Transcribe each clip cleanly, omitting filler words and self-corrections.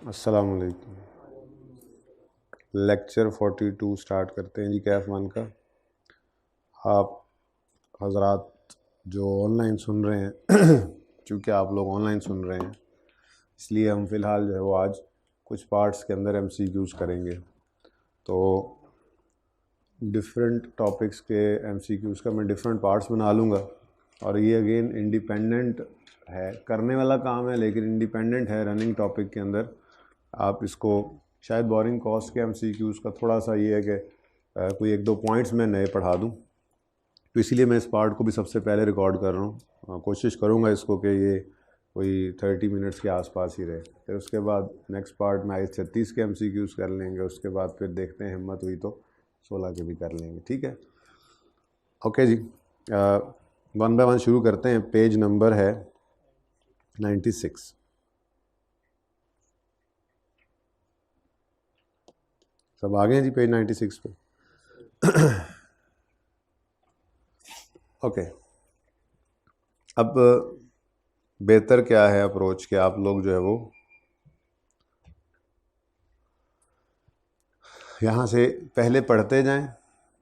अस्सलाम वालेकुम। Lecture 42 start करते हैं जी कैफ वन का। आप हजरात जो ऑनलाइन सुन रहे हैं चूँकि आप लोग ऑनलाइन सुन रहे हैं इसलिए हम फ़िलहाल जो है वो आज कुछ पार्ट्स के अंदर MCQs करेंगे। तो डिफरेंट टॉपिक्स के MCQs का मैं डिफरेंट पार्ट्स बना लूँगा और ये अगेन इंडिपेंडेंट है, करने वाला काम है लेकिन इंडिपेंडेंट है रनिंग टॉपिक के अंदर। आप इसको शायद बोरिंग कॉस्ट के MCQs का थोड़ा सा ये है कि कोई एक दो पॉइंट्स मैं नए पढ़ा दूँ, तो इसीलिए मैं इस पार्ट को भी सबसे पहले रिकॉर्ड कर रहा हूँ। कोशिश करूँगा इसको कि ये कोई 30 मिनट्स के आसपास ही रहे। फिर उसके बाद नेक्स्ट पार्ट में IS 36 के MCQs कर लेंगे, उसके बाद फिर देखते हैं हिम्मत हुई तो 16 के भी कर लेंगे। ठीक है, okay ji. One by one शुरू करते हैं। पेज नंबर है 96। सब आ गए हैं जी पेज 96 पे। ओके, अब बेहतर क्या है अप्रोच कि आप लोग जो है वो यहाँ से पहले पढ़ते जाएं,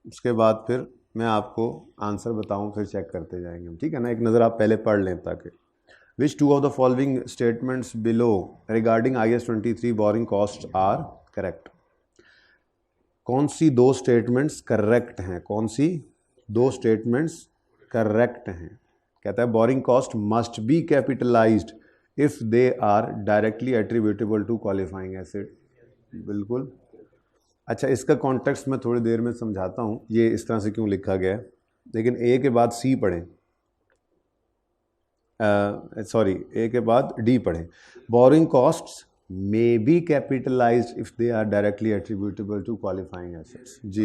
उसके बाद फिर मैं आपको आंसर बताऊं, फिर चेक करते जाएंगे हम। ठीक है ना, एक नज़र आप पहले पढ़ लें ताकि which two of the following statements below regarding IS 23 borrowing cost are correct. कौन सी दो स्टेटमेंट्स करेक्ट हैं, कौन सी दो स्टेटमेंट्स करेक्ट हैं। कहता है borrowing cost must be capitalised if they are directly attributable to qualifying asset. बिल्कुल। अच्छा, इसका कॉन्टेक्स्ट मैं थोड़ी देर में समझाता हूँ ये इस तरह से क्यों लिखा गया है, लेकिन ए के बाद सी पढ़ें, सॉरी ए के बाद डी पढ़ें। Boring costs may be capitalized if they are directly attributable to qualifying assets। जी,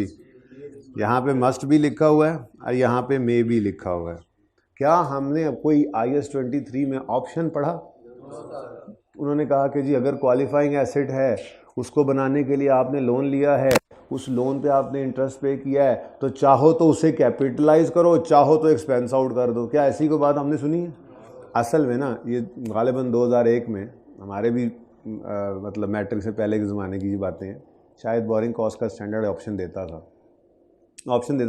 यहाँ पे must भी लिखा हुआ है और यहाँ पे may भी लिखा हुआ है। क्या हमने अब कोई IS 23 में ऑप्शन पढ़ा? उन्होंने कहा कि जी अगर क्वालिफाइंग एसेट है, उसको बनाने के लिए आपने लोन लिया है, उस लोन पे आपने इंटरेस्ट पे किया है, तो चाहो तो उसे कैपिटलाइज करो, चाहो तो एक्सपेंस आउट कर दो। क्या ऐसी कोई बात हमने सुनी है? असल में ना ये गालिबन 2001 में हमारे भी मतलब मैट्रिक से पहले के ज़माने की बातें हैं, शायद बोरिंग कॉस्ट का स्टैंडर्ड ऑप्शन देता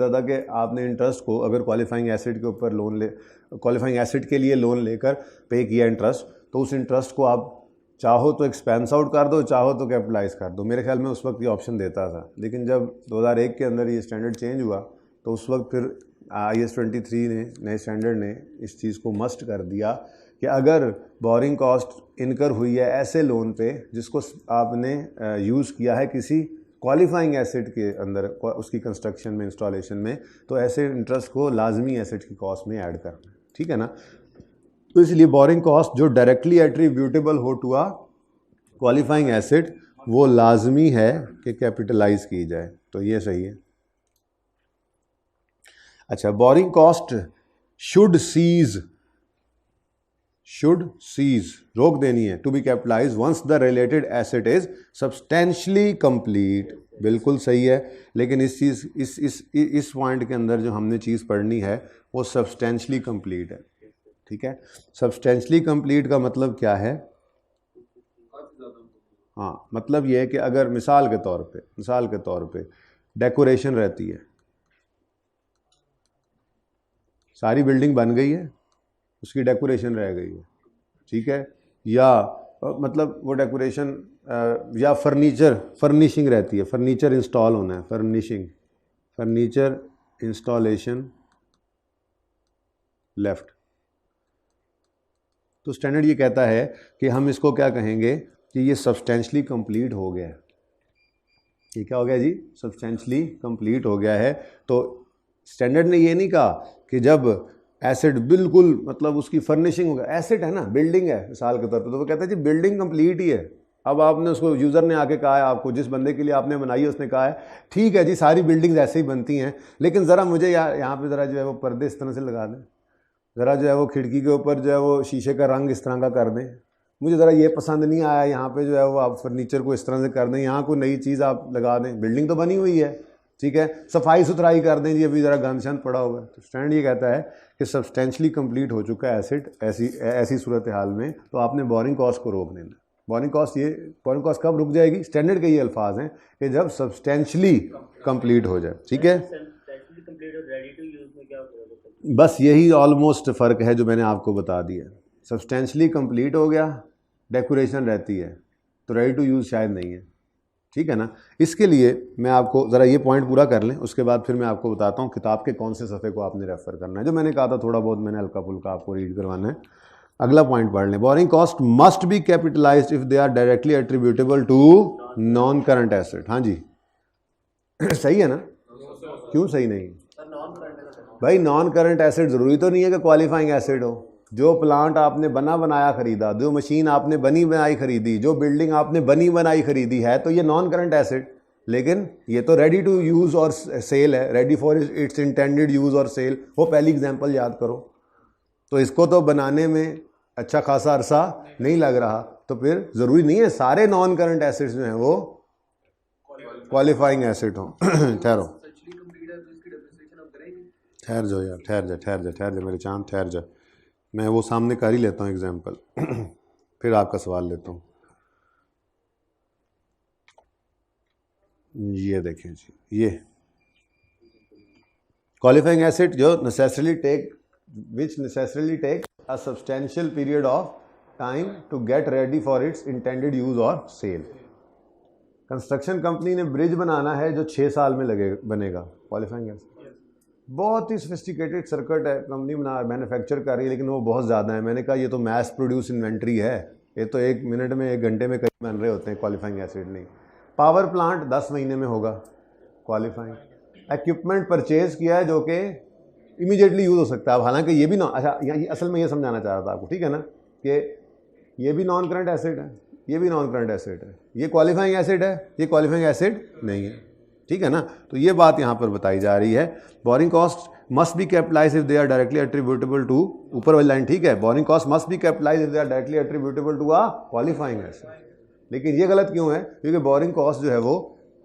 था कि आपने इंटरेस्ट को अगर क्वालिफाइंग एसेट के ऊपर लोन ले, क्वालिफाइंग एसेट के लिए लोन लेकर पे किया इंटरेस्ट, तो उस इंटरेस्ट को आप चाहो तो एक्सपेंस आउट कर दो, चाहो तो कैपिटलाइज कर दो। मेरे ख्याल में उस वक्त ये ऑप्शन देता था, लेकिन जब 2001 के अंदर ये स्टैंडर्ड चेंज हुआ तो उस वक्त फिर IS 23 ने, नए स्टैंडर्ड ने इस चीज़ को मस्ट कर दिया कि अगर बोरिंग कॉस्ट इनकर हुई है ऐसे लोन पे जिसको आपने यूज़ किया है किसी क्वालिफाइंग एसेट के अंदर, उसकी कंस्ट्रक्शन में, इंस्टॉलेशन में, तो ऐसे इंटरेस्ट को लाजमी एसेट की कॉस्ट में ऐड करना है। ठीक है ना, तो इसलिए बोरिंग कॉस्ट जो डायरेक्टली एट्रीब्यूटेबल हो टू आ क्वालिफाइंग एसेट वो लाजमी है कि कैपिटलाइज की जाए, तो ये सही है। अच्छा, बोरिंग कॉस्ट शुड सीज रोक देनी है to be capitalise once the related asset is substantially complete. बिल्कुल सही है, लेकिन इस चीज़ इस पॉइंट के अंदर जो हमने चीज़ पढ़नी है वो सब्सटेंशियली कंप्लीट है। ठीक है, सब्सटेंशियली कंप्लीट का मतलब क्या है? हाँ, मतलब ये है कि अगर मिसाल के तौर पे डेकोरेशन रहती है, सारी बिल्डिंग बन गई है, उसकी डेकोरेशन रह गई है, ठीक है, या मतलब वो डेकोरेशन या फर्निशिंग रहती है, फर्नीचर इंस्टॉल होना है, फर्नीचर इंस्टॉलेशन लेफ्ट, तो स्टैंडर्ड ये कहता है कि हम इसको क्या कहेंगे कि ये सब्सटेंशियली कंप्लीट हो गया है। ये क्या हो गया जी? सब्सटेंशियली कंप्लीट हो गया है। तो स्टैंडर्ड ने ये नहीं कहा कि जब एसेट बिल्कुल मतलब उसकी फर्निशिंग हो गया, एसेट है ना, बिल्डिंग है मिसाल के तौर पे, तो वो कहता है जी बिल्डिंग कंप्लीट ही है। अब आपने उसको, यूज़र ने आके कहा है आपको, जिस बंदे के लिए आपने बनाई है उसने कहा है ठीक है जी सारी बिल्डिंग्स ऐसे ही बनती हैं, लेकिन ज़रा मुझे यहाँ पे ज़रा जो है वो पर्दे इस तरह से लगा दें, ज़रा जो है वो खिड़की के ऊपर जो है वो शीशे का रंग इस तरह का कर दें, मुझे ज़रा ये पसंद नहीं आया, यहाँ पे जो है वो आप फर्नीचर को इस तरह से कर दें, यहाँ कोई नई चीज़ आप लगा दें, बिल्डिंग तो बनी हुई है, ठीक है, सफाई सुथराई कर दें जी, अभी ज़रा गंद शंद पड़ा हुआ है। तो स्टैंड ये कहता है कि सब्सटेंशियली कंप्लीट हो चुका है एसेट ऐसी सूरत हाल में, तो आपने बोरिंग कॉस्ट को रोक देना। बोरिंग कॉस्ट कब रुक जाएगी? स्टैंडर्ड के ये अल्फाज हैं कि जब सब्सटेंशली कंप्लीट हो जाए, ठीक है। बस यही ऑलमोस्ट फ़र्क है जो मैंने आपको बता दिया। सब्सटेंशली कंप्लीट हो गया, डेकोरेशन रहती है, तो रेडी टू यूज़ शायद नहीं है, ठीक है ना। इसके लिए मैं आपको ज़रा ये पॉइंट पूरा कर लें, उसके बाद फिर मैं आपको बताता हूँ किताब के कौन से सफ़े को आपने रेफ़र करना है। जो मैंने कहा था थोड़ा बहुत मैंने हल्का फुल्का आपको रीड करवाना है। अगला पॉइंट पढ़ लें। Borrowing cost must be capitalised if they are directly attributable to non current asset. हाँ जी सही है ना? क्यों सही नहीं? भाई नॉन करंट एसेट ज़रूरी तो नहीं है कि क्वालिफाइंग एसेट हो। जो प्लांट आपने बना बनाया खरीदा, जो मशीन आपने बनी बनाई खरीदी, जो बिल्डिंग आपने बनी बनाई खरीदी है, तो ये नॉन करंट एसेट। लेकिन ये तो रेडी टू यूज़ और सेल है, ready for its intended use और सेल। वो पहली एग्जांपल याद करो। तो इसको तो बनाने में अच्छा खासा अरसा नहीं लग रहा, तो फिर ज़रूरी नहीं है सारे नॉन करंट एसेट्स जो हैं वो क्वालिफाइंग एसेट हो। ठहरो, ठहर जाओ यार, ठहर जा मेरे चांद, ठहर जा। मैं वो सामने कर ही लेता हूँ एग्जाम्पल फिर आपका सवाल लेता हूँ। ये देखें जी, ये क्वालिफाइंग एसेट जो necessarily take a substantial period of time to get ready for its intended use और सेल। कंस्ट्रक्शन कंपनी ने ब्रिज बनाना है जो 6 साल में बनेगा, क्वालिफाइंग एसेट। बहुत ही सोफिस्टिकेटेड सर्किट है, कंपनी मैन्युफैक्चर कर रही है, लेकिन वो बहुत ज़्यादा है। मैंने कहा ये तो मैस प्रोड्यूस इन्वेंट्री है, ये तो 1 मिनट में 1 घंटे में कई बन रहे होते हैं, क्वालिफाइंग एसिड नहीं। पावर प्लांट 10 महीने में होगा, क्वालिफाइंग। इक्विपमेंट परचेज किया है जो कि इमीडिएटली यूज़ हो सकता है। अब हालांकि ये भी अच्छा असल में ये समझाना चाह रहा था आपको, ठीक है ना, कि ये भी नॉन करंट एसिड है, ये भी नॉन करंट एसिड है, ये क्वालिफाइंग एसिड है, ये क्वालिफाइंग एसिड नहीं है, ठीक है ना। तो ये बात यहाँ पर बताई जा रही है। Borrowing cost must be capitalised if they are directly attributable to, ऊपर वाली लाइन ठीक है, borrowing cost must be capitalised if they are directly attributable to a qualifying asset. लेकिन ये गलत क्यों है? क्योंकि बोरिंग कॉस्ट जो है वो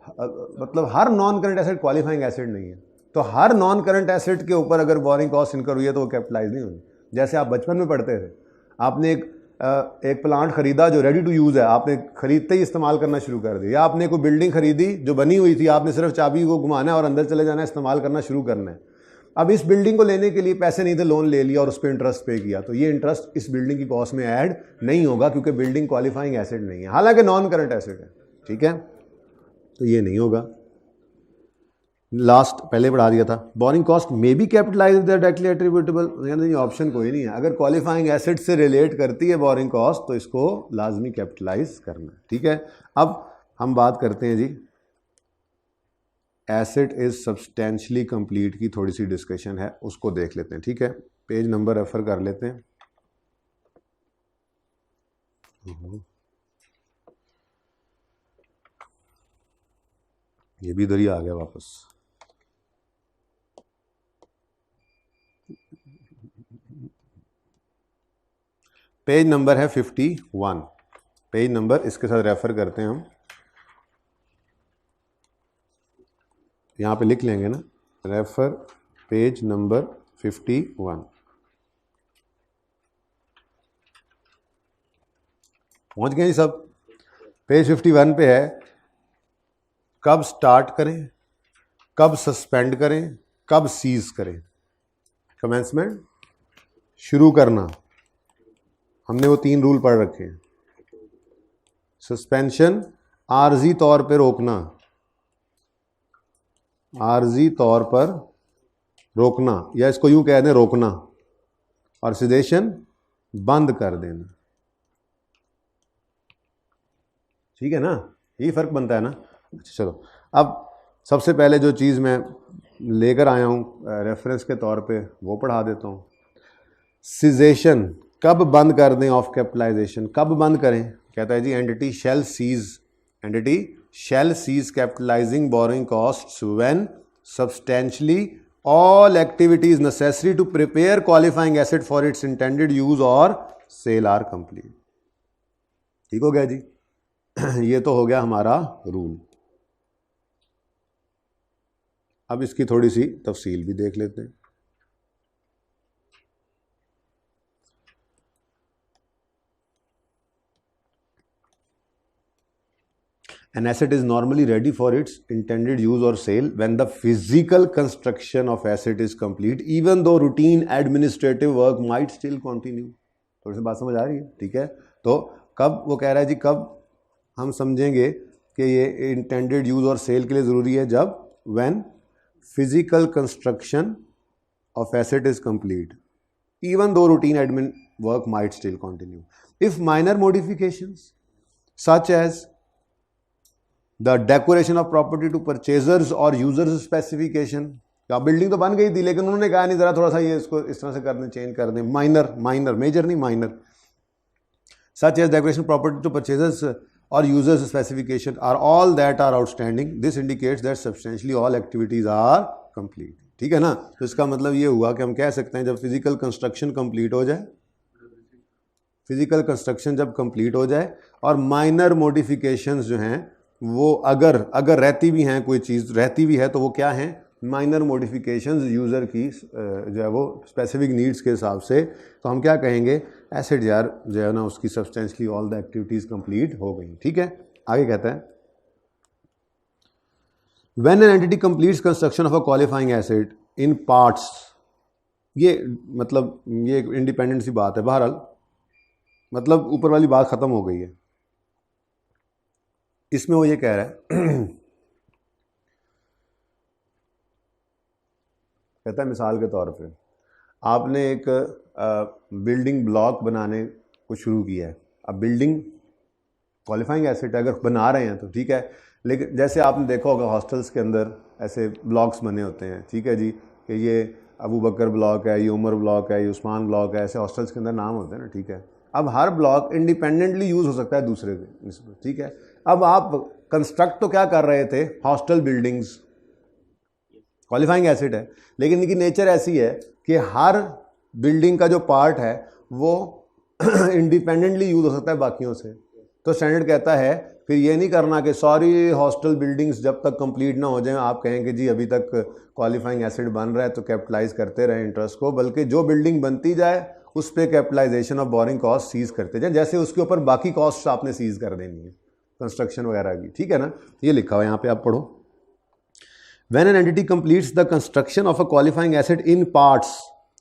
मतलब हर non current asset qualifying asset नहीं है। तो हर नॉन करंट एसेट के ऊपर अगर बोरिंग कॉस्ट इनकर हुई है तो वो कैपिटलाइज नहीं होगी। जैसे आप बचपन में पढ़ते थे, आपने एक प्लांट खरीदा जो रेडी टू यूज़ है, आपने खरीदते ही इस्तेमाल करना शुरू कर दिया। या आपने कोई बिल्डिंग खरीदी जो बनी हुई थी, आपने सिर्फ चाबी को घुमाना है और अंदर चले जाना है, इस्तेमाल करना शुरू करना है। अब इस बिल्डिंग को लेने के लिए पैसे नहीं थे, लोन ले लिया और उस पर इंटरेस्ट पे किया, तो ये इंटरेस्ट इस बिल्डिंग की कॉस्ट में ऐड नहीं होगा, क्योंकि बिल्डिंग क्वालिफाइंग एसेट नहीं है, हालांकि नॉन करंट एसेट है, ठीक है। तो ये नहीं होगा। लास्ट पहले बढ़ा दिया था, borrowing cost may be capitalised directly attributable, यानी ऑप्शन कोई नहीं है। अगर क्वालिफाइंग एसेट से रिलेट करती है बोरिंग कॉस्ट तो इसको लाजमी कैपिटलाइज करना है, ठीक है। अब हम बात करते हैं जी एसेट इज सब्सटेंशियली कंप्लीट की, थोड़ी सी डिस्कशन है, उसको देख लेते हैं, ठीक है। पेज नंबर रेफर कर लेते हैं। ये भी इधर ही आ गया वापस। पेज नंबर है 51, पेज नंबर इसके साथ रेफर करते हैं हम, यहाँ पे लिख लेंगे ना, रेफर पेज नंबर 51। पहुँच गए जी सब? पेज 51 पे है, कब स्टार्ट करें, कब सस्पेंड करें, कब सीज करें। कमेंसमेंट शुरू करना, हमने वो 3 रूल पढ़ रखे हैं। सस्पेंशन आर्जी तौर पे रोकना, आर्जी तौर पर रोकना, या इसको यूं कह दें रोकना, और सिदेशन बंद कर देना, ठीक है ना। यही फर्क बनता है ना। अच्छा चलो, अब सबसे पहले जो चीज़ मैं लेकर आया हूं रेफरेंस के तौर पे वो पढ़ा देता हूं। सीजेशन कब बंद कर दें ऑफ कैपिटलाइजेशन, कब बंद करें? कहता है जी entity shall cease capitalising borrowing costs when substantially all activities necessary to prepare qualifying asset for its intended use or sale are complete। ठीक हो गया जी। ये तो हो गया हमारा रूल। अब इसकी थोड़ी सी तफसील भी देख लेते हैं। An asset is normally ready for its intended use or sale when the physical construction of asset is complete, even though routine administrative work might still continue. थोड़ी सी बात समझ आ रही है? ठीक है, तो कब वो कह रहा है जी, कब हम समझेंगे कि ये इंटेंडेड यूज और सेल के लिए ज़रूरी है? जब when physical construction of asset is complete, even though routine admin work might still continue. If minor modifications such as the decoration of property to purchasers or users specification, क्या building तो बन गई थी लेकिन उन्होंने कहा नहीं जरा थोड़ा सा ये इसको इस तरह से कर दें, चेंज कर दें, माइनर मेजर नहीं, minor, such as decoration property to purchasers or users specification are all that are outstanding. This indicates that substantially all activities are complete. ठीक है ना? तो इसका मतलब ये हुआ कि हम कह सकते हैं जब फिजिकल कंस्ट्रक्शन कंप्लीट हो जाए, फिजिकल कंस्ट्रक्शन जब कंप्लीट हो जाए और माइनर मॉडिफिकेशंस जो हैं वो अगर रहती भी हैं, कोई चीज़ रहती भी है तो वो क्या हैं? माइनर मॉडिफिकेशंस यूज़र की जो है वो स्पेसिफिक नीड्स के हिसाब से, तो हम क्या कहेंगे? एसेट यार जो है ना उसकी substantially all the activities complete हो गई। ठीक है, आगे कहता है when an entity completes construction of a qualifying asset in parts, ये मतलब ये एक इंडिपेंडेंट सी बात है, बहरहाल मतलब ऊपर वाली बात ख़त्म हो गई है। इसमें वो ये कह रहा है कहता है मिसाल के तौर पे आपने एक बिल्डिंग ब्लॉक बनाने को शुरू किया है। अब बिल्डिंग क्वालिफाइंग एसेट अगर बना रहे हैं तो ठीक है, लेकिन जैसे आपने देखा होगा हॉस्टल्स के अंदर ऐसे ब्लॉक्स बने होते हैं, ठीक है जी, कि ये अबू बकर ब्लॉक है, ये उमर ब्लॉक है, ये उस्मान ब्लॉक है, ऐसे हॉस्टल्स के अंदर नाम होते हैं ना। ठीक है, अब हर ब्लॉक इंडिपेंडेंटली यूज़ हो सकता है दूसरे के, ठीक है। अब आप कंस्ट्रक्ट तो क्या कर रहे थे? हॉस्टल बिल्डिंग्स, क्वालिफाइंग एसेट है, लेकिन इनकी नेचर ऐसी है कि हर बिल्डिंग का जो पार्ट है वो इंडिपेंडेंटली यूज़ हो सकता है बाकियों से। तो स्टैंडर्ड कहता है फिर ये नहीं करना कि सारी हॉस्टल बिल्डिंग्स जब तक कंप्लीट ना हो जाएं आप कहें कि जी अभी तक क्वालिफाइंग एसेट बन रहा है तो कैपिटलाइज करते रहें इंटरेस्ट को, बल्कि जो बिल्डिंग बनती जाए उस पर capitalisation of borrowing cost cease करते जाए, जैसे उसके ऊपर बाकी कॉस्ट आपने सीज कर देनी है कंस्ट्रक्शन वगैरह की। ठीक है ना, ये लिखा हुआ है यहाँ पे, आप पढ़ो। When an entity completes the construction of a qualifying asset in parts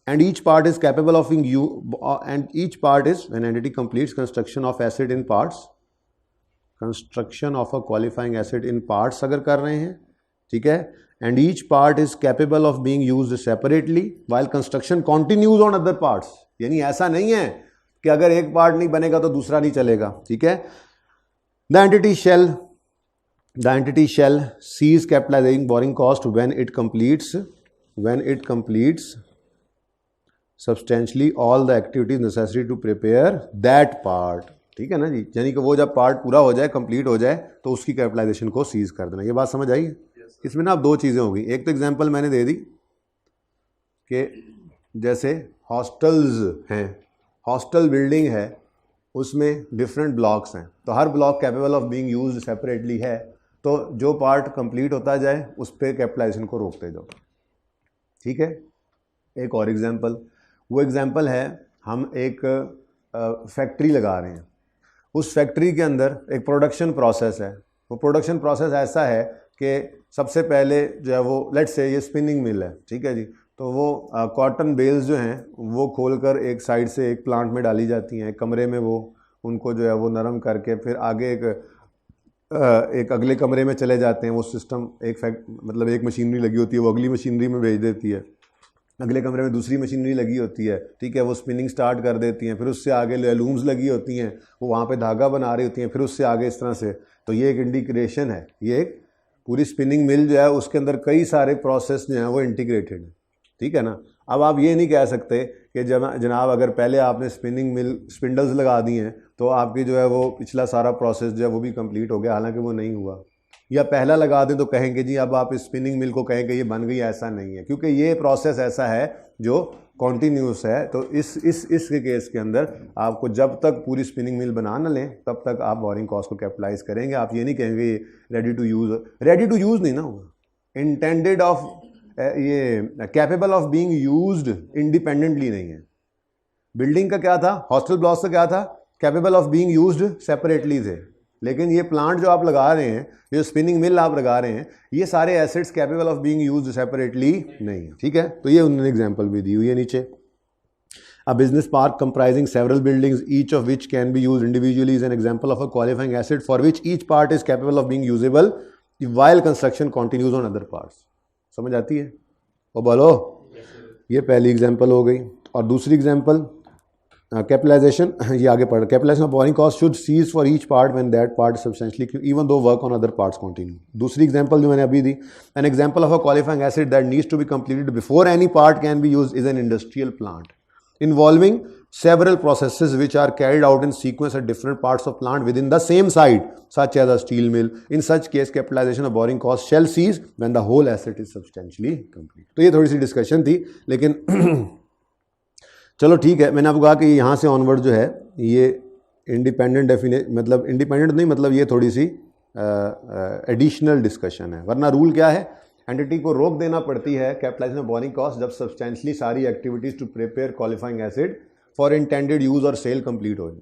and each part is capable of being when an entity completes construction of asset in parts, construction of a qualifying asset in parts अगर कर रहे हैं, ठीक है, and each part is capable of being used separately while construction continues on other parts, यानी ऐसा नहीं है कि अगर एक पार्ट नहीं बनेगा तो दूसरा नहीं चलेगा। ठीक है, the entity shall cease capitalizing borrowing cost when it completes substantially all the activities necessary to prepare that part। ठीक है ना जी, यानी कि वो जब पार्ट पूरा हो जाए, कंप्लीट हो जाए तो उसकी कैपिटलाइजेशन को सीज कर देना। ये बात समझ आई? इसमें ना अब दो चीज़ें होंगी। एक तो एग्जांपल मैंने दे दी कि जैसे हॉस्टल्स हैं, हॉस्टल बिल्डिंग है, उसमें डिफरेंट ब्लॉक्स हैं, तो हर block capable of being used separately है, तो जो पार्ट कंप्लीट होता जाए उस पर कैपिटलाइजेशन को रोकते जाओ। ठीक है, एक और एग्जांपल, वो एग्जांपल है हम एक फैक्ट्री लगा रहे हैं, उस फैक्ट्री के अंदर एक प्रोडक्शन प्रोसेस है। वो प्रोडक्शन प्रोसेस ऐसा है कि सबसे पहले जो है वो लेट्स से ये स्पिनिंग मिल है, ठीक है जी, तो वो कॉटन बेल्स जो हैं वो खोलकर एक साइड से एक प्लांट में डाली जाती हैं, एक कमरे में वो उनको जो है वो नरम करके फिर आगे एक अगले कमरे में चले जाते हैं। वो सिस्टम मतलब एक मशीनरी लगी होती है, वो अगली मशीनरी में भेज देती है, अगले कमरे में दूसरी मशीनरी लगी होती है, ठीक है, वो स्पिनिंग स्टार्ट कर देती हैं, फिर उससे आगे लूम्स लगी होती हैं, वो वहाँ पे धागा बना रही होती हैं, फिर उससे आगे इस तरह से। तो ये एक इंटीग्रेशन है, ये एक पूरी स्पिनिंग मिल जो है उसके अंदर कई सारे प्रोसेस जो हैं वो इंटीग्रेटेड है। ठीक है ना, अब आप ये नहीं कह सकते कि जनाब अगर पहले आपने स्पिनिंग मिल स्पिंडल्स लगा दी हैं तो आपकी जो है वो पिछला सारा प्रोसेस जो है वो भी कंप्लीट हो गया, हालांकि वो नहीं हुआ। या पहला लगा दें तो कहेंगे जी अब आप स्पिनिंग मिल को कहेंगे ये बन गई, ऐसा नहीं है, क्योंकि ये प्रोसेस ऐसा है जो कॉन्टीन्यूस है। तो इस केस के अंदर आपको जब तक पूरी स्पिनिंग मिल बना ना लें तब तक आप बोरिंग कॉस्ट को कैपिटलाइज करेंगे। आप ये नहीं कहेंगे रेडी टू यूज़ नहीं ना होगा, इंटेंडेड ऑफ ये capable of being used independently नहीं है। बिल्डिंग का क्या था, हॉस्टल ब्लॉक्स का क्या था, capable of being used separately थे। लेकिन ये प्लांट जो आप लगा रहे हैं, जो स्पिनिंग मिल आप लगा रहे हैं, ये सारे assets capable of being used separately नहीं है, ठीक है। तो ये उन्होंने एग्जांपल भी दी हुई है नीचे। A business park comprising several buildings, each of which can be used individually, is an example of a qualifying asset for which each part is capable of being usable while construction continues on other parts. समझ आती है? और बोलो, ये पहली example हो गई। और दूसरी एग्जांपल कैपिटलाइजेशन, ये आगे पढ़, capitalisation of borrowing cost should cease for each part when that part substantially even though work on other parts continue. दूसरी एग्जांपल जो मैंने अभी दी, an example of a qualifying asset that needs to be completed before any part can be used is an industrial plant involving several processes which are carried out in sequence at different parts of plant within the same site, such as a steel mill. In such case, capitalization of borrowing cost shall cease when the whole asset is substantially complete. तो ये थोड़ी सी discussion थी, लेकिन चलो ठीक है। मैंने आपको कहा कि यहाँ से ऑनवर्ड जो है ये इंडिपेंडेंट मतलब इंडिपेंडेंट नहीं, मतलब ये थोड़ी सी एडिशनल डिस्कशन है, वरना रूल क्या है, एंटिटी को रोक देना पड़ती है कैपिटलाइजेशन ऑफ बोरिंग कॉस्ट जब सब्सटेंशियली सारी activities to prepare qualifying asset for intended use और सेल कंप्लीट हो जाए,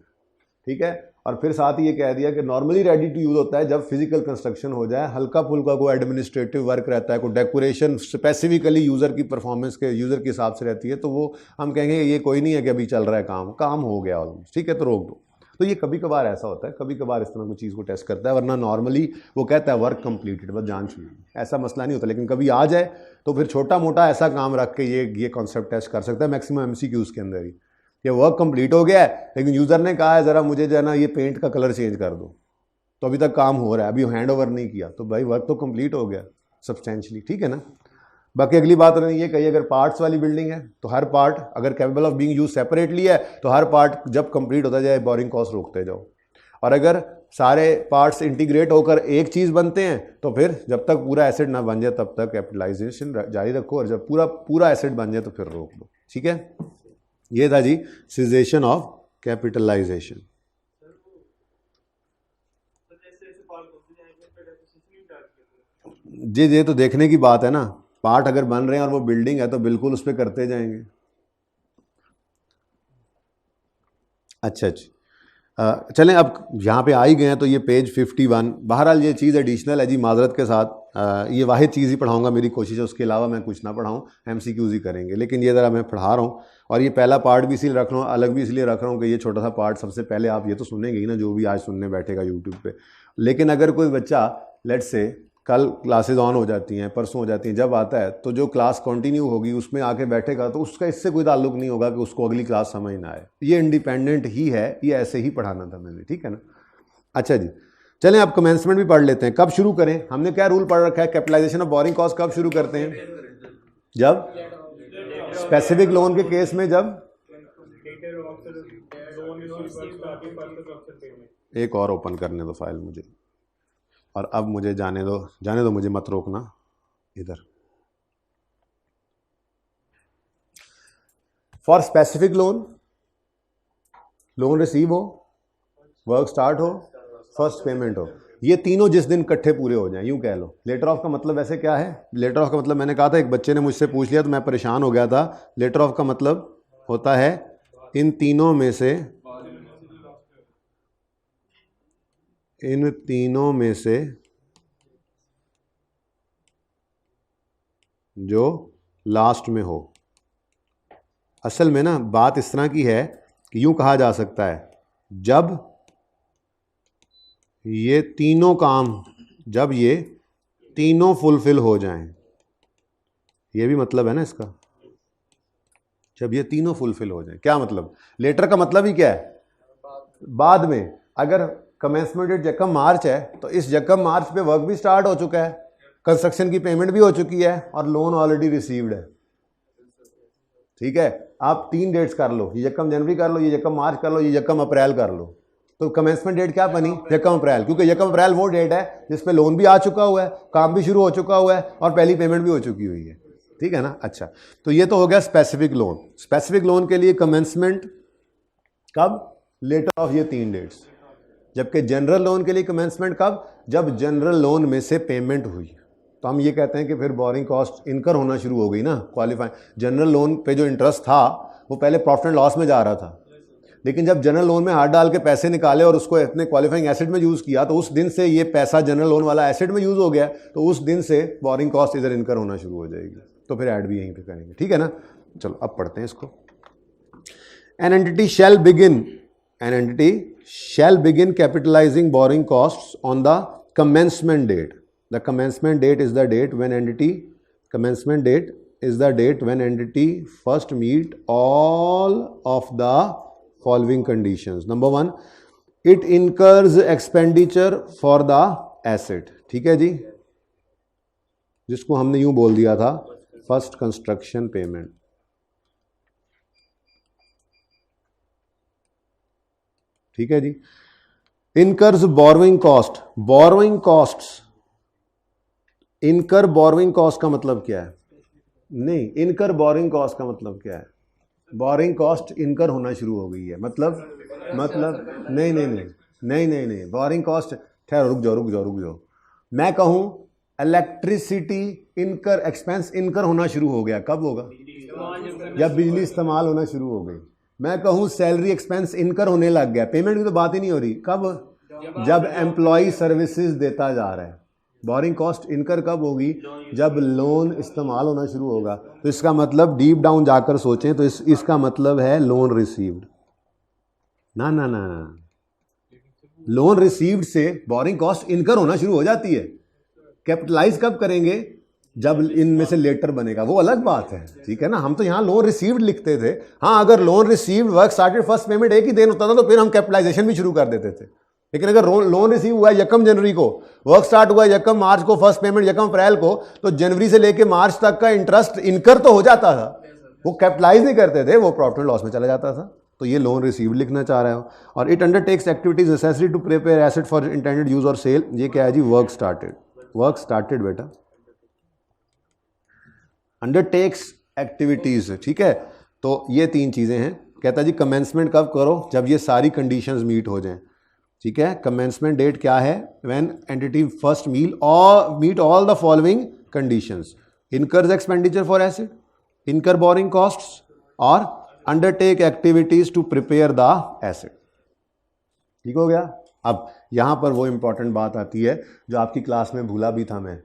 ठीक है। और फिर साथ ही ये कह दिया कि नॉर्मली रेडी टू यूज होता है जब फिजिकल कंस्ट्रक्शन हो जाए, हल्का फुल्का कोई एडमिनिस्ट्रेटिव वर्क रहता है, कोई डेकोरेशन स्पेसिफिकली यूज़र की परफॉर्मेंस के यूज़र के हिसाब से रहती है, तो वो हम कहेंगे ये कोई नहीं है कि अभी चल रहा है काम हो गया ऑलमोस्ट, ठीक है, तो रोक दो। तो ये कभी कभार ऐसा होता है, कभी कभार इस तरह की चीज़ को टेस्ट करता है, वरना नॉर्मली वो कहता है वर्क कंप्लीटेड, बस जान छुई, ऐसा मसला नहीं होता। लेकिन कभी आ जाए तो फिर छोटा मोटा ऐसा काम रख के ये कॉन्सेप्ट टेस्ट कर सकता है, मैक्सिमम एमसीक्यूज़ के अंदर ही। ये वर्क कंप्लीट हो गया है लेकिन यूज़र ने कहा है ज़रा मुझे जो है ना ये पेंट का कलर चेंज कर दो, तो अभी तक काम हो रहा है, अभी हैंड ओवर नहीं किया, तो भाई वर्क तो कंप्लीट हो गया सब्सटेंशियली, ठीक है ना। बाकी अगली बात उन्होंने ये कही, अगर पार्ट्स वाली बिल्डिंग है तो हर पार्ट अगर capable of being use separately है तो हर पार्ट जब कंप्लीट होता जाए बोरिंग कॉस्ट रोकते जाओ, और अगर सारे पार्ट्स इंटीग्रेट होकर एक चीज़ बनते हैं तो फिर जब तक पूरा एसेट ना बन जाए तब तक कैपिटलाइजेशन जारी रखो, और जब पूरा एसेट बन जाए तो फिर रोक दो, ठीक है। ये था जी सीजेशन ऑफ कैपिटलाइजेशन। जी ये तो देखने की बात है ना, पार्ट अगर बन रहे हैं और वो बिल्डिंग है तो बिल्कुल उस पर करते जाएंगे। अच्छा चलें, अब यहाँ पे आ ही गए हैं तो ये पेज 51, बहरहाल ये चीज़ एडिशनल है जी, माजरत के साथ ये वाहिद चीज़ ही पढ़ाऊँगा, मेरी कोशिश है उसके अलावा मैं कुछ ना पढ़ाऊँ, MCQs ही करेंगे, लेकिन ये ज़रा मैं पढ़ा रहा हूँ। और ये पहला पार्ट भी इसलिए रख रहा हूँ, अलग भी इसलिए रख रहा हूँ कि ये छोटा सा पार्ट सबसे पहले आप ये तो सुनेंगे ही ना, जो भी आज सुनने बैठेगा यूट्यूब पे। लेकिन अगर कोई बच्चा लेट्स से कल क्लासेस ऑन हो जाती हैं, परसों हो जाती हैं, जब आता है तो जो क्लास कंटिन्यू होगी उसमें आके बैठेगा तो उसका इससे कोई ताल्लुक नहीं होगा कि उसको अगली क्लास समझ ना आए, ये इंडिपेंडेंट ही है, ये ऐसे ही पढ़ाना था मैंने, ठीक है ना। अच्छा जी चलें, अब कमेंसमेंट भी पढ़ लेते हैं। कब शुरू करें, हमने क्या रूल पढ़ रखा है, कैपिटलाइजेशन ऑफ बोरिंग कॉस्ट कब शुरू करते हैं, जब स्पेसिफिक लोन के केस में, जब एक और ओपन करने दो फाइल मुझे, और अब मुझे जाने दो मुझे मत रोकना इधर। फॉर स्पेसिफिक लोन रिसीव हो, वर्क स्टार्ट हो, फर्स्ट पेमेंट हो, ये तीनों जिस दिन इकट्ठे पूरे हो जाएं, यूं कह लो। लेटर ऑफ का मतलब वैसे क्या है, लेटर ऑफ का मतलब मैंने कहा था, एक बच्चे ने मुझसे पूछ लिया तो मैं परेशान हो गया था। लेटर ऑफ का मतलब होता है इन तीनों में से जो लास्ट में हो। असल में ना बात इस तरह की है कि यूं कहा जा सकता है, जब ये तीनों फुलफिल हो जाएं, ये भी मतलब है ना इसका, जब ये तीनों फुलफिल हो जाएं। क्या मतलब, लेटर का मतलब ही क्या है, बाद में। अगर कमेंसमेंट डेट यकम मार्च है तो इस यकम मार्च पे वर्क भी स्टार्ट हो चुका है, कंस्ट्रक्शन की पेमेंट भी हो चुकी है और लोन ऑलरेडी रिसीव्ड है, ठीक है। आप 3 डेट्स कर लो, ये यकम जनवरी कर लो, ये यकम मार्च कर लो, ये यकम अप्रैल कर लो, तो कमेंसमेंट डेट क्या बनी, यकम अप्रैल, क्योंकि यकम अप्रैल वो डेट है जिस पे लोन भी आ चुका हुआ है, काम भी शुरू हो चुका हुआ है और पहली पेमेंट भी हो चुकी हुई है, ठीक है ना। अच्छा, तो ये तो हो गया स्पेसिफिक लोन। स्पेसिफिक लोन के लिए कमेंसमेंट कब, लेटर ऑफ ये 3 डेट्स। जबकि जनरल लोन के लिए कमेंसमेंट कब, जब जनरल लोन में से पेमेंट हुई, तो हम ये कहते हैं कि फिर बोरिंग कॉस्ट इनकर होना शुरू हो गई ना, क्वालिफाई। जनरल लोन पे जो इंटरेस्ट था वो पहले प्रॉफिट एंड लॉस में जा रहा था, लेकिन जब जनरल लोन में हाथ डाल के पैसे निकाले और उसको अपने क्वालिफाइंग एसेट में यूज किया तो उस दिन से ये पैसा जनरल लोन वाला एसेट में यूज हो गया, तो उस दिन से बोरिंग कॉस्ट इधर इनकर होना शुरू हो जाएगी, तो फिर ऐड भी यहीं पे करेंगे, ठीक है ना। चलो अब पढ़ते हैं इसको। An entity shall begin capitalizing borrowing costs on the commencement date. The commencement date is the date when entity first meet all of the following conditions. Number 1, it incurs expenditure for the asset. ठीक है जी, जिसको हमने यूं बोल दिया था first construction payment. ठीक है जी। Incurs borrowing cost, borrowing costs, incur borrowing cost का मतलब क्या है? नहीं, इनकर बोरोइंग कॉस्ट का मतलब क्या है? बोरोइंग कॉस्ट इनकर होना शुरू हो गई है, मतलब नहीं, बोरोइंग कॉस्ट, ठहरो, रुक जाओ। मैं कहूं इलेक्ट्रिसिटी इनकर एक्सपेंस इनकर होना शुरू हो गया, कब होगा? जब बिजली इस्तेमाल होना शुरू हो गई। मैं कहूं सैलरी एक्सपेंस इनकर होने लग गया, पेमेंट की तो बात ही नहीं हो रही, कब? जब एम्प्लॉय सर्विसेज देता जा रहा है। बोरिंग कॉस्ट इनकर कब होगी? जब लोन इस्तेमाल होना शुरू होगा। तो इसका मतलब डीप डाउन जाकर सोचें तो इसका मतलब है लोन रिसीव्ड। ना, लोन रिसीव्ड से बोरिंग कॉस्ट इनकर होना शुरू हो जाती है। कैपिटलाइज कब करेंगे? जब इनमें से लेटर बनेगा, वो अलग बात है, ठीक है ना। हम तो यहाँ लोन रिसीव्ड लिखते थे। हाँ, अगर loan received work started first payment एक ही दिन होता था तो फिर हम कैपिटलाइजेशन भी शुरू कर देते थे। लेकिन अगर लोन रिसीव हुआ 1 जनवरी को, वर्क स्टार्ट हुआ 1 मार्च को, फर्स्ट पेमेंट 1 अप्रैल को, तो जनवरी से लेके मार्च तक का इंटरेस्ट इनकर तो हो जाता था, वो कैपिटलाइज नहीं करते थे, वो प्रॉफिट एंड लॉस में चला जाता था। तो ये लोन रिसीव्ड लिखना चाह रहे हो। और it undertakes activities necessary to prepare asset for intended use और सेल। ये क्या है जी? वर्क स्टार्टेड बेटा, अंडरटेक्स एक्टिविटीज, ठीक है। तो ये 3 चीजें हैं। कहता जी कमेंसमेंट कब करो? जब ये सारी कंडीशंस मीट हो जाएं, ठीक है। कमेंसमेंट डेट क्या है? When entity first meet all the following conditions: incurs expenditure for asset, incur borrowing costs, और undertake activities to prepare the asset. ठीक हो गया। अब यहां पर वो इंपॉर्टेंट बात आती है जो आपकी क्लास में भूला भी था मैं,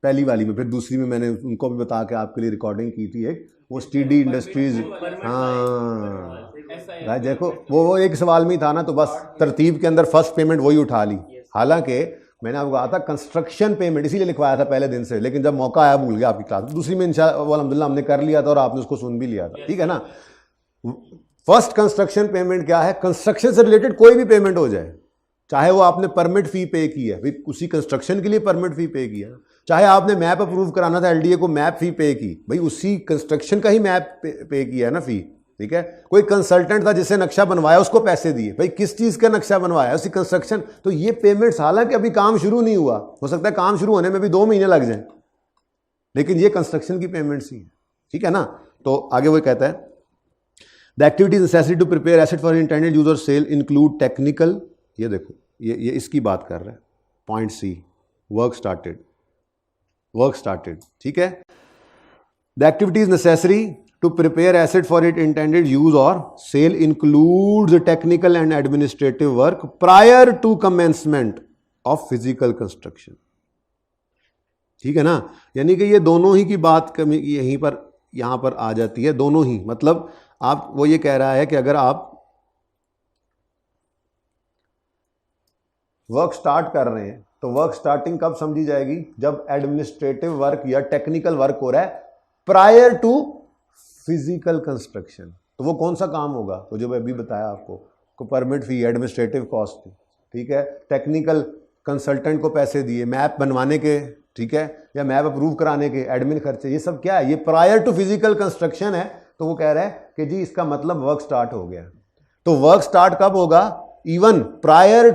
पहली वाली में, फिर दूसरी में मैंने उनको भी बता के आपके लिए रिकॉर्डिंग की थी एक, वो स्टीडी इंडस्ट्रीज। हाँ भाई देखो, वो एक सवाल में ही था ना, तो बस तरतीब के अंदर फर्स्ट पेमेंट वही उठा ली। हालांकि मैंने आपको कहा था कंस्ट्रक्शन पेमेंट, इसीलिए लिखवाया था पहले दिन से, लेकिन जब मौका आया भूल गया आपकी क्लास। दूसरी में इंशाअल्लाह अल्हम्दुलिल्लाह हमने कर लिया था और आपने उसको सुन भी लिया था, ठीक है ना। फर्स्ट कंस्ट्रक्शन पेमेंट क्या है? कंस्ट्रक्शन से रिलेटेड कोई भी पेमेंट हो जाए, चाहे वो आपने परमिट फी पे की है, भाई उसी कंस्ट्रक्शन के लिए परमिट फी पे किया, चाहे आपने मैप अप्रूव कराना था एलडीए को, मैप फी पे की, भाई उसी कंस्ट्रक्शन का ही मैप पे किया है ना फी, ठीक है। कोई कंसल्टेंट था जिससे नक्शा बनवाया, उसको पैसे दिए, भाई किस चीज का नक्शा बनवाया? उसी कंस्ट्रक्शन। तो ये पेमेंट्स, हालांकि अभी काम शुरू नहीं हुआ, हो सकता है काम शुरू होने में भी 2 महीने लग जाए, लेकिन ये कंस्ट्रक्शन की पेमेंट्स ही है, ठीक है ना। तो आगे वो कहता है the activities necessary to prepare asset for intended use और सेल इंक्लूड टेक्निकल, ये देखो ये इसकी बात कर रहा है, पॉइंट सी, वर्क स्टार्टेड, ठीक है। The activities necessary to prepare asset for its intended use or sale includes technical and administrative work prior to commencement of physical construction। ठीक है ना, यानी कि ये दोनों ही की बात यहां पर आ जाती है, दोनों ही। मतलब आप, वो ये कह रहा है कि अगर आप वर्क स्टार्ट कर रहे हैं तो वर्क स्टार्टिंग कब समझी जाएगी? जब एडमिनिस्ट्रेटिव वर्क या टेक्निकल वर्क हो रहा है प्रायर टू फिजिकल कंस्ट्रक्शन। तो वो कौन सा काम होगा? तो जो मैं अभी बताया आपको, को परमिट फी, एडमिनिस्ट्रेटिव कॉस्ट, ठीक है, टेक्निकल कंसल्टेंट को पैसे दिए, मैप बनवाने के, ठीक है, या मैप अप्रूव कराने के एडमिन खर्चे, ये सब क्या है? ये प्रायर टू फिजिकल कंस्ट्रक्शन है। तो वो कह रहा है कि जी इसका मतलब वर्क स्टार्ट हो गया। तो वर्क स्टार्ट कब होगा? Even prior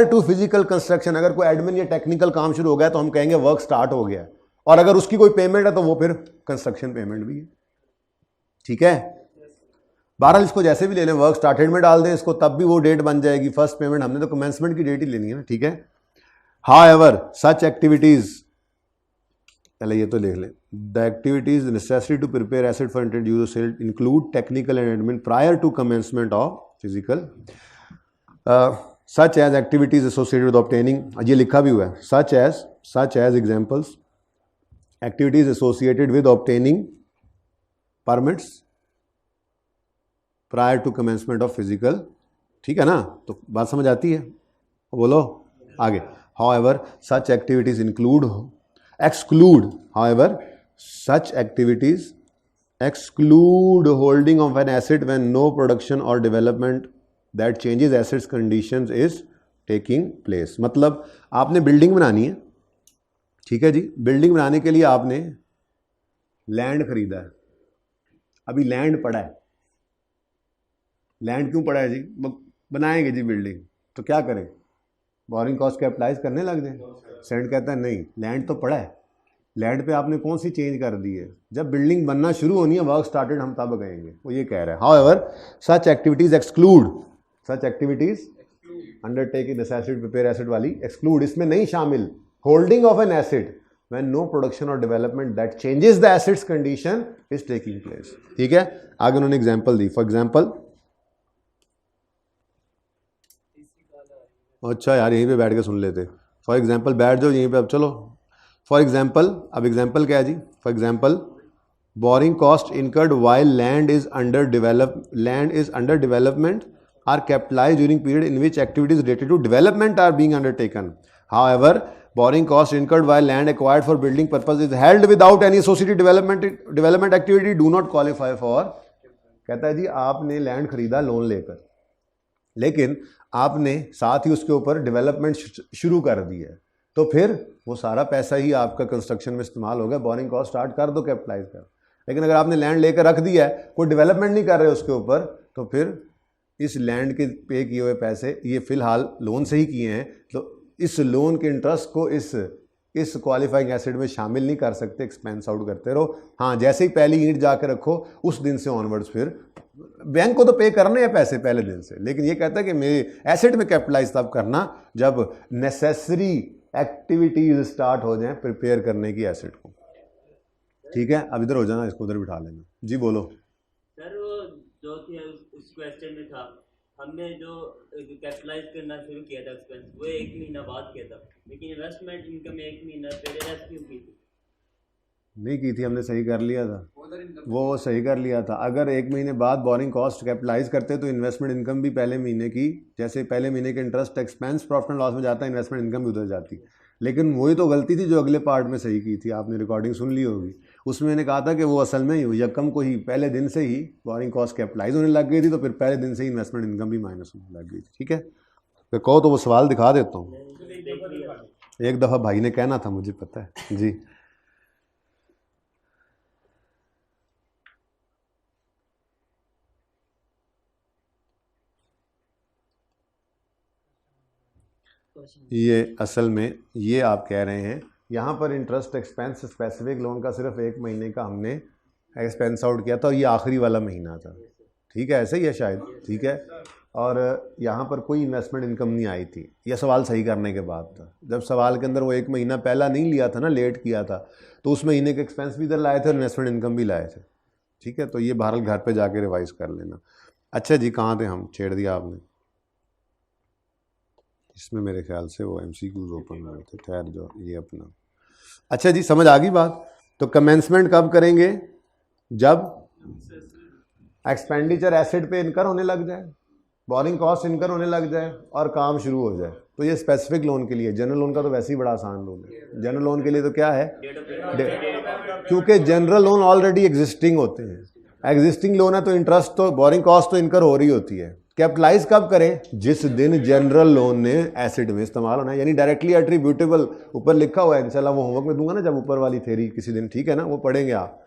to physical construction. अगर कोई एडमिन या टेक्निकल काम शुरू हो गया तो हम कहेंगे वर्क स्टार्ट हो गया, और अगर उसकी कोई पेमेंट है तो वो फिर कंस्ट्रक्शन पेमेंट भी है, ठीक है। बहरहाल इसको जैसे भी ले लें, वर्क स्टार्टेड में डाल दें इसको, तब भी वो डेट बन जाएगी। फर्स्ट पेमेंट हमने तो कमेंसमेंट की डेट ही लेनी है ना, ठीक है। हाउएवर सच एक्टिविटीज पहले ये तो लिख लें, the activities necessary to prepare asset for intend use sale include technical and admin prior to commencement of physical, such as activities associated with obtaining, ये लिखा भी हुआ है, such as examples activities associated with obtaining permits prior to commencement of physical, ठीक है ना, तो बात समझ आती है, बोलो आगे। However, such activities exclude, however, such activities exclude holding of an asset when no production or development that changes assets conditions is taking place। मतलब आपने बिल्डिंग बनानी है, ठीक है जी, बिल्डिंग बनाने के लिए आपने लैंड खरीदा है, अभी लैंड पड़ा है, लैंड क्यों पड़ा है जी, बनाएंगे जी बिल्डिंग, तो क्या करें, बोरिंग कॉस्ट कैपिटलाइज करने लग जाए। सेंड कहता है नहीं, लैंड तो पड़ा है, लैंड पे आपने कौन सी चेंज कर दी है, जब बिल्डिंग बनना शुरू होनी है, वर्क स्टार्टेड, हम तब कहेंगे, वो ये कह रहा है। However such activities undertake necessity prepare asset वाली एक्सक्लूड, इसमें नहीं शामिल holding of an asset when no production और development that changes the asset's condition is taking place, ठीक है। आगे उन्होंने एग्जांपल दी, फॉर एग्जांपल, अच्छा यार यहीं पे बैठ के सुन लेते, फॉर एग्जांपल बैठ जाओ यहीं पे, अब चलो फॉर एग्जांपल, अब एग्जांपल क्या है जी, for example borrowing cost incurred while land is under development are capitalised during period in which activities related to development are being undertaken. However borrowing cost incurred while land acquired for building purpose is held without any associated development activity do not qualify for, कहता है जी आपने land खरीदा loan लेकर, लेकिन आपने साथ ही उसके ऊपर डेवलपमेंट शुरू कर दी है, तो फिर वो सारा पैसा ही आपका कंस्ट्रक्शन में इस्तेमाल होगा, बोरिंग कॉस्ट स्टार्ट कर दो, कैपिटलाइज कर। लेकिन अगर आपने लैंड लेकर रख दिया है, कोई डेवलपमेंट नहीं कर रहे उसके ऊपर, तो फिर इस लैंड के पे किए हुए पैसे ये फिलहाल लोन से ही किए हैं, तो इस लोन के इंटरेस्ट को इस क्वालिफाइंग एसेट में शामिल नहीं कर सकते, एक्सपेंस आउट करते रहो। हाँ, जैसे ही पहली ईंट जाकर रखो उस दिन से ऑनवर्ड्स फिर बैंक को तो पे करने हैं पैसे पहले दिन से, लेकिन ये कहता है कि मेरे एसेट में कैपिटलाइज तब करना जब नेसेसरी एक्टिविटीज स्टार्ट हो जाएं प्रिपेयर करने की एसेट को, ठीक है। अब इधर हो जाना, इसको उधर बिठा लेना जी, बोलो सर। वो जो थी उस क्वेश्चन में था, हमने जो कैपिटलाइज करना शुरू किया था एक्सपेंस, वो 1 महीना बाद किया था, लेकिन इन्वेस्टमेंट इनकम 1 महीना पहले रेस्क्यू की थी, नहीं की थी हमने, सही कर लिया था, वो सही कर लिया था। अगर 1 महीने बाद बोरिंग कॉस्ट कैपिटलाइज करते तो इन्वेस्टमेंट इनकम भी पहले महीने की, जैसे पहले महीने के interest expense profit and loss में जाता है, इन्वेस्टमेंट इनकम भी उधर जाती। लेकिन वही तो गलती थी जो अगले पार्ट में सही की थी, आपने रिकॉर्डिंग सुन ली होगी, उसमें मैंने कहा था कि वो असल में यकम को ही पहले दिन से ही बोरिंग कॉस्ट कैपिटलाइज होने लग गई थी, तो फिर पहले दिन से ही इन्वेस्टमेंट इनकम भी माइनस होने लग गई थी, ठीक है। तो कहो तो वो सवाल दिखा देता हूँ, एक दफ़ा भाई ने कहना था, मुझे पता है जी। ये असल में ये आप कह रहे हैं यहाँ पर इंटरेस्ट एक्सपेंस स्पेसिफिक लोन का सिर्फ 1 महीने का हमने एक्सपेंस आउट किया था, और ये आखिरी वाला महीना था, ठीक है, ऐसे ही है शायद, ठीक है। और यहाँ पर कोई इन्वेस्टमेंट इनकम नहीं आई थी, यह सवाल सही करने के बाद था। जब सवाल के अंदर वो 1 महीना पहला नहीं लिया था ना, लेट किया था, तो उस महीने के एक्सपेंस भी इधर लाए थे और इन्वेस्टमेंट इनकम भी लाए थे, ठीक है। तो ये बहरहाल घर पर जाके रिवाइज़ कर लेना। अच्छा जी, कहाँ थे हम, छेड़ दिया आपने, इसमें मेरे ख्याल से वो MCQs ओपन हुए थे, ठहर जाओ ये अपना। अच्छा जी, समझ आ गई बात। तो कमेंसमेंट कब करेंगे, जब एक्सपेंडिचर एसेट पे इनकर होने लग जाए, बोरिंग कॉस्ट इनकर होने लग जाए और काम शुरू हो जाए। तो ये स्पेसिफिक लोन के लिए, जनरल लोन का तो वैसे ही बड़ा आसान लोन है। जनरल लोन के लिए तो क्या है, क्योंकि जनरल लोन ऑलरेडी एग्जिस्टिंग होते हैं, एग्जिस्टिंग लोन है तो इंटरेस्ट तो बोरिंग कॉस्ट तो इनकर हो रही होती है। कैपिटलाइज कब करें, जिस दिन जनरल लोन ने एसिड में इस्तेमाल होना है, यानी डायरेक्टली एट्रीब्यूटेबल, ऊपर लिखा हुआ है, इंशाल्लाह वो होमवर्क में दूंगा ना जब ऊपर वाली थ्योरी किसी दिन, ठीक है ना, वो पढ़ेंगे आप।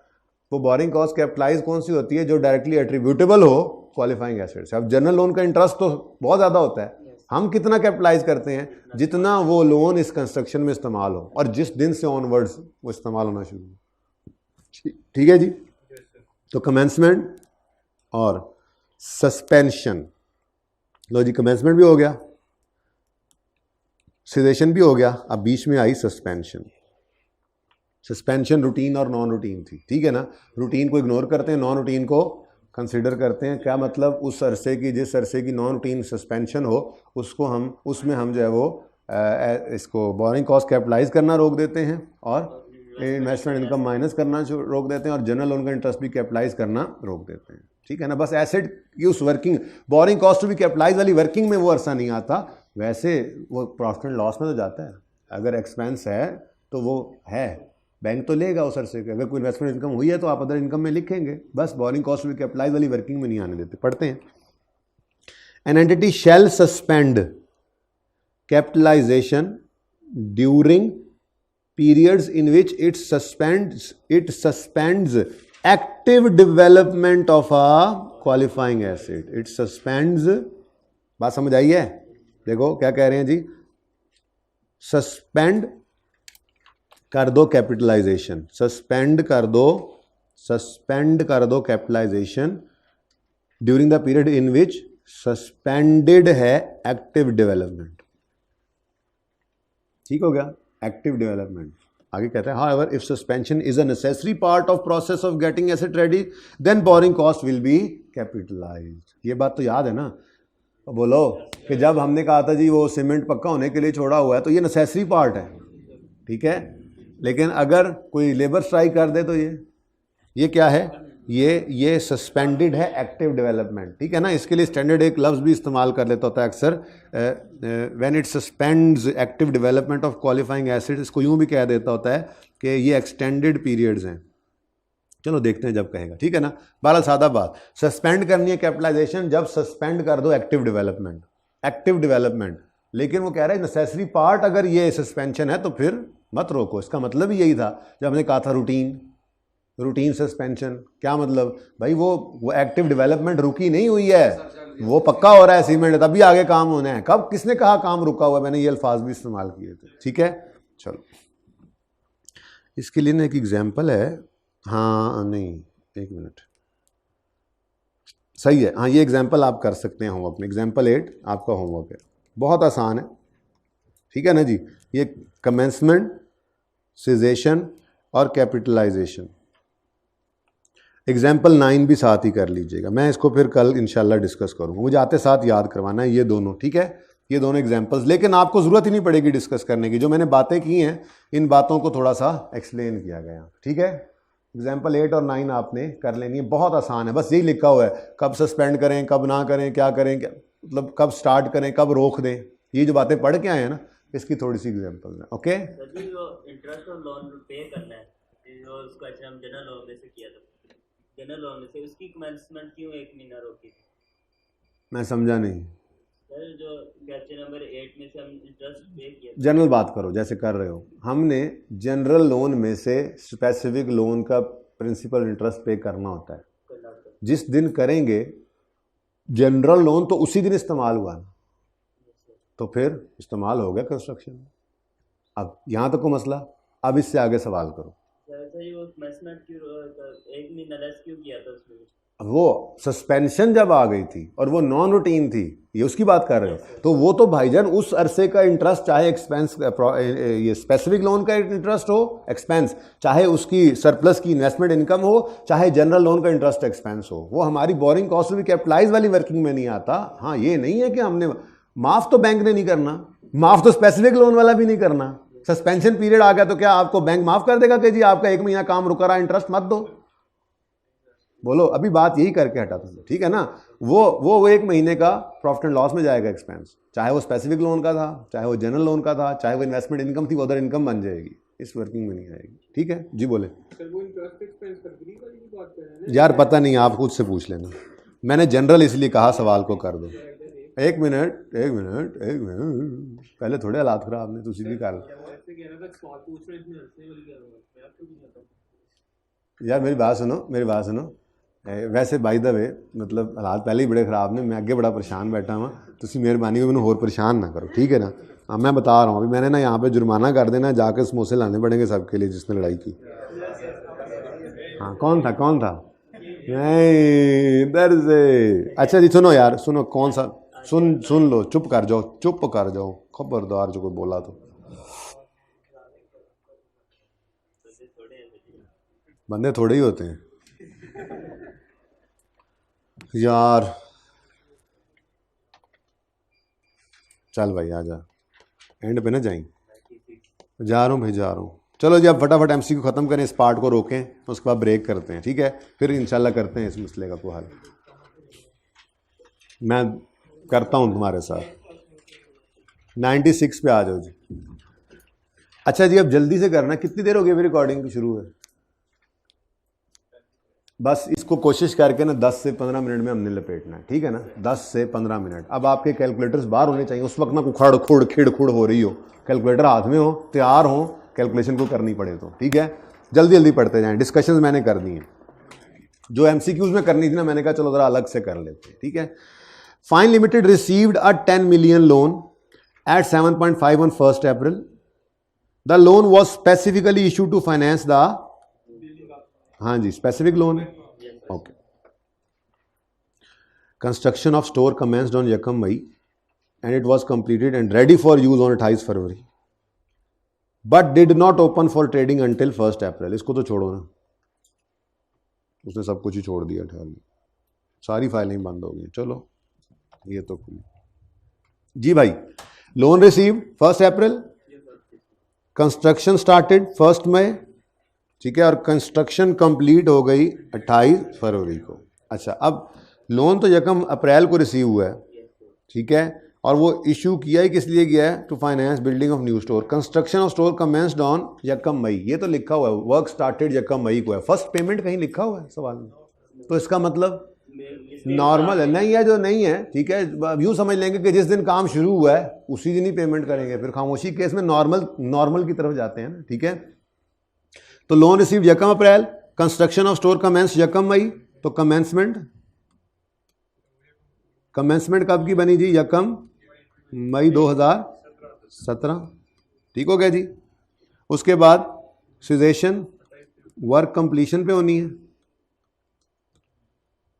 वो बोरिंग कॉस्ट कैपिटलाइज कौन सी होती है, जो डायरेक्टली एट्रीब्यूटेबल हो क्वालिफाइंग एसेट से। अब जनरल लोन का इंटरेस्ट तो बहुत ज़्यादा होता है, हम कितना कैपिटलाइज करते हैं, जितना वो लोन इस कंस्ट्रक्शन में इस्तेमाल हो और जिस दिन से ऑनवर्ड्स वो इस्तेमाल होना शुरू हो, ठीक है जी। तो कमेंसमेंट और सस्पेंशन, लो जी, कमेंसमेंट भी हो गया, सिजेशन भी हो गया, अब बीच में आई सस्पेंशन। सस्पेंशन रूटीन और नॉन रूटीन थी, ठीक है ना। रूटीन को इग्नोर करते हैं, नॉन रूटीन को कंसिडर करते हैं। क्या मतलब, उस अरसे की, जिस अरसे की नॉन रूटीन सस्पेंशन हो उसको हम, उसमें हम जो है वो इसको बोरिंग कॉस्ट कैपिटलाइज करना रोक देते हैं और इन्वेस्टमेंट इनकम माइनस करना रोक देते हैं और जनरल लोन का इंटरेस्ट भी कैपिटलाइज करना रोक देते हैं, ठीक है ना। बस एसेट की उस वर्किंग, बोरिंग कॉस्ट भी कैपिटलाइज वाली वर्किंग में वो अरसा नहीं आता, वैसे वो प्रॉफिट एंड लॉस में तो जाता है। अगर एक्सपेंस है तो वो है, बैंक तो लेगा उस अरसे के। अगर कोई इन्वेस्टमेंट इनकम हुई है तो आप अदर इनकम में लिखेंगे, बस बोरिंग कॉस्ट भी कैपिटलाइज वाली वर्किंग में नहीं आने देते। पढ़ते हैं, an entity shall suspend capitalisation during periods in which it suspends active development of a qualifying asset. It suspends, बात समझ आई है? देखो क्या कह रहे हैं जी, सस्पेंड कर दो कैपिटलाइजेशन, सस्पेंड कर दो capitalisation during the period in which suspended है एक्टिव डेवलपमेंट। ठीक हो गया, एक्टिव डेवलपमेंट। आगे कहते हैं, however if suspension is a necessary part of process of getting asset ready then borrowing cost will be capitalised. ये बात तो याद है ना, तो बोलो कि जब हमने कहा था जी वो सीमेंट पक्का होने के लिए छोड़ा हुआ है तो ये नेसेसरी पार्ट है, ठीक है। लेकिन अगर कोई लेबर स्ट्राइक कर दे तो ये क्या है, ये सस्पेंडेड है एक्टिव डेवलपमेंट, ठीक है ना। इसके लिए स्टैंडर्ड एक लफ्ज़ भी इस्तेमाल कर लेता होता है अक्सर, when it suspends active development of qualifying acids, इसको यूं भी कह देता होता है कि ये एक्सटेंडेड पीरियड्स हैं। चलो देखते हैं जब कहेगा, ठीक है ना। बहरहाल सादा बात, सस्पेंड करनी है कैपिटलाइजेशन जब सस्पेंड कर दो एक्टिव डेवलपमेंट। लेकिन वो कह रहा है नेसेसरी पार्ट अगर ये सस्पेंशन है तो फिर मत रोको। इसका मतलब ही यही था जब हमने कहा था रूटीन सस्पेंशन। क्या मतलब भाई, वो एक्टिव डेवलपमेंट रुकी नहीं हुई है, वो पक्का हो रहा है सीमेंट, तभी आगे काम होना है। कब किसने कहा काम रुका हुआ है? मैंने ये अल्फाज भी इस्तेमाल किए थे, ठीक है। चलो इसके लिए ना एक एग्जाम्पल है, हाँ नहीं एक मिनट, सही है, हाँ ये एग्जाम्पल आप कर सकते हैं होमवर्क में। एग्जाम्पल 8 आपका होमवर्क है, बहुत आसान है, ठीक है ना जी। ये कमेंसमेंट, सीजेशन और कैपिटलाइजेशन। एग्जाम्पल 9 भी साथ ही कर लीजिएगा, मैं इसको फिर कल इंशाल्लाह डिस्कस करूँगा। मुझे आते साथ याद करवाना है ये दोनों, ठीक है, ये दोनों एग्जाम्पल्स। लेकिन आपको ज़रूरत ही नहीं पड़ेगी डिस्कस करने की, जो मैंने बातें की हैं इन बातों को थोड़ा सा एक्सप्लेन किया गया, ठीक है। एग्जाम्पल 8 और 9 आपने कर लेनी है, बहुत आसान है। बस यही लिखा हुआ है, कब सस्पेंड करें, कब ना करें, क्या करें, क्या मतलब कब स्टार्ट करें, कब रोक दें, ये जो बातें पढ़ के आए हैं ना, इसकी थोड़ी सी एग्जाम्पल है। ओके, इंटरेस्ट और लोन पे करना है, जो क्वेश्चन हम जनरल लोन में से किया था, जनरल लोन में से उसकी कमेंसमेंट क्यों 1 महीना रोकी थी? मैं समझा नहीं सर, जो क्वेश्चन नंबर 8 में से हम इंटरेस्ट पे किया, जनरल बात करो जैसे कर रहे हो। हमने जनरल लोन में से स्पेसिफिक लोन का प्रिंसिपल इंटरेस्ट पे करना होता है। जिस दिन करेंगे जनरल लोन तो उसी दिन इस्तेमाल हुआ ना, तो फिर इस्तेमाल हो गया कंस्ट्रक्शन में। अब यहाँ तक को मसला, अब इससे आगे सवाल करो। वो कमेंसमेंट क्यों 1 महीना लेस क्यों किया था उसमें? वो सस्पेंशन जब आ गई थी और वो नॉन रूटीन थी, ये उसकी बात कर रहे हो, तो वो तो भाईजान उस अरसे का इंटरेस्ट, चाहे एक्सपेंस, ये स्पेसिफिक लोन का इंटरेस्ट हो एक्सपेंस, चाहे उसकी सरप्लस की इन्वेस्टमेंट इनकम हो, चाहे जनरल लोन का इंटरेस्ट एक्सपेंस हो, वो हमारी बोरिंग कॉस्ट भी कैपिटलाइज वाली वर्किंग में नहीं आता। हाँ, ये नहीं है कि हमने माफ़ तो बैंक ने नहीं करना, माफ़ तो स्पेसिफिक लोन वाला भी नहीं करना। सस्पेंशन पीरियड आ गया तो क्या आपको बैंक माफ़ कर देगा कि जी आपका 1 महीना काम रुका रहा, इंटरेस्ट मत दो? बोलो, अभी बात यही करके हटा था, ठीक है ना। वो 1 महीने का प्रॉफिट एंड लॉस में जाएगा एक्सपेंस, चाहे वो स्पेसिफिक लोन का था, चाहे वो जनरल लोन का था, चाहे वो इन्वेस्टमेंट इनकम थी, वो अदर इनकम बन जाएगी, इस वर्किंग में नहीं आएगी, ठीक है जी। बोले यार पता नहीं, आप खुद से पूछ लेना, मैंने जनरल इसलिए कहा सवाल को कर दो। एक मिनट पहले थोड़े हालात खराब ने, तुसी भी कर यार, मेरी बात सुनो। वैसे बाय द वे मतलब हालात पहले ही बड़े ख़राब ने, मैं अगे बड़ा परेशान बैठा हुआ, तुसी मेहरबानी को मैंने होर परेशान ना करो, ठीक है ना। हाँ मैं बता रहा हूँ, अभी मैंने ना यहाँ पे जुर्माना कर देना, जाके समोसे लाने पड़ेंगे सबके लिए जिसने लड़ाई की। हाँ कौन था? नहीं इधर से। अच्छा जी सुनो यार, सुनो, कौन सा, सुन लो, चुप कर जाओ, खबरदार जो कोई बोला तो। बंदे थोड़े ही होते हैं यार। चल भाई आ जा, एंड पे ना जाएं, जा रहा हूँ भाई, जा रहा हूँ। चलो जी अब फटाफट एमसीक्यू ख़त्म करें, इस पार्ट को रोकें, उसके बाद ब्रेक करते हैं, ठीक है? फिर इंशाल्लाह करते हैं इस मसले का को हल, मैं करता हूँ तुम्हारे साथ। 96 पे आ जाओ जी। अच्छा जी अब जल्दी से करना, कितनी देर हो गई अभी रिकॉर्डिंग शुरू है? बस इसको कोशिश करके ना 10 से 15 मिनट में हमने लपेटना है, ठीक है ना? 10 से 15 मिनट। अब आपके कैलकुलेटर्स बाहर होने चाहिए, उस वक्त ना उखड़ खुड़ खिड़ खुड़ हो रही हो, कैलकुलेटर हाथ में हो, तैयार हो, कैलकुलेशन को करनी पड़े तो, ठीक है? जल्दी जल्दी पढ़ते जाएं। डिस्कशंस मैंने कर दी हैं, जो एमसीक्यूज में करनी थी ना, मैंने कहा चलो ज़रा अलग से कर लेते हैं, ठीक है? Fine limited received a 10 million loan at 7.5 on 1st April. The loan was specifically issue to finance the, हाँ जी स्पेसिफिक लोन है, okay. Construction of store commenced on यकम May and it was completed and ready for use on 28 February, but did not open for trading until 1st April. इसको तो छोड़ो ना, उसने सब कुछ ही छोड़ दिया, ठहर सारी फाइलें बंद हो गई। चलो ये तो खुली जी भाई। Loan received 1st April, construction started 1st May, ठीक है, और कंस्ट्रक्शन कंप्लीट हो गई 28 फरवरी को। अच्छा अब लोन तो 1 अप्रैल को रिसीव हुआ है, ठीक है, और वो इशू किया ही किस लिए किया है? To finance building of new store. Construction of store commenced on 1 May, ये तो लिखा हुआ है, वर्क स्टार्टेड 1 मई को है। फर्स्ट पेमेंट कहीं लिखा हुआ है सवाल में, तो इसका मतलब नॉर्मल है, नहीं है जो नहीं है, ठीक है। यूँ समझ लेंगे कि जिस दिन काम शुरू हुआ है उसी दिन ही पेमेंट करेंगे, फिर खामोशी केस में नॉर्मल की तरफ जाते हैं ना, ठीक है। तो loan received 1 April, construction of store commence 1 May, तो कमेंसमेंट कब की बनी जी? 1 मई 2017, ठीक हो गया जी। उसके बाद सीजेशन वर्क कंप्लीशन पे होनी है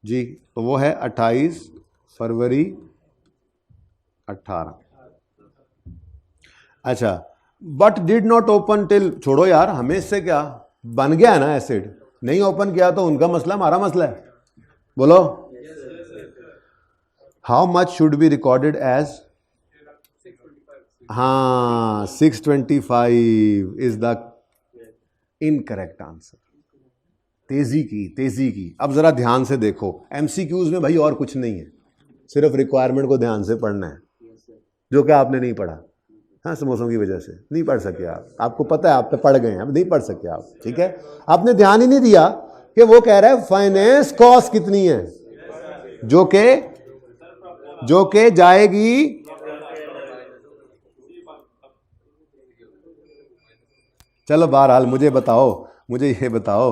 जी, तो वो है 28 फरवरी 18। अच्छा but did not open till, छोड़ो यार हमें इससे क्या, बन गया ना एसिड, नहीं ओपन किया तो उनका मसला, हमारा मसला है, बोलो। How much should be recorded as, हाँ 625 इज द इनकरेक्ट आंसर। तेजी की। अब जरा ध्यान से देखो, एमसीक्यूज में भाई और कुछ नहीं है, सिर्फ रिक्वायरमेंट को ध्यान से पढ़ना है, जो कि आपने नहीं पढ़ा, हाँ समोसों की वजह से नहीं पढ़ सके आप, आपको पता है आप पे पढ़ गए हैं, अब नहीं पढ़ सके आप, ठीक है। आपने ध्यान ही नहीं दिया कि वो कह रहा है फाइनेंस कॉस्ट कितनी है, जो के जाएगी, चलो बहरहाल मुझे ये बताओ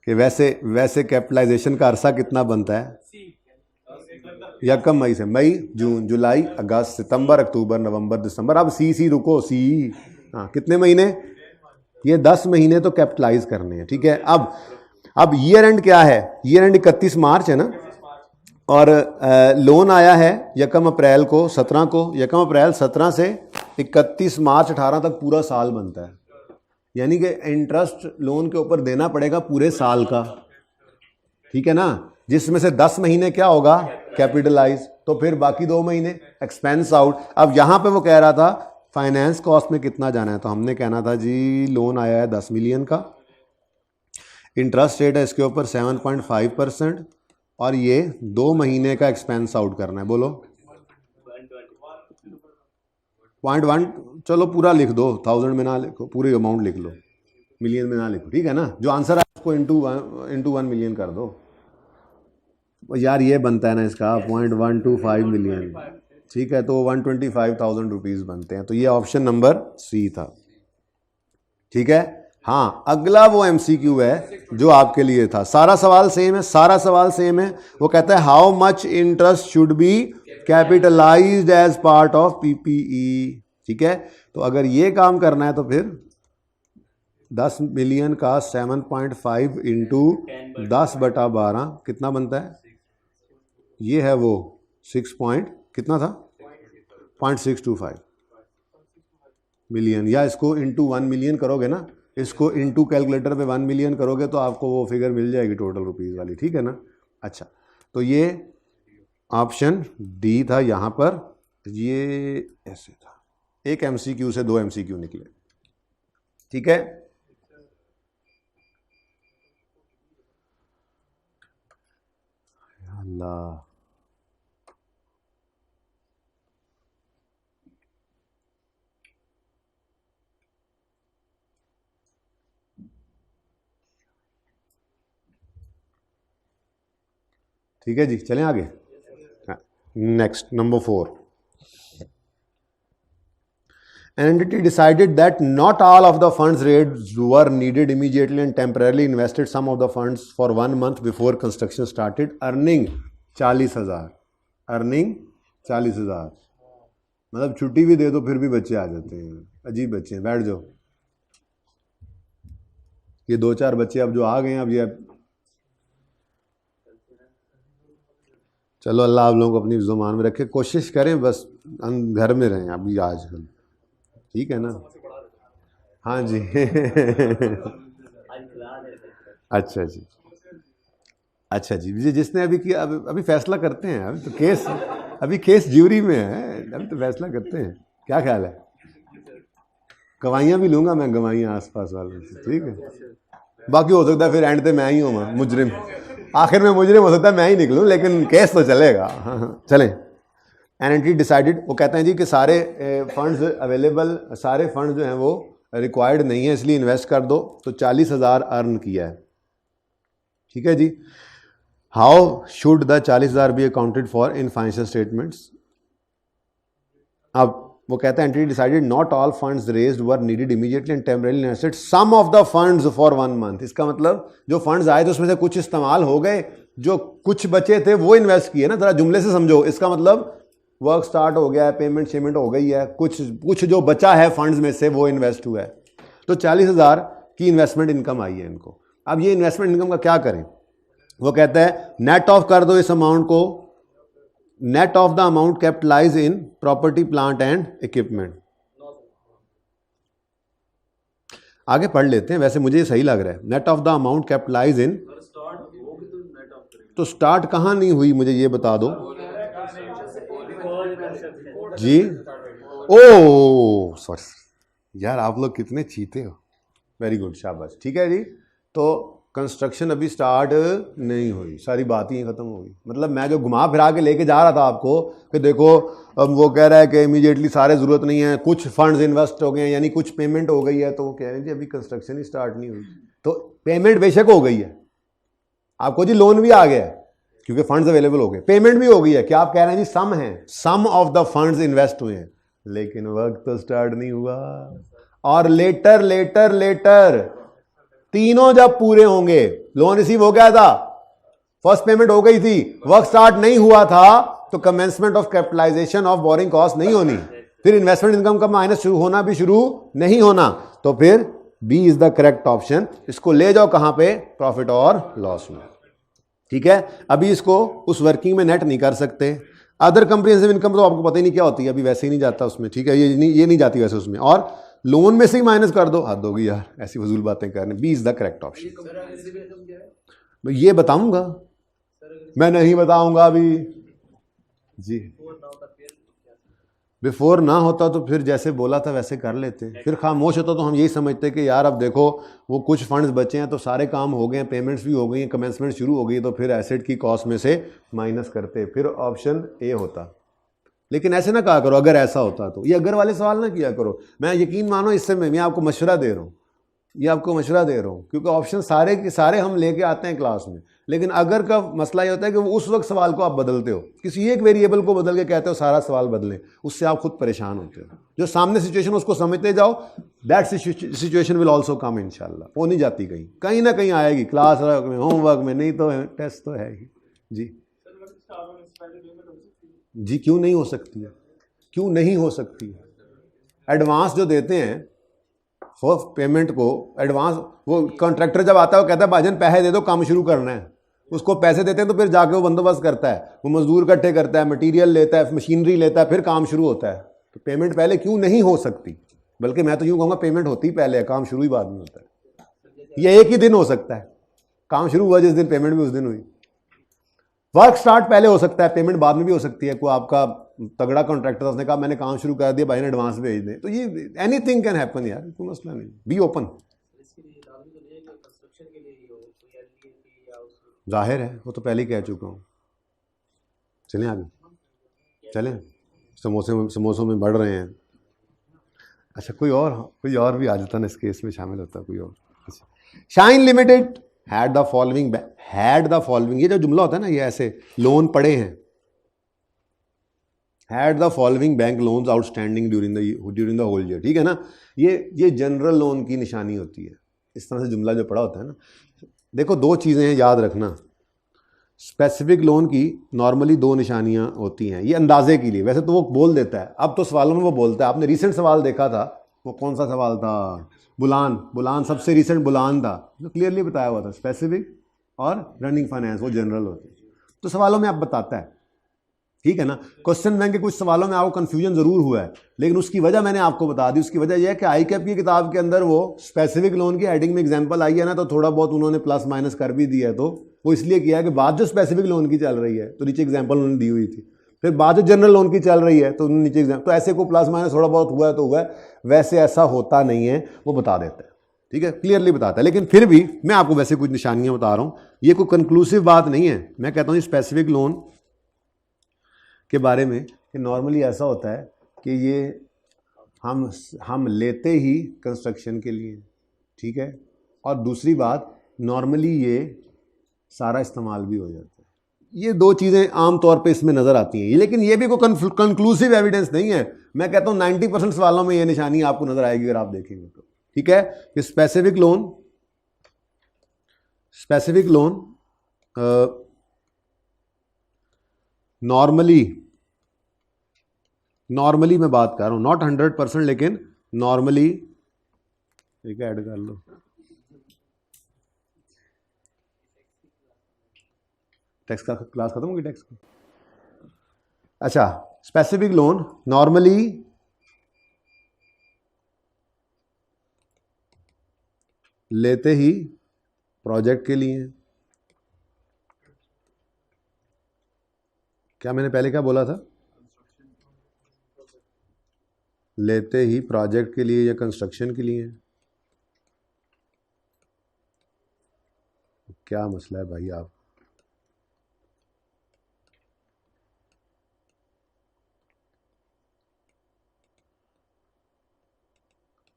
कि वैसे कैपिटलाइजेशन का अरसा कितना बनता है? 1 मई से, मई जून जुलाई अगस्त सितंबर अक्टूबर नवंबर दिसंबर, अब सी रुको, हाँ कितने महीने? ये 10 महीने तो कैपिटलाइज करने हैं, ठीक है। अब ईयर एंड क्या है? ईयर एंड 31 मार्च है ना, और लोन आया है 1 अप्रैल को 17 को, 1 अप्रैल 17 से 31 मार्च 18 तक पूरा साल बनता है, यानी कि इंटरेस्ट लोन के ऊपर देना पड़ेगा पूरे साल का, ठीक है ना, जिसमें से 10 महीने क्या होगा? कैपिटलाइज, तो फिर बाकी 2 महीने एक्सपेंस आउट। अब यहां पे वो कह रहा था फाइनेंस कॉस्ट में कितना जाना है, तो हमने कहना था जी लोन आया है 10 मिलियन का, इंटरेस्ट रेट है इसके ऊपर 7.5%, और ये 2 महीने का एक्सपेंस आउट करना है, बोलो 0.1, चलो पूरा लिख दो, 1000 में ना लिखो, पूरी अमाउंट लिख लो, मिलियन में ना लिखो, ठीक है ना। जो आंसर है उसको इंटू 1 मिलियन कर दो, यार ये बनता है ना इसका 0.125 मिलियन, ठीक है, तो 125,000 रुपीज़ बनते हैं, तो ये ऑप्शन नंबर सी था, ठीक है। हाँ अगला वो एमसीक्यू है जो आपके लिए था, सारा सवाल सेम है, वो कहता है how much interest should be capitalised as part of PPE, ठीक है। तो अगर ये काम करना है तो फिर 10 मिलियन का 7.5 इंटू 10/12 कितना बनता है? ये है वो 6 पॉइंट कितना था, 0.625 मिलियन, या इसको इंटू 1 मिलियन करोगे ना, इसको इनटू कैलकुलेटर पे 1 मिलियन करोगे तो आपको वो फिगर मिल जाएगी टोटल रुपीज़ वाली, ठीक है ना। अच्छा, तो ये ऑप्शन डी था यहाँ पर, ये ऐसे था। एक MCQ से 2 MCQ निकले, ठीक है। अल्लाह, ठीक है जी, चलें आगे। Next number 4, an entity decided that not all of the funds raised were needed immediately and temporarily invested some of the funds for 1 month before construction started, earning 40,000। Earning 40,000, मतलब छुट्टी भी दे दो फिर भी बच्चे आ जाते हैं, अजीब बच्चे हैं। बैठ जाओ, ये 2-4 बच्चे अब जो आ गए हैं, अब ये चलो अल्लाह आप लोगों को अपनी ज़ुबान में रखे, कोशिश करें बस घर में रहें अभी आजकल, ठीक है ना। हाँ जी अच्छा जी, अच्छा जी, जिसने अभी किया अभी फैसला करते हैं, अभी केस ज्यूरी में है, अभी तो फैसला करते हैं। क्या ख्याल है? गवाहियाँ भी लूँगा मैं, गवाहियाँ आसपास वालों से, ठीक है। बाकी हो सकता है फिर एंड पे मैं ही हूँ मुजरिम, आखिर में मुजरिम हो सकता है मैं ही निकलूँ, लेकिन केस तो चलेगा। हाँ चलें। एन एंटिटी डिसाइडेड, वो कहते हैं जी कि सारे फंड्स अवेलेबल, सारे फंड्स जो हैं वो रिक्वायर्ड नहीं है, इसलिए इन्वेस्ट कर दो। तो 40,000 अर्न किया है, ठीक है जी। How should the 40,000 be accounted for in financial statements. अब वो कहता है entity decided not all funds raised were needed immediately and temporary invested some of the funds for 1 month. इसका मतलब जो फंड्स आए थे उसमें से कुछ इस्तेमाल हो गए, जो कुछ बचे थे वो इन्वेस्ट किए ना। जरा जुमले से समझो, इसका मतलब वर्क स्टार्ट हो गया है, पेमेंट हो गई है, कुछ जो बचा है फंड्स में से वो इन्वेस्ट हुआ है। तो 40,000 की इन्वेस्टमेंट इनकम आई है इनको। अब ये इन्वेस्टमेंट इनकम का क्या करें? वो कहता है नेट ऑफ कर दो इस अमाउंट को, net of the amount capitalise in property plant and equipment. आगे पढ़ लेते हैं, वैसे मुझे ये सही लग रहा है। Net of the amount capitalise in, तो स्टार्ट कहां नहीं हुई मुझे ये बता दो जी। ओ सॉरी यार, आप लोग कितने चीते हो, वेरी गुड, शाबाश, ठीक है जी। तो कंस्ट्रक्शन अभी स्टार्ट नहीं हुई, सारी बात ही खत्म हो गई। मतलब मैं जो घुमा फिरा के लेके जा रहा था आपको कि देखो अब वो कह रहा है कि इमीडिएटली सारे ज़रूरत नहीं है, कुछ फंड्स इन्वेस्ट हो गए हैं, यानी कुछ पेमेंट हो गई है, तो वो कह रहे हैं जी अभी कंस्ट्रक्शन ही स्टार्ट नहीं हुई। तो पेमेंट बेशक हो गई है आपको जी, लोन भी आ गया है क्योंकि फंड्स अवेलेबल हो गए, पेमेंट भी हो गई है। क्या आप कह रहे हैं जी सम है, सम ऑफ द फंड्स इन्वेस्ट हुए हैं, लेकिन वर्क तो स्टार्ट नहीं हुआ। और लेटर लेटर लेटर तीनों जब पूरे होंगे, लोन रिसीव हो गया था, फर्स्ट पेमेंट हो गई थी, वर्क स्टार्ट नहीं हुआ था, तो commencement of capitalisation of borrowing cost नहीं होनी, फिर इन्वेस्टमेंट इनकम का माइनस शुरू होना भी शुरू नहीं होना। तो फिर B is the correct option. इसको ले जाओ कहां पे? प्रॉफिट और लॉस में, ठीक है। अभी इसको उस वर्किंग में नेट नहीं कर सकते। अदर कंप्रिहेंसिव इनकम तो आपको पता ही नहीं क्या होती है, अभी वैसे ही नहीं जाता उसमें, ठीक है, ये नहीं जाती वैसे उसमें। और लोन में से ही माइनस कर दो, हद होगी यार ऐसी फजूल बातें करने। B is the correct option. ये बताऊंगा मैं, नहीं बताऊंगा अभी जी। बिफोर ना होता तो फिर जैसे बोला था वैसे कर लेते, फिर खामोश होता तो हम यही समझते कि यार अब देखो वो कुछ फंड्स बचे हैं तो सारे काम हो गए हैं, पेमेंट्स भी हो गई हैं, कमेंसमेंट शुरू हो गई, तो फिर एसेट की कॉस्ट में से माइनस करते, फिर ऑप्शन ए होता। लेकिन ऐसे ना कहा करो अगर ऐसा होता तो, ये अगर वाले सवाल ना किया करो। मैं यकीन मानो इससे मैं आपको मशवरा दे रहा हूँ, ये आपको मशवरा दे रहा हूँ, क्योंकि ऑप्शन सारे के सारे हम लेके आते हैं क्लास में, लेकिन अगर का मसला ये होता है कि उस वक्त सवाल को आप बदलते हो, किसी एक वेरिएबल को बदल के कहते हो सारा सवाल बदलें, उससे आप खुद परेशान होते हो। जो सामने सिचुएशन उसको समझते जाओ, that situation will also come इंशाल्लाह। वो नहीं जाती कहीं ना कहीं आएगी, क्लास वर्क में, होमवर्क में, नहीं तो टेस्ट तो है ही जी। जी क्यों नहीं हो सकती है, क्यों नहीं हो सकती है? एडवांस जो देते हैं फर्स्ट पेमेंट को, एडवांस वो कॉन्ट्रैक्टर जब आता है वो कहता है भाईजान पैसे दे दो, काम शुरू करना है। उसको पैसे देते हैं तो फिर जाके वो बंदोबस्त करता है, वो मजदूर इकट्ठे करता है, मटेरियल लेता है, मशीनरी लेता है, फिर काम शुरू होता है। तो पेमेंट पहले क्यों नहीं हो सकती? बल्कि मैं तो यूँ कहूँगा पेमेंट होती ही पहले है, काम शुरू ही बाद में होता है। ये एक ही दिन हो सकता है, काम शुरू हुआ जिस दिन, पेमेंट भी उस दिन हुई। वर्क स्टार्ट पहले हो सकता है, पेमेंट बाद में भी हो सकती है। कोई आपका तगड़ा कॉन्ट्रैक्टर उसने कहा मैंने काम शुरू कर दिया, भाई ने एडवांस भेज दें, तो ये एनीथिंग कैन हैपन यार, कोई मसला नहीं, बी ओपन। जाहिर है, वो तो पहले ही कह चुका हूँ। चलें आगे, चलें, समोसों में बढ़ रहे हैं। अच्छा कोई और भी आ जाता ना इस केस में शामिल होता, कोई और। अच्छा, shine Limited had the following, ये जो जुमला होता है ना, ये ऐसे लोन पड़े हैं, had the following bank loans outstanding during the whole year, ठीक है ना। ये जनरल लोन की निशानी होती है, इस तरह से जुमला जो पड़ा होता है ना। देखो दो चीज़ें हैं याद रखना, स्पेसिफिक लोन की नॉर्मली दो निशानियां होती हैं, ये अंदाजे के लिए, वैसे तो वो बोल देता है, अब तो सवालों में वो बोलता है। आपने रिसेंट सवाल देखा था, वो कौन सा सवाल था, बुलान सबसे रिसेंट बुलान था, जो क्लियरली बताया हुआ था स्पेसिफिक और रनिंग फाइनेंस वो जनरल होती है, तो सवालों में आप बताता है, ठीक है ना। क्वेश्चन बैंक के कुछ सवालों में आपको कंफ्यूजन जरूर हुआ है, लेकिन उसकी वजह मैंने आपको बता दी। उसकी वजह यह है कि आई कैप की किताब के अंदर वो स्पेसिफिक लोन की हेडिंग में एग्जांपल आई है ना, तो थोड़ा बहुत उन्होंने प्लस माइनस कर भी दिया है, तो वो इसलिए किया है कि बात जो स्पेसिफिक लोन की चल रही है तो नीचे एग्जाम्पल उन्होंने दी हुई थी, फिर बात जो जनरल लोन की चल रही है तो नीचे एग्जाम्पल, तो ऐसे को प्लस माइनस थोड़ा बहुत हुआ है तो हुआ है, वैसे ऐसा होता नहीं है, वो बता देता है, ठीक है, क्लियरली बताता है। लेकिन फिर भी मैं आपको वैसे कुछ निशानियां बता रहा हूं, ये कोई कंक्लूसिव बात नहीं है। मैं कहता हूँ स्पेसिफिक लोन के बारे में कि नॉर्मली ऐसा होता है कि ये हम लेते ही कंस्ट्रक्शन के लिए, ठीक है, और दूसरी बात नॉर्मली ये सारा इस्तेमाल भी हो जाता है। ये दो चीज़ें आम तौर पे इसमें नज़र आती हैं, लेकिन ये भी कोई कंक्लूसिव एविडेंस नहीं है। मैं कहता हूँ 90% सवालों में ये निशानी आपको नज़र आएगी अगर आप देखेंगे तो, ठीक है। कि स्पेसिफिक लोन नॉर्मली मैं बात कर रहा हूँ, नॉट 100%, लेकिन नॉर्मली, ठीक है, ऐड कर लो, टैक्स का क्लास खत्म होगी टैक्स की। अच्छा, स्पेसिफिक लोन नॉर्मली लेते ही प्रोजेक्ट के लिए, क्या मैंने पहले क्या बोला था, लेते ही प्रोजेक्ट के लिए या कंस्ट्रक्शन के लिए, क्या मसला है भाई आप।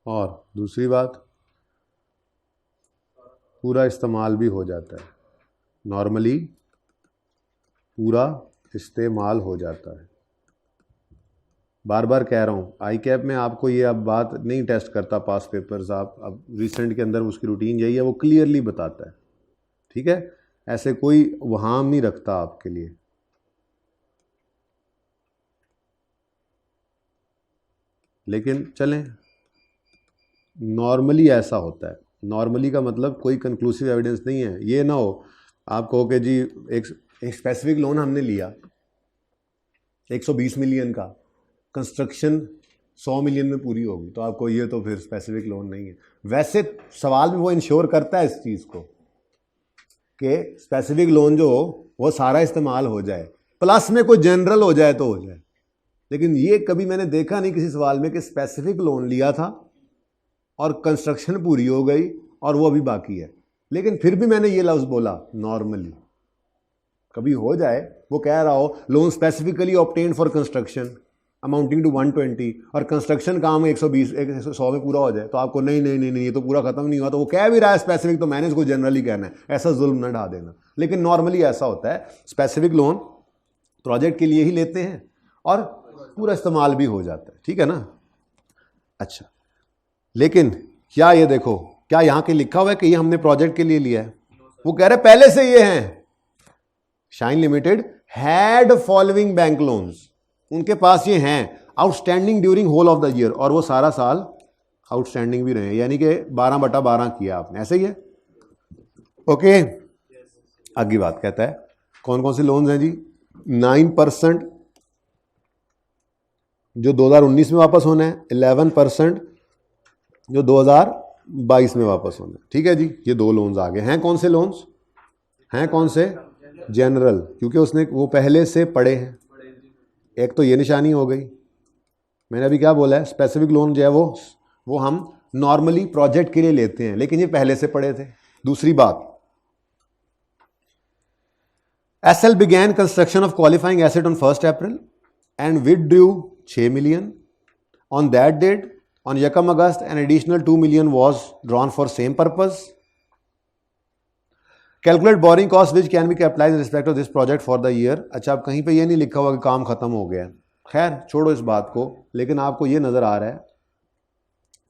और दूसरी बात, पूरा इस्तेमाल भी हो जाता है, नॉर्मली पूरा इस्तेमाल हो जाता है। बार बार कह रहा हूँ, आई कैप में आपको ये अब बात नहीं टेस्ट करता पास पेपर्स, आप अब रिसेंट के अंदर उसकी रूटीन यही है, वो क्लियरली बताता है, ठीक है, ऐसे कोई वहां नहीं रखता आपके लिए। लेकिन चलें, नॉर्मली ऐसा होता है, नॉर्मली का मतलब कोई कंक्लूसिव एविडेंस नहीं है। ये ना हो आप कहो कि जी एक स्पेसिफिक लोन हमने लिया 120 मिलियन का, कंस्ट्रक्शन 100 मिलियन में पूरी होगी, तो आपको ये तो फिर स्पेसिफिक लोन नहीं है। वैसे सवाल में वो इंश्योर करता है इस चीज़ को कि स्पेसिफिक लोन जो हो वो सारा इस्तेमाल हो जाए, प्लस में कोई जनरल हो जाए तो हो जाए। लेकिन ये कभी मैंने देखा नहीं किसी सवाल में कि स्पेसिफिक लोन लिया था और कंस्ट्रक्शन पूरी हो गई और वो अभी बाकी है, लेकिन फिर भी मैंने ये लफ्ज़ बोला नॉर्मली। कभी हो जाए वो कह रहा हो loan specifically obtained for construction amounting to 120 और कंस्ट्रक्शन काम 100 में पूरा हो जाए, तो आपको नहीं ये तो पूरा खत्म नहीं हुआ, तो वो कह भी रहा है स्पेसिफिक, तो मैंने इसको जनरली कहना है, ऐसा जुल्म न ढा देना। लेकिन नॉर्मली ऐसा होता है, स्पेसिफिक लोन प्रोजेक्ट के लिए ही लेते हैं और पूरा इस्तेमाल भी हो जाता है, ठीक है ना। अच्छा, लेकिन क्या ये देखो, क्या यहाँ के लिखा हुआ है कि ये हमने प्रोजेक्ट के लिए लिया है? वो कह रहे पहले से ये हैं, Shine Limited had following bank loans, उनके पास ये हैं outstanding during whole of the year, और वो सारा साल आउटस्टैंडिंग भी रहे, यानी कि 12/12 किया आपने, ऐसे ही है। ओके, आगे बात कहता है कौन कौन से लोन्स हैं जी। 9% जो 2019 में वापस होना है, 11% जो 2022 में वापस होने। ठीक है जी, ये 2 लोन्स आ गए हैं। कौन से लोन्स हैं? कौन से? जनरल, क्योंकि उसने वो पहले से पड़े हैं। एक तो ये निशानी हो गई। मैंने अभी क्या बोला है, स्पेसिफिक लोन जो है वो हम नॉर्मली प्रोजेक्ट के लिए लेते हैं, लेकिन ये पहले से पड़े थे। दूसरी बात, SL began construction of qualifying asset on 1 April and withdrew 6 million on that date. On Yakam August, an additional 2 million was drawn for same purpose. Calculate borrowing cost which can be capitalized in respect of this project for the year. अच्छा, अब कहीं पे ये नहीं लिखा हुआ कि काम खत्म हो गया। खैर छोड़ो इस बात को, लेकिन आपको ये नज़र आ रहा है।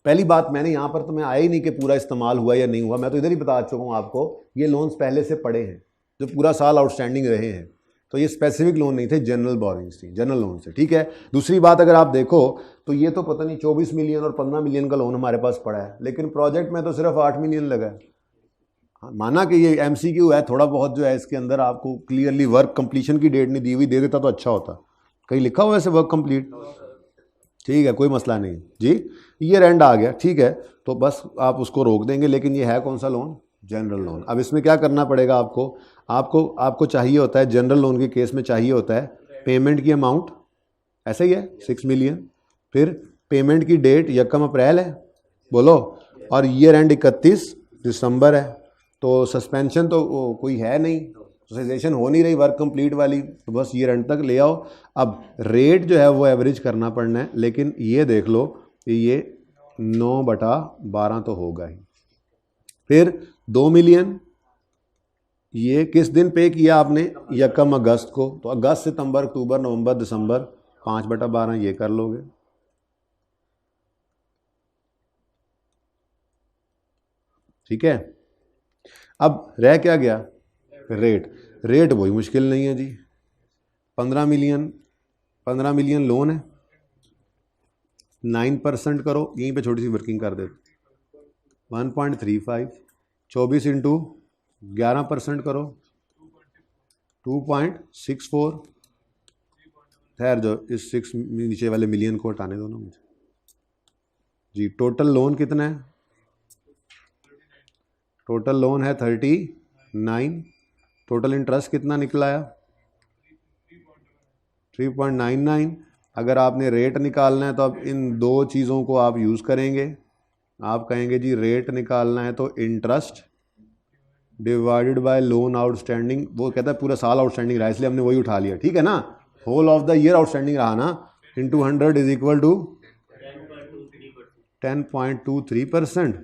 पहली बात, मैंने यहाँ पर तो मैं आया ही नहीं कि पूरा इस्तेमाल हुआ या नहीं हुआ, मैं तो इधर ही बता चुका हूँ आपको, ये लोन्स पहले से पड़े हैं जो पूरा साल आउटस्टैंडिंग रहे हैं। तो ये स्पेसिफिक लोन नहीं थे, जनरल बोरिंग्स थी, जनरल लोन से। ठीक है। दूसरी बात, अगर आप देखो तो ये तो पता नहीं 24 मिलियन और 15 मिलियन का लोन हमारे पास पड़ा है, लेकिन प्रोजेक्ट में तो सिर्फ 8 मिलियन लगा है। माना कि ये एमसीक्यू है, थोड़ा बहुत जो है इसके अंदर आपको क्लियरली वर्क कंप्लीशन की डेट नहीं दी हुई, दे देता तो अच्छा होता। कहीं लिखा हुआ है ऐसे वर्क कंप्लीट? ठीक है, कोई मसला नहीं जी। ईयर एंड आ गया, ठीक है, तो बस आप उसको रोक देंगे। लेकिन ये है कौन सा लोन? General loan. अब इसमें क्या करना पड़ेगा आपको चाहिए होता है, जनरल लोन के केस में चाहिए होता है पेमेंट की अमाउंट, ऐसा ही है 6 मिलियन, फिर पेमेंट की डेट 1 अप्रैल है, बोलो, और ईयर एंड 31 दिसंबर है। तो सस्पेंशन तो कोई है नहीं, सस्पेंशन हो नहीं रही वर्क कंप्लीट वाली, तो बस ईयर एंड तक ले आओ। अब रेट जो है वो एवरेज करना पड़ना है, लेकिन ये देख लो कि ये 9/12 तो होगा ही। फिर 2 मिलियन ये किस दिन पे किया आपने? 1 अगस्त को, तो अगस्त, सितंबर, अक्टूबर, नवंबर, दिसंबर, 5/12 ये कर लोगे। ठीक है। अब रह क्या गया? रेट वही मुश्किल नहीं है जी। 15 मिलियन लोन है, 9% करो, यहीं पे छोटी सी वर्किंग कर देते, 1.35, 24 इंटू 11% करो, 2.64। खैर जो इस 6 नीचे वाले मिलियन को हटाने दो ना मुझे जी। टोटल लोन कितना है? टोटल लोन है 39। टोटल इंटरेस्ट कितना निकला है? 3.99। अगर आपने रेट निकालना है तो अब इन दो चीज़ों को आप यूज़ करेंगे। आप कहेंगे जी रेट निकालना है तो interest divided by loan outstanding, वो कहता है पूरा साल आउटस्टैंडिंग रहा इसलिए हमने वही उठा लिया। ठीक है ना, whole of the year outstanding रहा ना, into 100 is equal to 10.23%।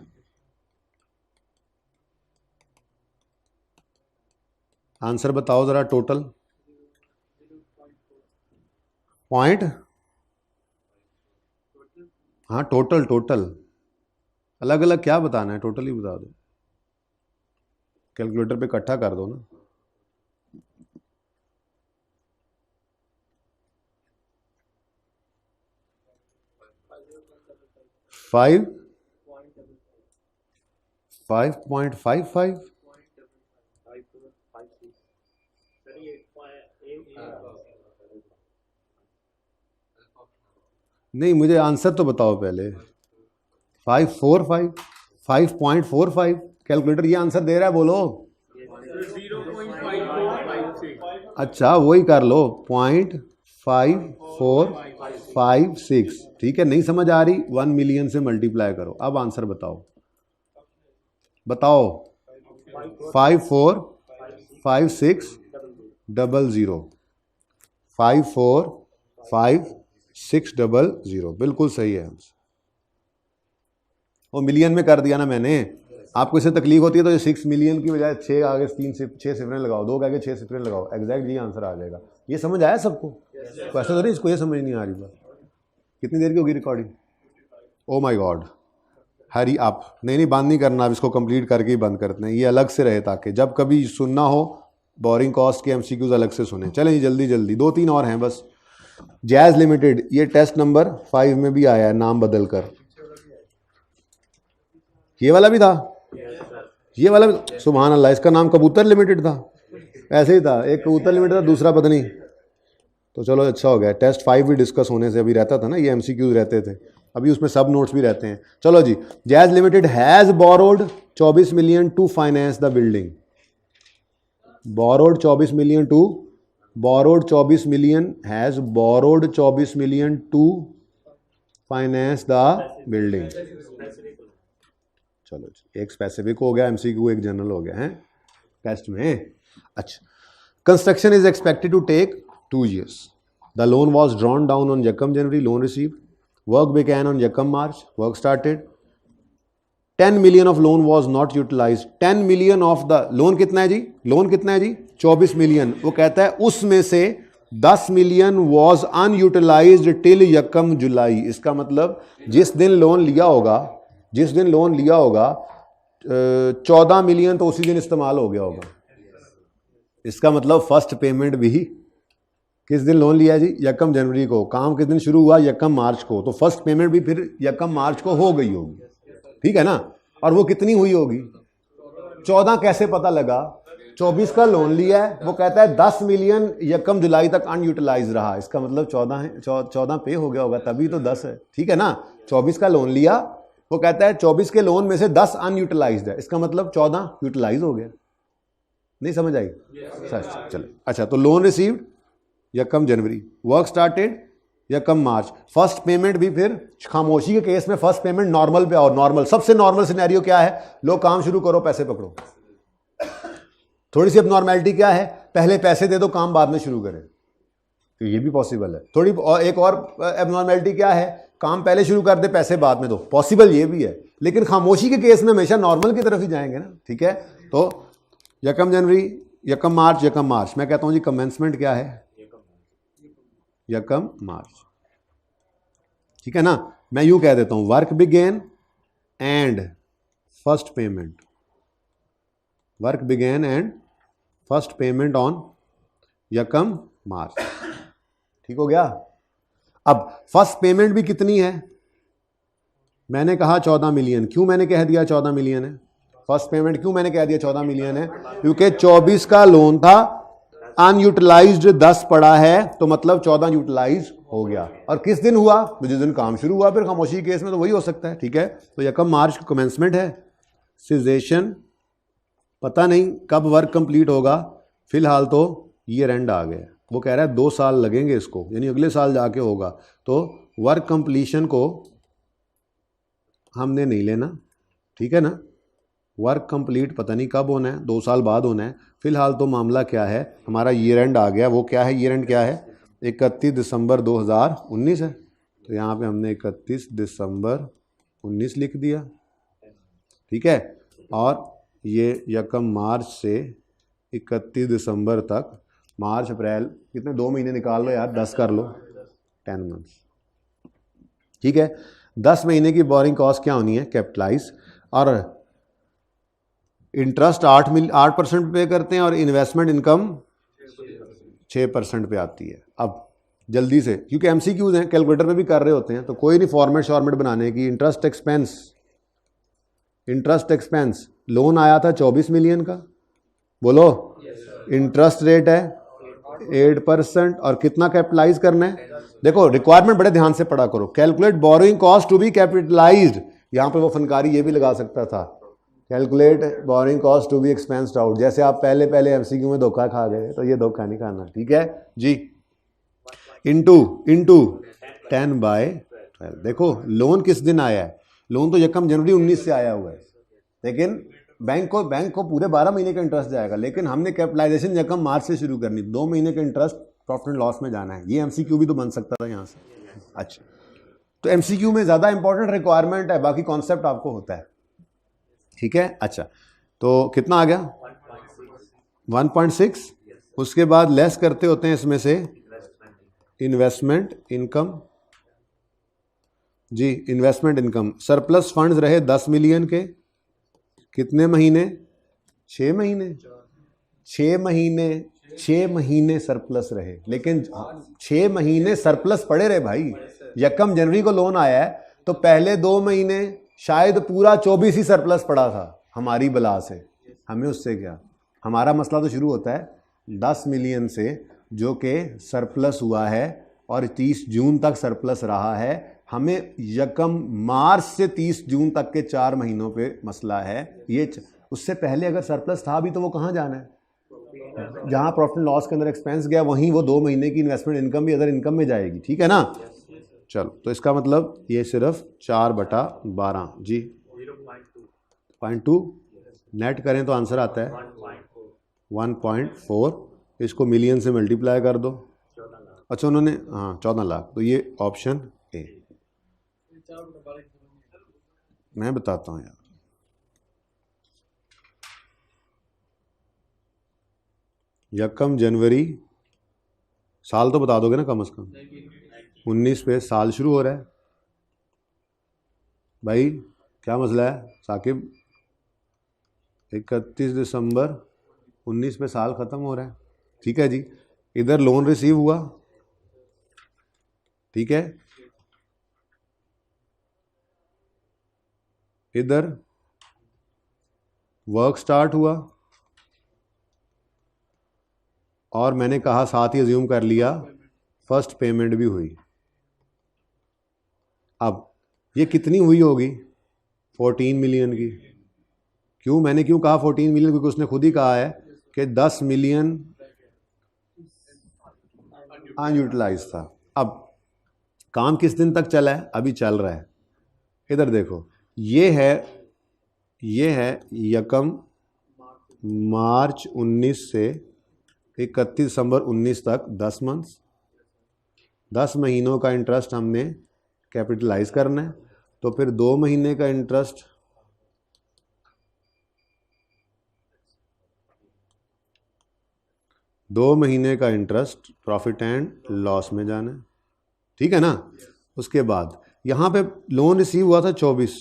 Answer बताओ जरा। टोटल पॉइंट, हाँ टोटल अलग अलग क्या बताना है, टोटल ही बता दो, कैलकुलेटर पे इकट्ठा कर दो ना। फाइव 5.55 नहीं, मुझे आंसर तो बताओ पहले। 5.45 कैलकुलेटर ये आंसर दे रहा है, बोलो। 0.5456। अच्छा वही कर लो, 0.5456। ठीक है, नहीं समझ आ रही, 1 मिलियन से मल्टीप्लाई करो। अब आंसर बताओ 545600 545600 बिल्कुल सही है आंसर। वो मिलियन में कर दिया ना मैंने। आपको इससे तकलीफ होती है तो ये 6 मिलियन की बजाय 6 आगे 6 सिफरें लगाओ, 2 आगे 6 सिफरें लगाओ, एग्जैक्ट ये आंसर आ जाएगा। ये समझ आया सबको? क्वेश्चन तो नहीं इसको ये समझ नहीं आ रही बात। कितनी देर की होगी रिकॉर्डिंग? ओ माय गॉड, हरी आप नहीं बंद नहीं करना, अब इसको कंप्लीट करके ही बंद करते हैं, ये अलग से रहे ताकि जब कभी सुनना हो बोरिंग कॉस्ट के एमसीक्यूज अलग से सुने। चलें जल्दी जल्दी, 2-3 और हैं बस। जैज लिमिटेड, ये टेस्ट नंबर 5 में भी आया है नाम बदल कर। ये वाला भी था, ये वाला भी, सुभान अल्लाह, इसका नाम कबूतर लिमिटेड था, ऐसे ही था, एक कबूतर लिमिटेड था, दूसरा पता नहीं। तो चलो अच्छा हो गया, टेस्ट 5 भी डिस्कस होने से अभी रहता था ना, ये एमसीक्यूज रहते थे। अभी उसमें सब नोट्स भी रहते हैं। चलो जी, Jazz limited has borrowed 24 million to finance the building. Borrowed 24 million to, borrowed 24 million, has borrowed 24 million to finance the building. चलो जी, एक स्पेसिफिक हो गया एमसीक्यू, एक जनरल हो गया है टेस्ट में। अच्छा, construction is expected to take 2 years. The loan was drawn down on Yakam January, loan received. Work began on Yakam March, work started. 10 million of loan was not utilized. 10 million of the loan कितना है जी? Loan कितना है जी? 24 million. वो कहता है उसमें से 10 million was unutilized till Yakam जुलाई। इसका मतलब जिस दिन लोन लिया होगा, 14 मिलियन तो उसी दिन इस्तेमाल हो गया होगा। इसका मतलब फर्स्ट पेमेंट भी किस दिन लोन लिया जी? यकम जनवरी को। काम किस दिन शुरू हुआ? यकम मार्च को। तो फर्स्ट पेमेंट भी फिर यकम मार्च को हो गई होगी, ठीक है ना? और वो कितनी हुई होगी? 14 कैसे पता लगा? 24 का लोन लिया है, वो कहता है 10 मिलियन यकम जुलाई तक अनयूटिलाइज रहा। इसका मतलब 14 है, 14 पे हो गया होगा, तभी तो 10 है, ठीक है ना? 24 का लोन लिया, वो कहता है 24 के लोन में से 10 अनयूटिलाइज्ड है, इसका मतलब 14 यूटिलाइज हो गया। नहीं समझ आई? चलो अच्छा, तो लोन रिसीव्ड यकम जनवरी, वर्क स्टार्टेड यकम मार्च, फर्स्ट पेमेंट भी फिर खामोशी के केस में फर्स्ट पेमेंट नॉर्मल पे आओ। नॉर्मल, सबसे नॉर्मल सिनेरियो क्या है? लो काम शुरू करो, पैसे पकड़ो। थोड़ी सी अब नॉर्मेलिटी क्या है? पहले पैसे दे दो, काम बाद में शुरू करें, तो ये भी पॉसिबल है। थोड़ी और एक और एबनॉर्मेलिटी क्या है? काम पहले शुरू कर दे, पैसे बाद में दो, पॉसिबल ये भी है। लेकिन खामोशी के केस में हमेशा नॉर्मल की तरफ ही जाएंगे ना, ठीक है? तो यकम जनवरी, यकम मार्च, यकम मार्च। मैं कहता हूं जी कमेंसमेंट क्या है? यकम मार्च, ठीक है ना? मैं यूं कह देता हूं work began and first payment, work began and first payment on यकम मार्च, ठीक हो गया? अब फर्स्ट पेमेंट भी कितनी है? मैंने कहा 14 मिलियन। क्यों मैंने कह दिया 14 मिलियन है? फर्स्ट पेमेंट क्यों मैंने कह दिया 14 मिलियन है? क्योंकि 24 का लोन था, अनयूटिलाइज्ड 10 पड़ा है, तो मतलब 14 यूटिलाइज हो गया। और किस दिन हुआ? जिस दिन काम शुरू हुआ। फिर खामोशी केस में तो वही हो सकता है, ठीक है? तो यकम मार्च को कमेंसमेंट है। सिजेशन पता नहीं कब वर्क कंप्लीट होगा, फिलहाल तो ईयर एंड आ गया। वो कह रहा है 2 साल लगेंगे इसको, यानी अगले साल जाके होगा। तो वर्क कंप्लीशन को हमने नहीं लेना, ठीक है ना? वर्क कंप्लीट पता नहीं कब होना है, 2 साल बाद होना है। फिलहाल तो मामला क्या है, हमारा ईयर एंड आ गया। वो क्या है? ईयर एंड क्या है? 31 दिसंबर 2019 है। तो यहाँ पे हमने 31 दिसंबर 19 लिख दिया, ठीक है? और ये यकम मार्च से 31 दिसंबर तक, मार्च अप्रैल कितने 2 महीने निकाल लो यार, 10 कर लो, 10 मंथ्स, ठीक है? 10 महीने की बोरिंग कॉस्ट क्या होनी है? कैपिटलाइज। और इंटरेस्ट 8% पे करते हैं और इन्वेस्टमेंट इनकम 6% पे आती है। अब जल्दी से, क्योंकि एमसीक्यूज हैं, कैलकुलेटर पे भी कर रहे होते हैं, तो कोई नहीं फॉर्मेट शॉर्मेट बनाने की। इंटरेस्ट एक्सपेंस लोन आया था 24 मिलियन का, बोलो। इंटरेस्ट रेट है 8% और कितना कैपिटलाइज करना है? देखो रिक्वायरमेंट बड़े ध्यान से पढ़ा करो। Calculate borrowing cost to be capitalised, यहां पे वो फनकारी ये भी लगा सकता था, calculate borrowing cost to be expensed out. जैसे आप पहले एमसीक्यू में धोखा खा गए, तो ये धोखा नहीं खाना, ठीक है जी? इनटू 10/12। देखो लोन किस दिन आया है? लोन तो यकम जनवरी 19 से आया हुआ है, लेकिन बैंक को पूरे 12 महीने का इंटरेस्ट जाएगा, लेकिन हमने कैपिटलाइजेशन यकम मार्च से शुरू करनी, 2 महीने का इंटरेस्ट प्रॉफिट एंड लॉस में जाना है। ये एमसीक्यू भी तो बन सकता था यहाँ से। अच्छा, तो एमसीक्यू में ज़्यादा इंपॉर्टेंट रिक्वायरमेंट है, बाकी कॉन्सेप्ट आपको होता है, ठीक है? अच्छा, तो कितना आ गया? 1.6। उसके बाद लेस करते होते हैं इसमें से इन्वेस्टमेंट इनकम जी, इन्वेस्टमेंट इनकम। सरप्लस फंड्स रहे 10 मिलियन के, कितने महीने? 6 महीने। 6 महीने सरप्लस रहे, लेकिन 6 महीने सरप्लस पड़े रहे भाई। यकम जनवरी को लोन आया है, तो पहले 2 महीने शायद पूरा 24 ही सरप्लस पड़ा था हमारी बला से। हमें उससे क्या, हमारा मसला तो शुरू होता है 10 मिलियन से, जो कि सरप्लस हुआ है और 30 जून तक सरप्लस रहा है। हमें यकम मार्च से 30 जून तक के 4 महीनों पे मसला है। ये उससे पहले अगर सरप्लस था भी तो वो कहाँ जाना है? जहाँ प्रॉफिट लॉस के अंदर एक्सपेंस गया वहीं वो 2 महीने की इन्वेस्टमेंट इनकम भी अदर इनकम में जाएगी, ठीक है ना? चलो, तो इसका मतलब ये सिर्फ 4/12 जी 0.2 नेट करें तो आंसर आता है 1.4। इसको मिलियन से मल्टीप्लाई कर दो। अच्छा, उन्होंने हाँ 14 लाख, तो ये ऑप्शन ए। मैं बताता हूँ यार, यकम जनवरी, साल तो बता दोगे ना कम से कम? 19 पे साल शुरू हो रहा है भाई। क्या मसला है साकिब? 31 दिसंबर 19 पे साल ख़त्म हो रहा है, ठीक है जी। इधर लोन रिसीव हुआ, ठीक है, इधर वर्क स्टार्ट हुआ, और मैंने कहा साथ ही अज्यूम कर लिया फर्स्ट पेमेंट भी हुई। अब ये कितनी हुई होगी? 14 मिलियन की। क्यों, मैंने क्यों कहा 14 मिलियन? क्योंकि उसने खुद ही कहा है कि 10 मिलियन अनयूटिलाइज था। अब काम किस दिन तक चला है? अभी चल रहा है। इधर देखो, ये है यकम मार्च 19 से 31 दिसंबर 19 तक 10 मंथ्स, 10 महीनों का इंटरेस्ट हमने कैपिटलाइज करना है। तो फिर 2 महीने का इंटरेस्ट प्रॉफिट एंड लॉस में जाना है, ठीक है ना? उसके बाद यहाँ पे लोन रिसीव हुआ था 24,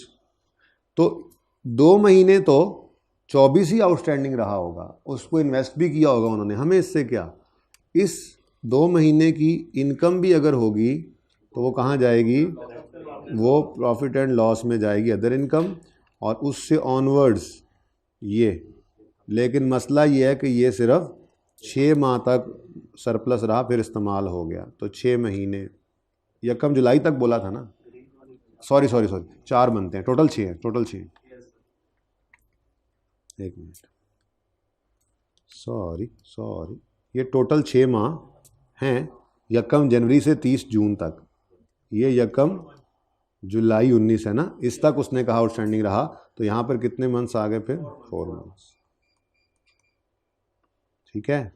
तो 2 महीने तो 24 ही आउटस्टैंडिंग रहा होगा, उसको इन्वेस्ट भी किया होगा उन्होंने। हमें इससे क्या? इस 2 महीने की इनकम भी अगर होगी तो वो कहाँ जाएगी? वो प्रॉफिट एंड लॉस में जाएगी, अदर इनकम, और उससे ऑनवर्ड्स ये। लेकिन मसला ये है कि ये सिर्फ 6 माह तक सरप्लस रहा, फिर इस्तेमाल हो गया। तो 6 महीने, यकम जुलाई तक बोला था ना? सॉरी 4 बनते हैं, टोटल 6 है, टोटल 6। एक मिनट, सॉरी, ये टोटल 6 माह हैं, यकम जनवरी से 30 जून तक। ये यकम जुलाई 19 है ना, इस तक उसने कहा आउटस्टैंडिंग रहा। तो यहाँ पर कितने मंथ्स आ गए फिर? 4 मंथ्स, ठीक है।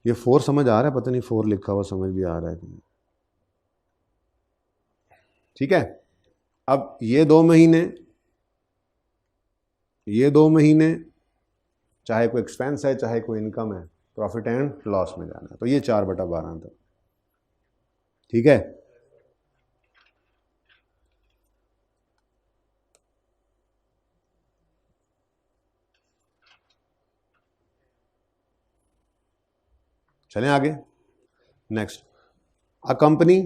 ये 4 समझ आ रहा है? पता नहीं 4 लिखा हुआ समझ भी आ रहा है कि नहीं, ठीक है। अब ये 2 महीने चाहे कोई एक्सपेंस है चाहे कोई इनकम है, प्रॉफिट एंड लॉस में जाना है। तो ये 4/12 था, ठीक है। चलें आगे। Next, a company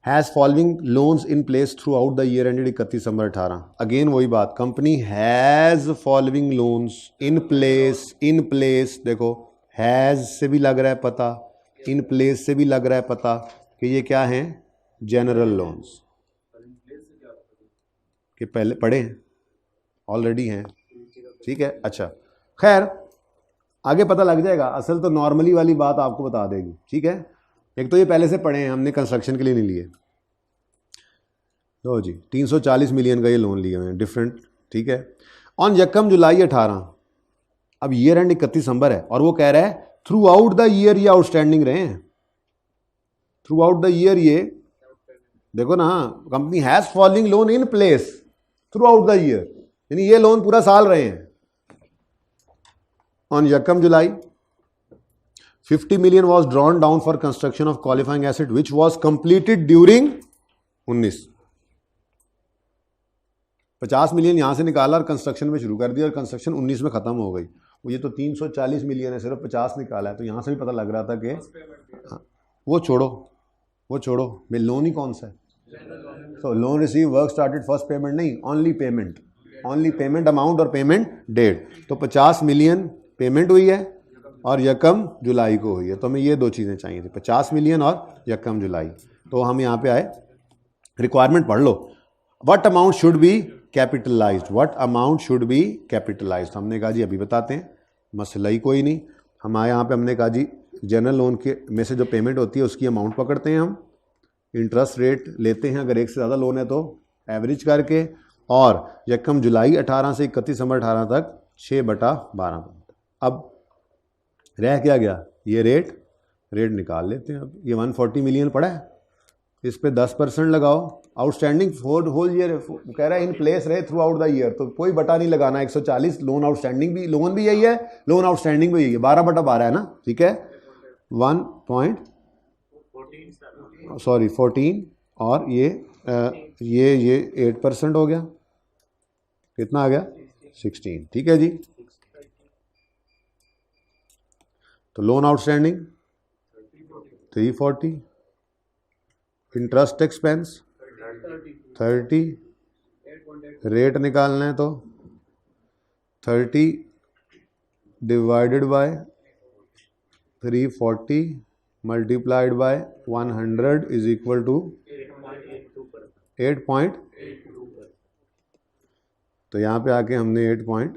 has following loans in place through out the year ended 31 December 18। Again वही बात, company has following loans in place. देखो, हैज़ से भी लग रहा है पता, इन प्लेस से भी लग रहा है पता कि ये क्या हैं? जनरल लोन्स के पहले पढ़े हैं, ऑलरेडी हैं, ठीक है। अच्छा, खैर आगे पता लग जाएगा। असल तो नॉर्मली वाली बात आपको बता देगी, ठीक है। एक तो ये पहले से पढ़े हैं हमने, कंस्ट्रक्शन के लिए नहीं लिए। लो जी, 340 मिलियन का ये लोन लिए हुए हैं, डिफरेंट, ठीक है। ऑन यकम जुलाई 18, अब ईयर एंड 31 दिसंबर है, और वो कह रहा है थ्रू आउट द ईयर ये आउटस्टैंडिंग रहे हैं। थ्रू आउट द ईयर, ये देखो ना, company has following loan in place through out the year, यानी ये लोन पूरा साल रहे हैं। ऑन यकम जुलाई 50 million was drawn down for construction of qualifying asset which was completed during 19। 50 million यहां से निकाला और कंस्ट्रक्शन में शुरू कर दिया, और कंस्ट्रक्शन 19 में खत्म हो गई। वो ये तो 340 मिलियन है, सिर्फ 50 निकाला है। तो यहां से भी पता लग रहा था कि हाँ, वो छोड़ो, मैं लोन ही कौन सा है? So loan receive work started, first payment नहीं, ओनली पेमेंट अमाउंट और पेमेंट डेट। तो 50 मिलियन पेमेंट हुई है, और यकम जुलाई को हुई है, तो हमें ये दो चीज़ें चाहिए थी, 50 मिलियन और यकम जुलाई। तो हम यहाँ पे आए, रिक्वायरमेंट पढ़ लो, what amount should be capitalised, what amount should be capitalised. हमने कहा जी अभी बताते हैं, मसला ही कोई नहीं। हमारे यहाँ पे हमने कहा जी जनरल लोन के में से जो पेमेंट होती है उसकी अमाउंट पकड़ते हैं हम, इंटरेस्ट रेट लेते हैं अगर एक से ज़्यादा लोन है तो एवरेज करके, और यकम जुलाई 18 से 31 दिसंबर 18 तक 6/12। अब रह क्या गया, ये रेट निकाल लेते हैं। अब ये 140 मिलियन पड़ा है, इस पे 10% लगाओ, आउटस्टैंडिंग फॉर होल ईयर कह रहा है इन प्लेस रहे थ्रू आउट द ईयर, तो कोई बटा नहीं लगाना। 140 लोन आउटस्टैंडिंग भी, लोन भी यही है, लोन आउटस्टैंडिंग भी यही है, 12/12 है ना, ठीक है। 14 और ये 8% हो गया, कितना आ गया 16, ठीक है जी। तो loan outstanding 340, interest expense 30, rate निकालना है तो 30 divided by 340 multiplied by 100 is equal to 8. तो यहाँ पे आके हमने 8 पॉइंट,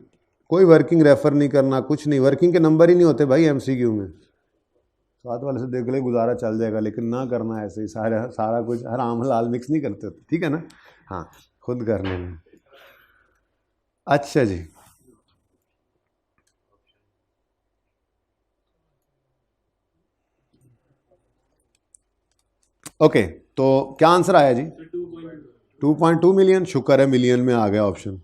कोई वर्किंग रेफर नहीं करना, कुछ नहीं, वर्किंग के नंबर ही नहीं होते भाई एमसीक्यू में। साथ वाले से देख ले गुजारा चल जाएगा, लेकिन ना करना ऐसे ही सारा कुछ हराम हलाल मिक्स नहीं करते होते, ठीक है ना। हाँ, खुद करने में। अच्छा जी, ओके, तो क्या आंसर आया जी 2.2 मिलियन। शुक्र है मिलियन में आ गया ऑप्शन,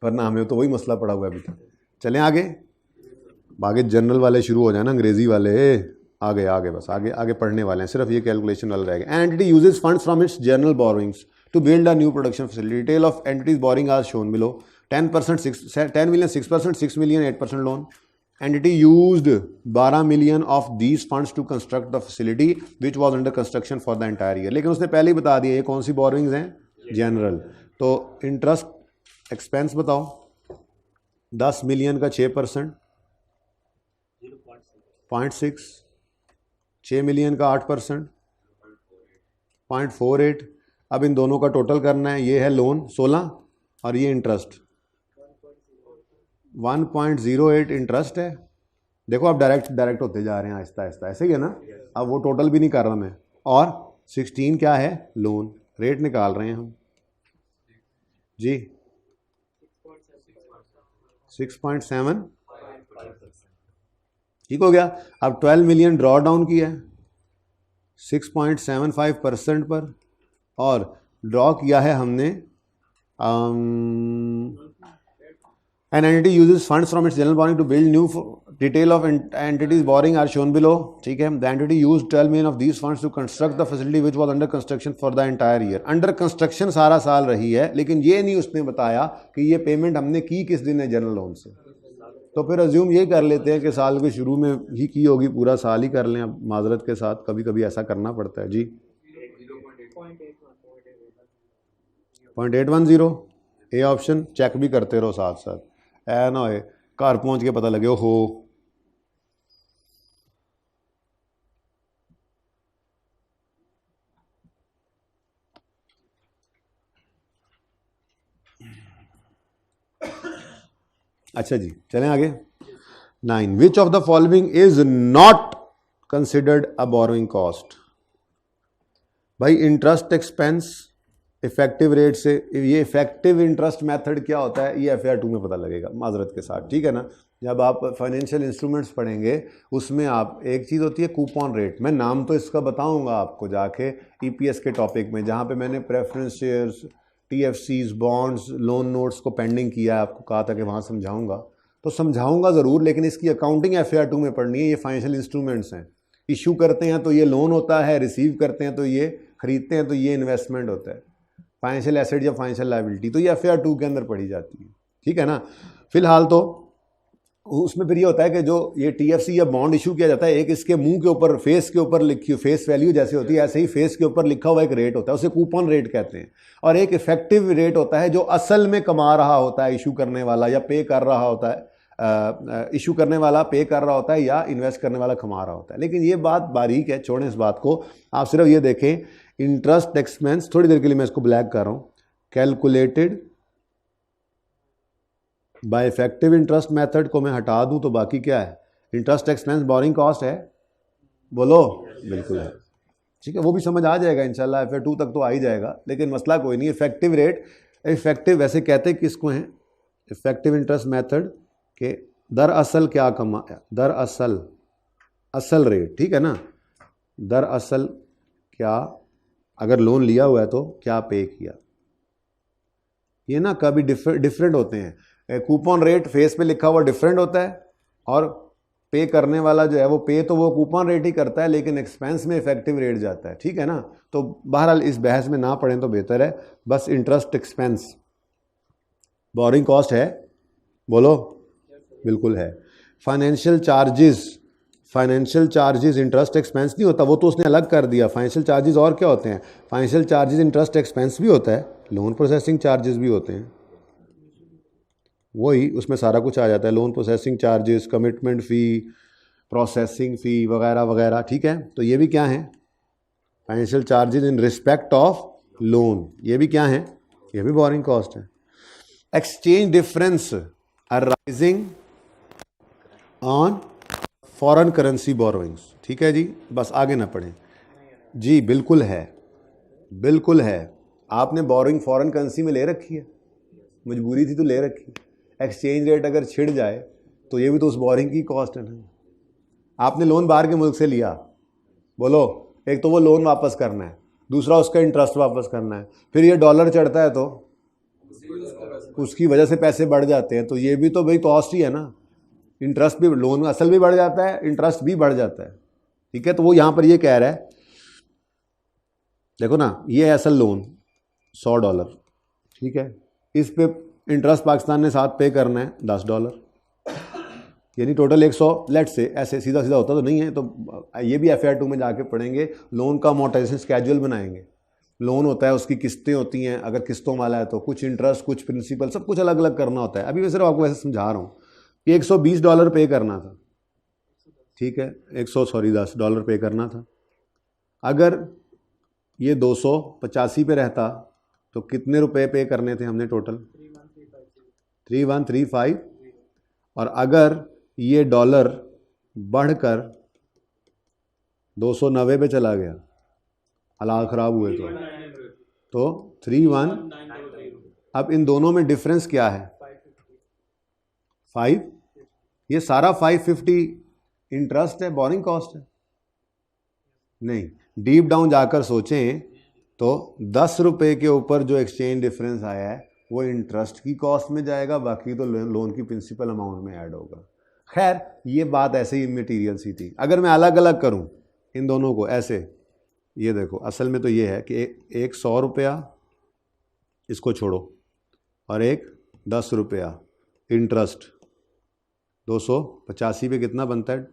वरना हमें तो वही मसला पड़ा हुआ है अभी तक। चलें आगे जनरल वाले शुरू हो जाए ना, अंग्रेजी वाले आगे बस आगे पढ़ने वाले हैं, सिर्फ ये कैलकुलेशन वाला रहेगा। An entity uses funds from its general borrowings to build a new production facility, detail of entities borrowing are shown below. 10 million 6%, 6 million 8% loan. Entity used 12 million of these funds to construct the facility which was under construction for the entire year. लेकिन उसने पहले ही बता दिया ये कौन सी borrowings हैं, जनरल। तो इंटरेस्ट एक्सपेंस बताओ, 10 मिलियन का 6%, 0.6, 6 मिलियन का 8%, 0.48। अब इन दोनों का टोटल करना है, ये है लोन 16 और ये इंटरेस्ट 1.08 इंटरेस्ट है। देखो आप डायरेक्ट होते जा रहे हैं आहिस्ता आहिस्ता, ऐसे ही है ना। अब वो टोटल भी नहीं कर रहा मैं, और 16 क्या है लोन, रेट निकाल रहे हैं हम जी 6.7, ठीक हो गया। अब 12 मिलियन ड्रॉ डाउन किया है 6.75% पर, और ड्रॉ किया है हमने An entity uses funds from its general borrowing to build new, detail of entities borrowing are shown below, ठीक है। The entity used 12 million of these funds to construct the facility which was under construction for the entire year. Under construction सारा साल रही है, लेकिन ये नहीं उसने बताया कि ये पेमेंट हमने की किस दिन है जनरल लोन से। तो फिर अज्यूम ये कर लेते हैं कि साल के शुरू में ही की होगी, पूरा साल ही कर लें। अब माजरत के साथ कभी कभी ऐसा करना पड़ता है जी। 0.810 ए ऑप्शन, चेक भी करते रहो साथ साथ, ऐ ना होए घर पहुंच के पता लगे हो। अच्छा जी, चलें आगे। 9, विच of the following is not considered a borrowing cost. भाई इंटरेस्ट एक्सपेंस इफेक्टिव रेट से, ये इफेक्टिव इंटरेस्ट मेथड क्या होता है ये FAR 2 में पता लगेगा माजरत के साथ, ठीक है ना। जब आप फाइनेंशियल इंस्ट्रूमेंट्स पढ़ेंगे उसमें आप एक चीज़ होती है कूपन रेट, मैं नाम तो इसका बताऊंगा आपको जाके EPS के टॉपिक में, जहाँ पे मैंने preference shares, TFCs, bonds, loan notes को पेंडिंग किया है, आपको कहा था कि वहाँ समझाऊंगा, तो समझाऊंगा ज़रूर, लेकिन इसकी अकाउंटिंग FAR 2 में पढ़नी है। ये फाइनेंशियल इंस्ट्रूमेंट्स हैं, इशू करते हैं तो ये लोन होता है, रिसीव करते हैं तो ये खरीदते हैं तो ये इन्वेस्टमेंट होता है, फाइनेंशियल एसेट या फाइनेंशियल लायबिलिटी, तो ये FAR 2 के अंदर पढ़ी जाती है, ठीक है ना। फिलहाल तो उसमें फिर ये होता है कि जो ये TFC या बॉन्ड इशू किया जाता है, एक इसके मुंह के ऊपर, फेस के ऊपर लिखी, फेस वैल्यू जैसे होती है ऐसे ही फेस के ऊपर लिखा हुआ एक रेट होता है, उसे कूपन रेट कहते हैं। और एक इफेक्टिव रेट होता है जो असल में कमा रहा होता है इशू करने वाला या पे कर रहा होता है इशू करने वाला पे कर रहा होता है या इन्वेस्ट करने वाला कमा रहा होता है। लेकिन ये बात बारीक है, छोड़ें इस बात को, आप सिर्फ ये देखें इंटरेस्ट एक्सपेंस, थोड़ी देर के लिए मैं इसको ब्लैक कर रहा हूँ, calculated by effective interest method को मैं हटा दूं तो बाकी क्या है, इंटरेस्ट एक्सपेंस बोरिंग कॉस्ट है, बोलो बिल्कुल है, ठीक है, वो भी समझ आ जाएगा इंशाल्लाह, FA2 तक तो आ ही जाएगा, लेकिन मसला कोई नहीं। इफेक्टिव रेट, इफेक्टिव वैसे कहते किसको हैं, इफेक्टिव इंटरेस्ट मेथड के दरअसल क्या कमाया, दरअसल असल रेट, ठीक है ना, दरअसल क्या अगर लोन लिया हुआ है तो क्या पे किया, ये ना कभी डिफरेंट होते हैं। कूपन रेट फेस पे लिखा हुआ डिफरेंट होता है और पे करने वाला जो है वो पे तो वो कूपन रेट ही करता है, लेकिन एक्सपेंस में इफेक्टिव रेट जाता है, ठीक है ना। तो बहरहाल इस बहस में ना पढ़ें तो बेहतर है, बस इंटरेस्ट एक्सपेंस बोरिंग कॉस्ट है, बोलो बिल्कुल है। Financial charges, financial charges interest expense नहीं होता, वो तो उसने अलग कर दिया। फाइनेंशियल चार्जेस और क्या होते हैं, फाइनेंशियल चार्जेस इंटरेस्ट एक्सपेंस भी होता है, लोन प्रोसेसिंग चार्जेस भी होते हैं, वही उसमें सारा कुछ आ जाता है, लोन प्रोसेसिंग चार्जेस, कमिटमेंट फ़ी, प्रोसेसिंग फ़ी वगैरह वगैरह, ठीक है। तो ये भी क्या है, financial charges in respect of loan, ये भी क्या है, ये भी बोरिंग कॉस्ट है। Exchange difference arising on foreign currency borrowings, ठीक है जी, बस आगे ना पढ़ें जी, बिल्कुल है, बिल्कुल है। आपने बोरोइंग फॉरेन करेंसी में ले रखी है, मजबूरी थी तो ले रखी, एक्सचेंज रेट अगर छिड़ जाए तो ये भी तो उस बोरिंग की कॉस्ट है ना। आपने लोन बाहर के मुल्क से लिया, बोलो एक तो वो लोन वापस करना है, दूसरा उसका इंटरेस्ट वापस करना है, फिर ये डॉलर चढ़ता है तो उसकी वजह से पैसे बढ़ जाते हैं, तो ये भी तो भाई कॉस्ट ही है ना, इंटरेस्ट भी, लोन असल भी बढ़ जाता है, इंटरेस्ट भी बढ़ जाता है, ठीक है। तो वो यहाँ पर ये कह रहा है, देखो ना, ये है असल लोन $100, ठीक है, इस पे इंटरेस्ट पाकिस्तान ने साथ पे करना है $10, यानी टोटल 100, लेट से, ऐसे सीधा सीधा होता तो नहीं है, तो ये भी FA2 में जाके पढ़ेंगे, लोन का अमोर्टाइजेशन स्केड्यूल बनाएंगे। लोन होता है, उसकी किस्तें होती हैं, अगर किस्तों वाला है तो कुछ इंटरेस्ट कुछ प्रिंसिपल सब कुछ अलग अलग करना होता है। अभी मैं सिर्फ आपको वैसे समझा रहा हूँ कि $120 पे करना था, ठीक है, $10 पे करना था, अगर ये 285 पे रहता तो कितने रुपए पे करने थे हमने टोटल, 3135, और अगर ये डॉलर बढ़कर 290 पे चला गया, हालात ख़राब हुए तो 31, अब इन दोनों में डिफरेंस क्या है, 5, ये सारा 550 इंटरेस्ट है, बोरिंग कॉस्ट है, नहीं, डीप डाउन जाकर सोचें तो 10 रुपये के ऊपर जो एक्सचेंज डिफरेंस आया है वो इंटरेस्ट की कॉस्ट में जाएगा, बाकी तो लोन की प्रिंसिपल अमाउंट में ऐड होगा। खैर ये बात ऐसे ही मटीरियल सी थी। अगर मैं अलग अलग करूं इन दोनों को ऐसे, ये देखो असल में तो ये है कि एक 100 रुपया इसको छोड़ो और एक 10 रुपया इंटरेस्ट, 285 पे कितना बनता है,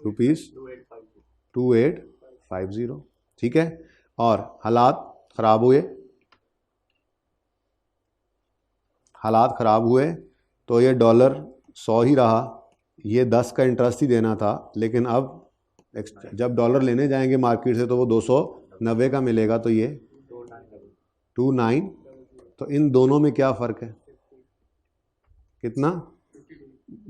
₹2850, ठीक है। और हालात ख़राब हुए तो ये डॉलर 100 ही रहा, ये 10 का इंटरेस्ट ही देना था, लेकिन अब जब डॉलर लेने जाएंगे मार्केट से तो वो 290 का मिलेगा, तो ये 29, तो इन दोनों में क्या फ़र्क है, कितना,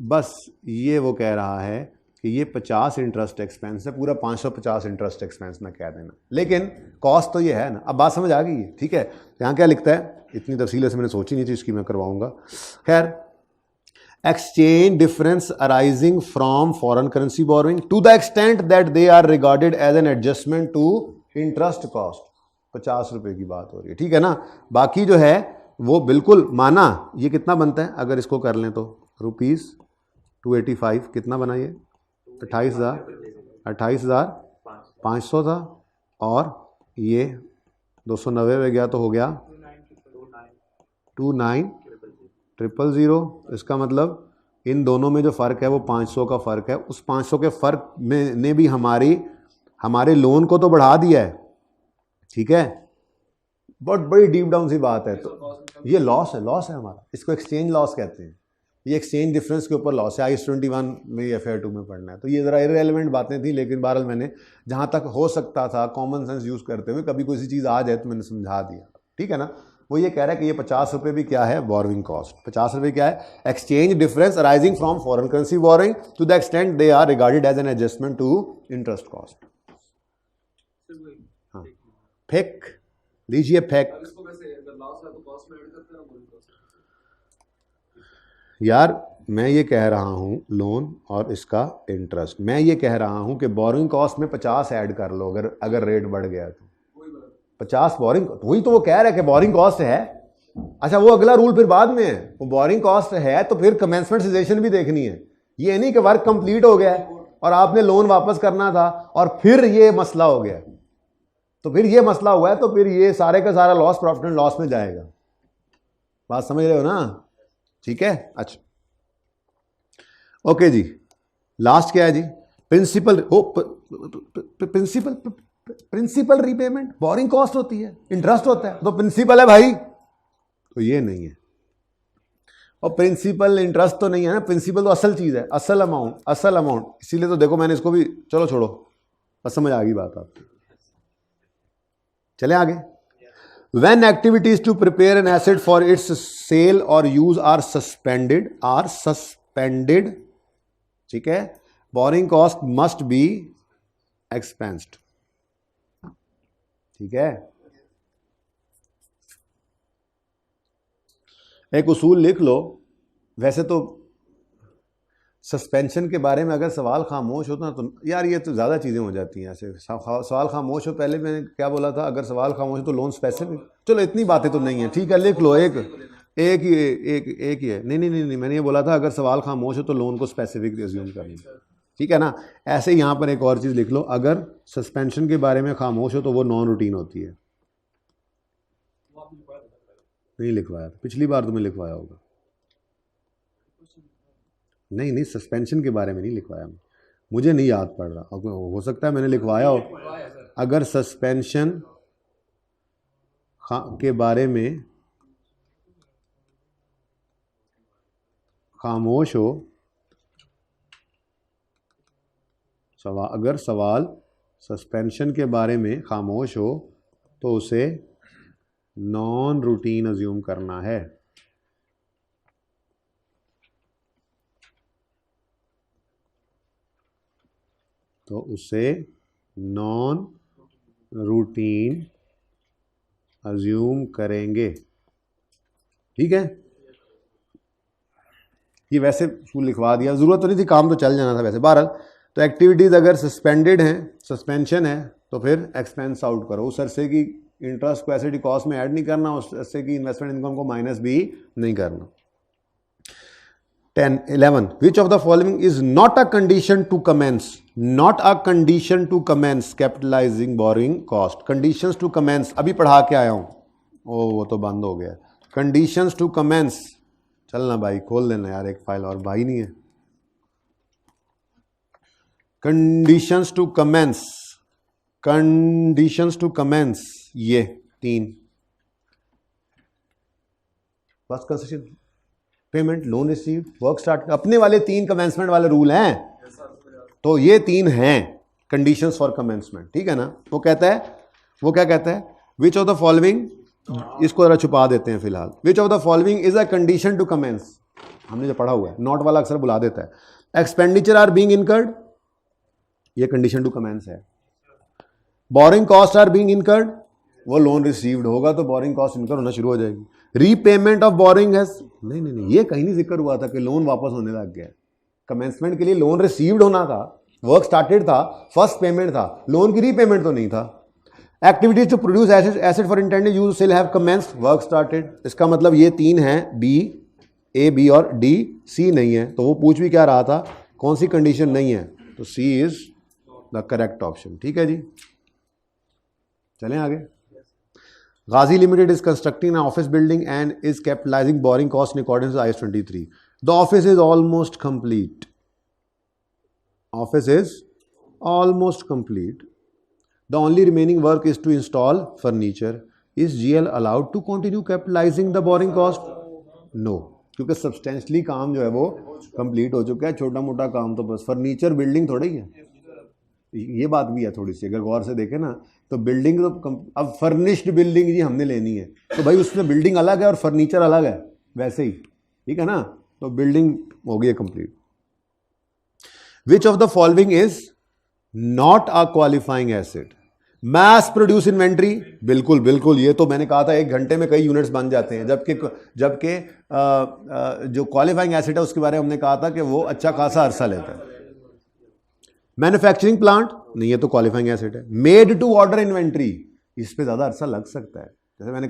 बस ये वो कह रहा है कि ये 50 इंटरेस्ट एक्सपेंस है, पूरा 550 इंटरेस्ट एक्सपेंस ना कह देना, लेकिन कॉस्ट तो ये है ना। अब बात समझ आ गई है, ठीक है। यहाँ क्या लिखता है, इतनी तफसील से मैंने सोची नहीं थी, इसकी मैं करवाऊंगा। खैर, exchange difference arising from foreign currency borrowing to the extent that they are regarded as an adjustment to interest cost, 50 रुपये की बात हो रही है, ठीक है ना। बाकी जो है वो बिल्कुल माना, ये कितना बनता है अगर इसको कर लें तो ₹285 कितना बना, ये 28,500 था, और ये 290 में गया तो हो गया 29,000। इसका मतलब इन दोनों में जो फ़र्क है वो 500 का फ़र्क है। उस 500 के फ़र्क में ने भी हमारे लोन को तो बढ़ा दिया है, ठीक है, बहुत बड़ी डीप डाउन सी बात है। तो ये लॉस है हमारा, इसको एक्सचेंज लॉस कहते हैं। ये एक्सचेंज डिफरेंस के ऊपर लॉस है, IS-21 में FAR 2 में पढ़ना है। तो ये ज़रा इररेलेवेंट बातें थी, लेकिन बहरहाल मैंने जहाँ तक हो सकता था कॉमन सेंस यूज़ करते हुए, कभी कोई सी चीज़ आ जाए तो मैंने समझा दिया, ठीक है ना। वो ये कह रहा है कि ये 50 रुपये भी क्या है, बोरोइंग कॉस्ट। 50 रुपये क्या है, exchange difference arising from foreign currency borrowing to the extent they are regarded as an adjustment to interest cost. हाँ, फेक लीजिए, फेक। यार मैं ये कह रहा हूँ लोन और इसका इंटरेस्ट, मैं ये कह रहा हूँ कि बोरिंग कॉस्ट में 50 ऐड कर लो अगर रेट बढ़ गया तो 50 बोरिंग, वही तो वो कह रहा है कि बोरिंग कॉस्ट है। अच्छा वो अगला रूल फिर बाद में है, वो बोरिंग कॉस्ट है तो फिर कमेंसमेंट सिचुएशन भी देखनी है। ये नहीं कि वर्क कंप्लीट हो गया है और आपने लोन वापस करना था और फिर ये मसला हो गया, तो फिर ये मसला हुआ है तो फिर ये सारे का सारा लॉस प्रॉफिट एंड लॉस में जाएगा। बात समझ रहे हो ना, ठीक है। अच्छा ओके जी, लास्ट क्या है जी, principal. Principal repayment borrowing cost होती है, इंटरेस्ट होता है, तो प्रिंसिपल है भाई, तो ये नहीं है। और प्रिंसिपल इंटरेस्ट तो नहीं है ना, प्रिंसिपल तो असल चीज है, असल अमाउंट। इसीलिए तो देखो मैंने इसको भी, चलो छोड़ो, बस समझ आ गई बात आपकी। चले आगे। When activities to prepare an asset for its sale or use are suspended, ठीक है, borrowing cost must be expensed, ठीक है। एक उसूल लिख लो। वैसे तो सस्पेंशन के बारे में अगर सवाल खामोश होता ना तो यार ये तो ज़्यादा चीज़ें हो जाती हैं ऐसे। सवाल खामोश हो, पहले मैंने क्या बोला था, अगर सवाल खामोश हो तो लोन स्पेसिफिक, चलो इतनी बातें तो नहीं है, ठीक है, लिख लो। एक ही है। नहीं, मैंने ये बोला था अगर सवाल खामोश हो तो लोन को स्पेसिफिक रिज्यूम करना, ठीक है ना। ऐसे ही यहाँ पर एक और चीज़ लिख लो, अगर सस्पेंशन के बारे में खामोश हो तो वो नॉन रूटीन होती है। नहीं लिखवाया, पिछली बार तुम्हें लिखवाया होगा। नहीं, सस्पेंशन के बारे में नहीं लिखवाया, मुझे नहीं याद पड़ रहा, हो सकता है मैंने लिखवाया हो। अगर सस्पेंशन के बारे में खामोश हो, अगर सवाल सस्पेंशन के बारे में खामोश हो तो उसे नॉन रूटीन अज्यूम करना है। तो उसे नॉन रूटीन अज्यूम करेंगे, ठीक है। ये वैसे लिखवा दिया, जरूरत तो नहीं थी, काम तो चल जाना था वैसे। बहरहाल तो एक्टिविटीज़ अगर सस्पेंडेड हैं, सस्पेंशन है, तो फिर एक्सपेंस आउट करो। उस अरसे की इंटरेस्ट को एसिड कॉस्ट में ऐड नहीं करना, उस अरसे की इन्वेस्टमेंट इनकम को माइनस भी नहीं करना। 11 which of the following is not a condition to commence, not a condition to commence capitalising borrowing cost. Conditions to commence अभी पढ़ा के आया हूं, वो तो बंद हो गया। कंडीशंस टू कमेंस, चलना भाई खोल देना यार एक फाइल, और भाई नहीं है। Conditions to commence, conditions to commence, ये 3 first concession, payment, loan receive, work start, अपने वाले 3 कमेंसमेंट वाले रूल हैं। तो ये 3 हैं कंडीशंस फॉर कमेंसमेंट, ठीक है ना। वो कहता है, वो क्या कहता है, विच ऑफ द फॉलोइंग, इसको जरा छुपा देते हैं फिलहाल। Which of the following is a condition to commence, हमने जो पढ़ा हुआ है, नॉट वाला अक्सर बुला देता है। एक्सपेंडिचर आर बीइंग इनकर्ड, ये कंडीशन टू कमेंस है। Borrowing cost are being incurred, वो लोन रिसीव्ड होगा तो बोरिंग कॉस्ट इनकर होना शुरू हो जाएगी। रीपेमेंट ऑफ बोरिंग हैज, नहीं, ये कहीं नहीं जिक्र हुआ था कि लोन वापस होने लग गया। कमेंसमेंट के लिए लोन रिसीव्ड होना था, वर्क स्टार्टेड था, फर्स्ट पेमेंट था, लोन की रीपेमेंट तो नहीं था। Activities to produce asset for intended use sale have commenced, work started. इसका मतलब ये 3 हैं, बी, ए, बी और डी, सी नहीं है। तो वो पूछ भी क्या रहा था, कौन सी कंडीशन नहीं है, तो सी इज द करेक्ट ऑप्शन, ठीक है जी। चलें आगे। Ghazi Limited is constructing an office building and is capitalizing borrowing costs in accordance with IS-23. The office is almost complete. Office is almost complete. The only remaining work is to install furniture. Is GL allowed to continue capitalizing the borrowing cost? No. क्योंकि substantially काम जो है वो complete हो चुका है, छोटा मोटा काम तो बस फर्नीचर बिल्डिंग थोड़ा ही है। ये बात भी है थोड़ी सी, अगर गौर से देखें ना तो बिल्डिंग तो अब फर्निश्ड बिल्डिंग जी हमने लेनी है तो भाई उसमें बिल्डिंग अलग है और फर्नीचर अलग है, वैसे ही ठीक है ना, तो बिल्डिंग हो गई है complete. Which of the following is not a qualifying asset? Mass produce inventory, बिल्कुल बिल्कुल, ये तो मैंने कहा था 1 घंटे में कई यूनिट्स बन जाते हैं, जबकि जो क्वालिफाइंग एसेट है उसके बारे में हमने कहा था कि वो अच्छा खासा अरसा लेता है। मैन्युफैक्चरिंग प्लांट, नहीं ये तो क्वालिफाइंग एसेट है। मेड टू ऑर्डर इन्वेंट्री, इस पे ज़्यादा अरसा लग सकता है। जैसे मैंने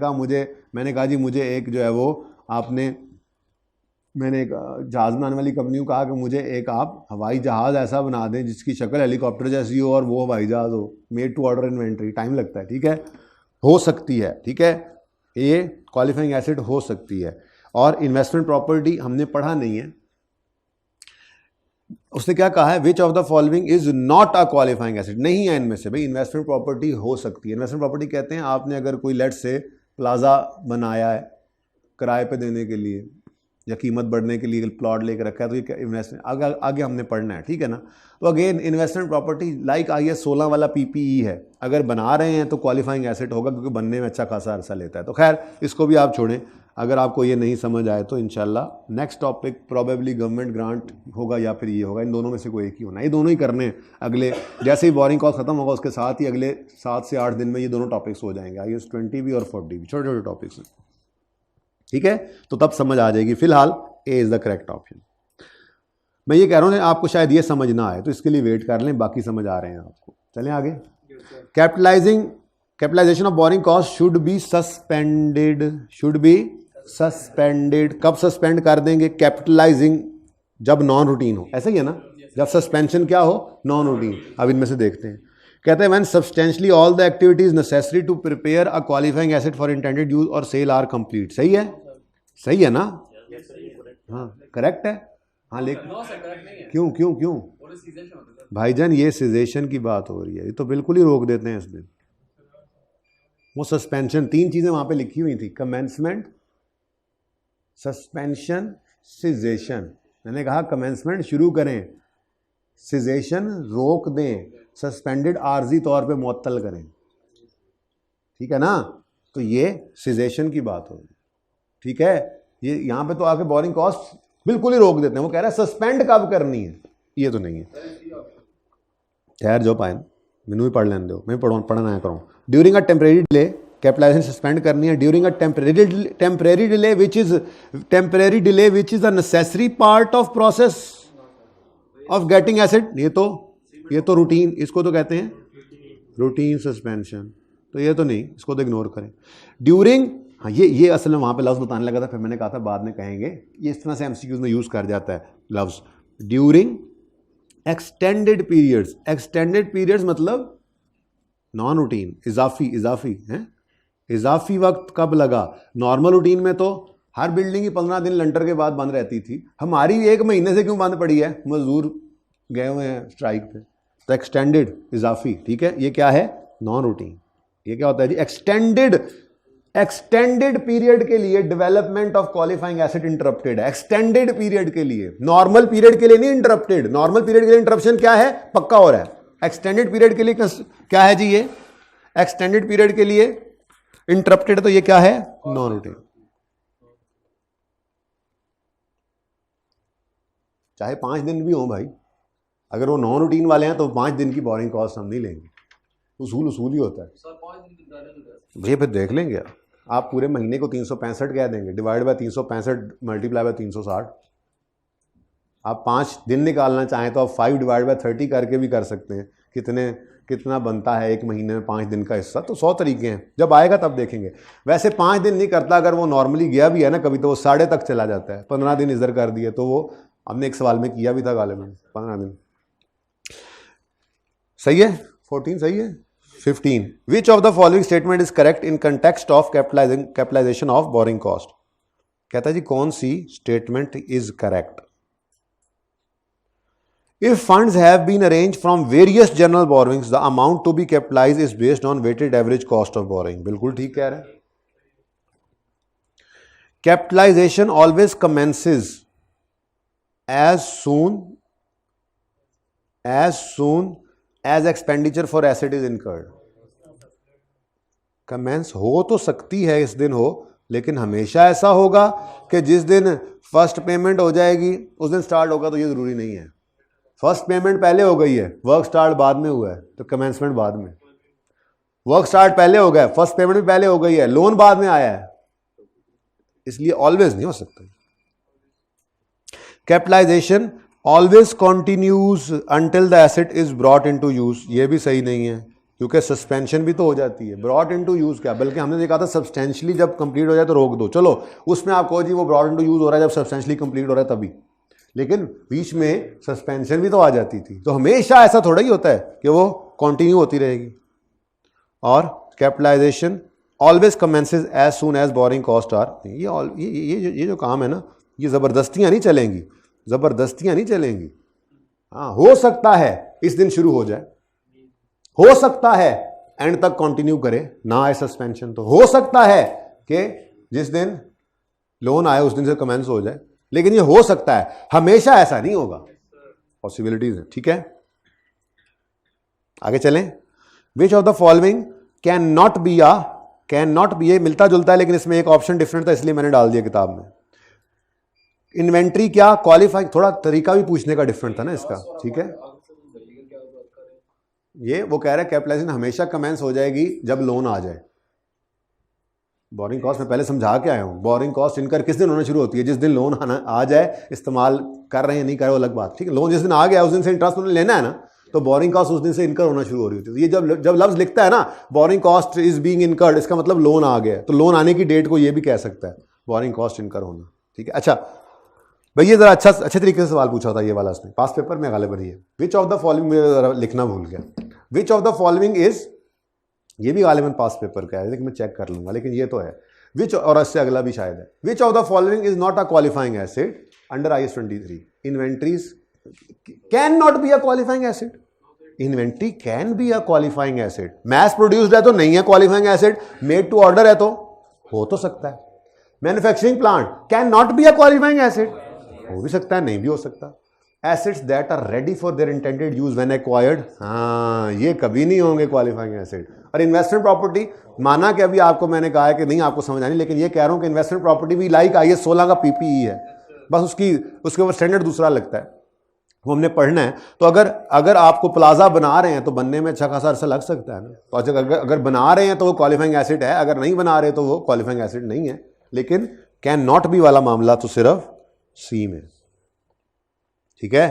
कहा जी मुझे एक जो है वो मैंने एक जहाज़ बनाने वाली कंपनी को कहा कि मुझे एक आप हवाई जहाज़ ऐसा बना दें जिसकी शक्ल हेलीकॉप्टर जैसी हो और वो हवाई जहाज़ हो। Made to order inventory, time लगता है, ठीक है, हो सकती है, ठीक है, ये क्वालिफाइंग एसेट हो सकती है। और इन्वेस्टमेंट प्रॉपर्टी हमने पढ़ा नहीं है, उसने क्या कहा है, which of the following is not a qualifying asset, नहीं है इनमें से। भाई इन्वेस्टमेंट प्रॉपर्टी हो सकती है। इन्वेस्टमेंट प्रॉपर्टी कहते हैं आपने अगर कोई लेट से प्लाजा बनाया है किराए पे देने के लिए या कीमत बढ़ने के लिए प्लॉट लेकर रखा है, तो ये इन्वेस्टमेंट आगे हमने पढ़ना है, ठीक है ना। तो again investment property like IAS 16 वाला PPE है, अगर बना रहे हैं तो क्वालिफाइंग एसेट होगा क्योंकि बनने में अच्छा खासा अरसा लेता है। तो खैर इसको भी आप छोड़ें, अगर आपको ये नहीं समझ आए तो इंशाल्लाह next topic probably government grant होगा या फिर ये होगा, इन दोनों में से कोई एक ही होना, ये दोनों ही करने हैं। अगले जैसे ही बोरिंग कॉस्ट खत्म होगा उसके साथ ही अगले 7 से 8 दिन में ये दोनों टॉपिक्स हो जाएंगे, IAS 20 भी और 40 भी, छोटे छोटे टॉपिक्स हैं, ठीक है, तो तब समझ आ जाएगी। फिलहाल ए इज द करेक्ट ऑप्शन। मैं ये कह रहा हूँ आपको शायद ये समझ ना आए तो इसके लिए वेट कर लें, बाकी समझ आ रहे हैं आपको। चलें आगे। Capitalisation of borrowing cost should be suspended, should be suspended. कब सस्पेंड कर देंगे? कैपिटलाइजिंग जब नॉन रूटीन हो, ऐसा ही है ना, जब सस्पेंशन क्या हो, नॉन रूटीन। अब इनमें से देखते हैं, कहते हैं when substantially all the activities necessary to prepare a qualifying asset for intended use और सेल आर कंप्लीट। सही है, सही है ना, हाँ करेक्ट है, हाँ लेकिन क्यों क्यों क्यों भाईजान, ये सिजेशन की बात हो रही है, ये तो बिल्कुल ही रोक देते हैं इस दिन। वो सस्पेंशन, 3 चीजें वहां पे लिखी हुई थी, कमेंसमेंट, सस्पेंशन, सिजेशन। मैंने कहा कमेंसमेंट शुरू करें, सिजेशन रोक दें, सस्पेंडेड आर्जी तौर पे मुअत्तल करें, ठीक है ना। तो ये सिजेशन की बात हो रही है, ठीक है। ये यहाँ पे तो आके बोरिंग कॉस्ट बिल्कुल ही रोक देते हैं, वो कह रहा है सस्पेंड कब करनी है, ये तो नहीं है। खैर जो पाए मैनू भी पढ़ लेने दो, मैं पढ़ना है करूँ। During a temporary delay capitalisation suspend करनी है। During a temporary delay which is a necessary part of process of getting asset, ये तो रूटीन, इसको तो कहते हैं रूटीन सस्पेंशन, तो ये तो नहीं, इसको तो इग्नोर करें। ड्यूरिंग, हाँ ये असल में वहाँ पे लफ्ज़ बताने लगा था, फिर मैंने कहा था बाद में कहेंगे, ये इस तरह से MCQs में यूज़ कर जाता है लफ्ज़। During extended periods, extended periods मतलब नॉन रूटीन, इजाफी है, इजाफी वक्त कब लगा। नॉर्मल रूटीन में तो हर बिल्डिंग ही 15 दिन लंटर के बाद बंद रहती थी, हमारी 1 महीने से क्यों बंद पड़ी है, मजदूर गए हुए हैं स्ट्राइक पे। तो एक्सटेंडेड इजाफी, ठीक है, ये क्या है, नॉन रूटीन। ये क्या होता है जी, एक्सटेंडेड पीरियड के लिए development of qualifying asset interrupted है, एक्सटेंडेड पीरियड के लिए, नॉर्मल पीरियड के लिए नहीं इंटरप्टेड। नॉर्मल पीरियड के लिए इंटरप्शन क्या है, पक्का हो रहा है। एक्सटेंडेड पीरियड के लिए क्या है जी, ये एक्सटेंडेड पीरियड के लिए इंटरप्टेड, तो ये क्या है, नॉन रूटीन। चाहे 5 दिन भी हो भाई, अगर वो नॉन रूटीन वाले हैं तो 5 दिन की बोरिंग कॉस्ट हम नहीं लेंगे, उसूल ही होता है भैया, फिर देख लेंगे। आप पूरे महीने को 365 कह देंगे, डिवाइड बाय 365 मल्टीप्लाई बाय 360। आप 5 दिन निकालना चाहें तो आप 5 डिवाइड बाय 30 करके भी कर सकते हैं, कितना बनता है 1 महीने में 5 दिन का हिस्सा। तो 100 तरीके हैं, जब आएगा तब देखेंगे। वैसे 5 दिन नहीं करता, अगर वो नॉर्मली गया भी है ना कभी, तो वो 12.5 तक चला जाता है। 15 दिन इधर कर दिए, तो वो हमने एक सवाल में किया भी था गालिबन, 15 दिन। सही है, 14 सही है। 15, which of the following statement is correct in context of capitalisation of borrowing cost. कहता है जी कौन सी statement is correct. If funds have been arranged from various general borrowings the amount to be capitalised is based on weighted average cost of borrowing. बिल्कुल ठीक कह रहे हैं। Capitalisation always commences as soon as expenditure for asset is incurred. Commence हो तो सकती है इस दिन हो, लेकिन हमेशा ऐसा होगा कि जिस दिन फर्स्ट पेमेंट हो जाएगी उस दिन स्टार्ट होगा, तो ये जरूरी नहीं है। फर्स्ट पेमेंट पहले हो गई है, वर्क स्टार्ट बाद में हुआ है, तो कमेंसमेंट बाद में। वर्क स्टार्ट पहले हो गया, फर्स्ट पेमेंट भी पहले हो गई है, लोन बाद में आया है, इसलिए ऑलवेज नहीं हो सकता। Capitalisation always continues until the asset is brought into use, ये भी सही नहीं है, क्योंकि सस्पेंशन भी तो हो जाती है। ब्रॉट इनटू यूज क्या, बल्कि हमने देखा था सब्सटेंशियली जब कंप्लीट हो जाए तो रोक दो, चलो उसमें आप कहो जी वो ब्रॉट इनटू यूज हो रहा है जब सब्सटेंशियली कंप्लीट हो रहा है तभी, लेकिन बीच में सस्पेंशन भी तो आ जाती थी। तो हमेशा ऐसा थोड़ा ही होता है कि वो कंटिन्यू होती रहेगी। और capitalisation always commences as soon as borrowing cost are, ये जो काम है ना, ये ज़बरदस्तियाँ नहीं चलेंगी, ज़बरदस्तियाँ नहीं चलेंगी। हाँ, हो सकता है इस दिन शुरू हो जाए, हो सकता है एंड तक कंटिन्यू करे, ना आए सस्पेंशन, तो हो सकता है कि जिस दिन लोन आए उस दिन से कमेंस हो जाए, लेकिन ये हो सकता है, हमेशा ऐसा नहीं होगा, पॉसिबिलिटीज है। ठीक है, आगे चलें। विच of the following can not B ये मिलता जुलता है, लेकिन इसमें एक ऑप्शन डिफरेंट था इसलिए मैंने डाल दिया किताब में। इन्वेंट्री क्या क्वालिफाई, थोड़ा तरीका भी पूछने का डिफरेंट था ना इसका। ठीक है, ये वो कह रहे हैं कैपिटलाइजेशन हमेशा कमेंस हो जाएगी जब लोन आ जाए। बोरिंग कॉस्ट में पहले समझा के आया हूं, बोरिंग कॉस्ट इनकर किस दिन होना शुरू होती है, जिस दिन लोन आ जाए। इस्तेमाल कर रहे हैं नहीं कर रहे वो अलग बात, ठीक है। लोन जिस दिन आ गया उस दिन से इंटरेस्ट उन्हें लेना है ना, तो बोरिंग कॉस्ट उस दिन से इनकर होना शुरू हो रही होती है। ये जब लफ्ज लिखता है ना borrowing cost is being incurred, इसका मतलब लोन आ गया, तो लोन आने की डेट को ये भी कह सकता है बोरिंग कॉस्ट इनकर होना। ठीक है, अच्छा भैया जरा अच्छे तरीके से सवाल पूछा था ये वाला इसने, पास पेपर में गालिबन ही है। विच ऑफ द फॉलोइंग लिखना भूल गया, विच ऑफ द फॉलोइंग इज, ये भी गालिबन पास पेपर का है लेकिन मैं चेक कर लूंगा, लेकिन ये तो है विच, और इससे अगला भी शायद है। Which of the following is not a qualifying asset under IAS 23? Inventories can not be a qualifying asset, inventory can be a qualifying asset. Mass produced है तो नहीं है qualifying asset, made to order है तो हो तो सकता है। Manufacturing plant can not be a qualifying asset, हो भी सकता है नहीं भी हो सकता। Assets that are ready for their intended use when acquired, हाँ ये कभी नहीं होंगे क्वालिफाइंग एसेट। और इन्वेस्टमेंट प्रॉपर्टी, माना कि अभी आपको मैंने कहा है कि नहीं आपको समझ आनी, लेकिन ये कह रहा हूं कि इन्वेस्टमेंट प्रॉपर्टी भी लाइक IAS 16 का PPE है, बस उसके ऊपर स्टैंडर्ड दूसरा लगता है, वो हमने पढ़ना है। तो अगर आपको प्लाजा बना रहे हैं तो बनने में अच्छा खासा अरसा लग सकता है ना, तो अगर बना रहे हैं तो वो क्वालिफाइंग एसेट है, अगर नहीं बना रहे तो वो क्वालिफाइंग एसेट नहीं है। लेकिन कैन नॉट बी वाला मामला तो सिर्फ सी में। ठीक है,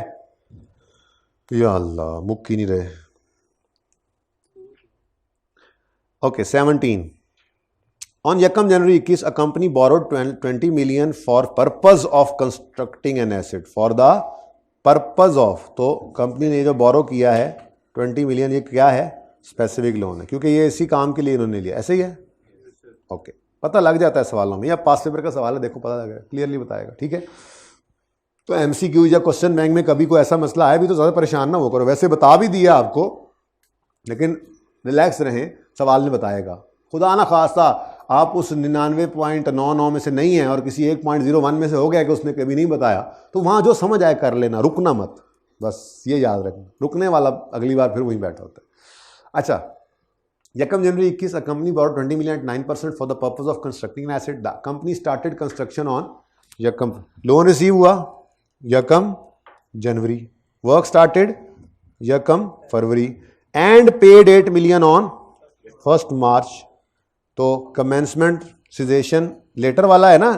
या अल्लाह मुक्क ही नहीं रहे। ओके 17, ऑन यकम January 21 a company borrowed 20 million for purpose of constructing an asset, for the purpose of, तो कंपनी ने जो बोरो किया है 20 million, ये क्या है, स्पेसिफिक लोन है, क्योंकि ये इसी काम के लिए इन्होंने लिया, ऐसे ही है। ओके, पता लग जाता है सवालों में, या पास पेपर का सवाल है, देखो पता लगेगा, क्लियरली बताएगा। ठीक है, तो MCQ या क्वेश्चन बैंक में कभी कोई ऐसा मसला आए भी तो ज़्यादा परेशान ना हो करो, वैसे बता भी दिया आपको, लेकिन रिलैक्स रहें, सवाल ने बताएगा। खुदा ना खास्ता आप उस 99.99 में से नहीं है और किसी 1.01 में से हो गया कि उसने कभी नहीं बताया, तो वहाँ जो समझ आए कर लेना, रुकना मत, बस ये याद रखना, रुकने वाला अगली बार फिर वहीं बैठा होता है। अच्छा, यकम January 21 a company borrowed 20 million at 9% for the purpose of constructing an asset, the company started construction on यकम, लोन रिसीव हुआ यकम जनवरी, वर्क स्टार्टेड यकम February, and paid 8 million on 1 March, तो कमेंसमेंट सिजेशन लेटर वाला है ना,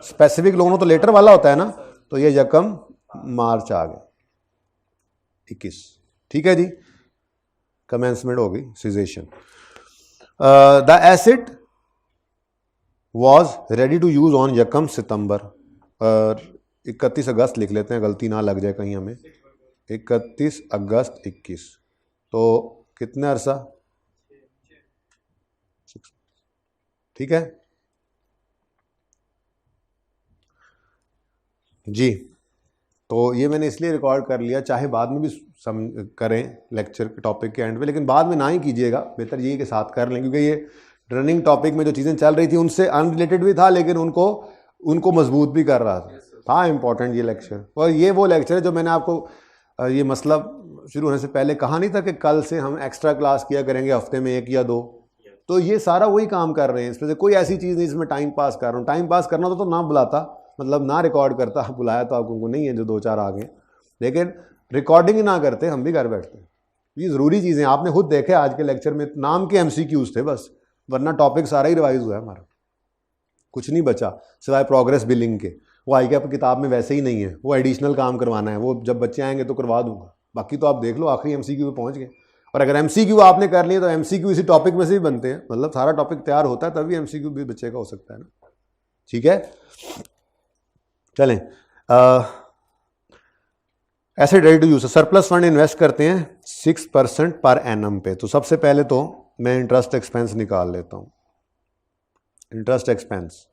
specific loan हो तो लेटर वाला होता है ना, तो ये यकम मार्च आ गया 21। ठीक है जी, कमेंसमेंट हो गई, cessation. The asset was ready to use on यकम सितंबर, और 31 अगस्त लिख लेते हैं, गलती ना लग जाए कहीं हमें, 31 अगस्त 21, तो कितना अरसा, ठीक है जी। तो ये मैंने इसलिए रिकॉर्ड कर लिया, चाहे बाद में भी करें लेक्चर के टॉपिक के एंड पे, लेकिन बाद में ना ही कीजिएगा, बेहतर ये के साथ कर लें, क्योंकि ये रनिंग टॉपिक में जो चीज़ें चल रही थी उनसे अनरिलेटेड भी था, लेकिन उनको उनको मजबूत भी कर रहा था इम्पोर्टेंट ये लेक्चर। और ये वो लेक्चर है जो मैंने आपको ये मसला शुरू होने से पहले कहा नहीं था कि कल से हम एक्स्ट्रा क्लास किया करेंगे हफ्ते में 1 या 2। तो ये सारा वही काम कर रहे हैं, इसमें से कोई ऐसी चीज़ नहीं जिसमें टाइम पास कर रहा हूँ। टाइम पास करना तो ना बुलाता, मतलब ना रिकॉर्ड करता, बुलाया तो आपको नहीं है जो 2-4 आ गए, लेकिन रिकॉर्डिंग ना करते हम भी घर बैठते। ये ज़रूरी चीज़ें आपने खुद देखे आज के लेक्चर में, नाम के MCQs थे बस, वरना टॉपिक सारा ही रिवाइज हुआ है हमारा, कुछ नहीं बचा सिवाय प्रोग्रेस बिलिंग के। वो आई कैप किताब में वैसे ही नहीं है, वो एडिशनल काम करवाना है, वो जब बच्चे आएंगे तो करवा दूंगा। बाकी तो आप देख लो आखिरी MCQ पे पहुंच गए। और अगर MCQ आपने कर लिए तो MCQ इसी टॉपिक में से ही बनते हैं, मतलब सारा टॉपिक तैयार होता है तभी MCQ भी बच्चे का हो सकता है ना। ठीक है, चलें। Asset ready to use, surplus fund invest करते हैं 6% पर एनम पे। तो सबसे पहले तो मैं इंटरेस्ट एक्सपेंस निकाल लेता हूँ। इंटरेस्ट एक्सपेंस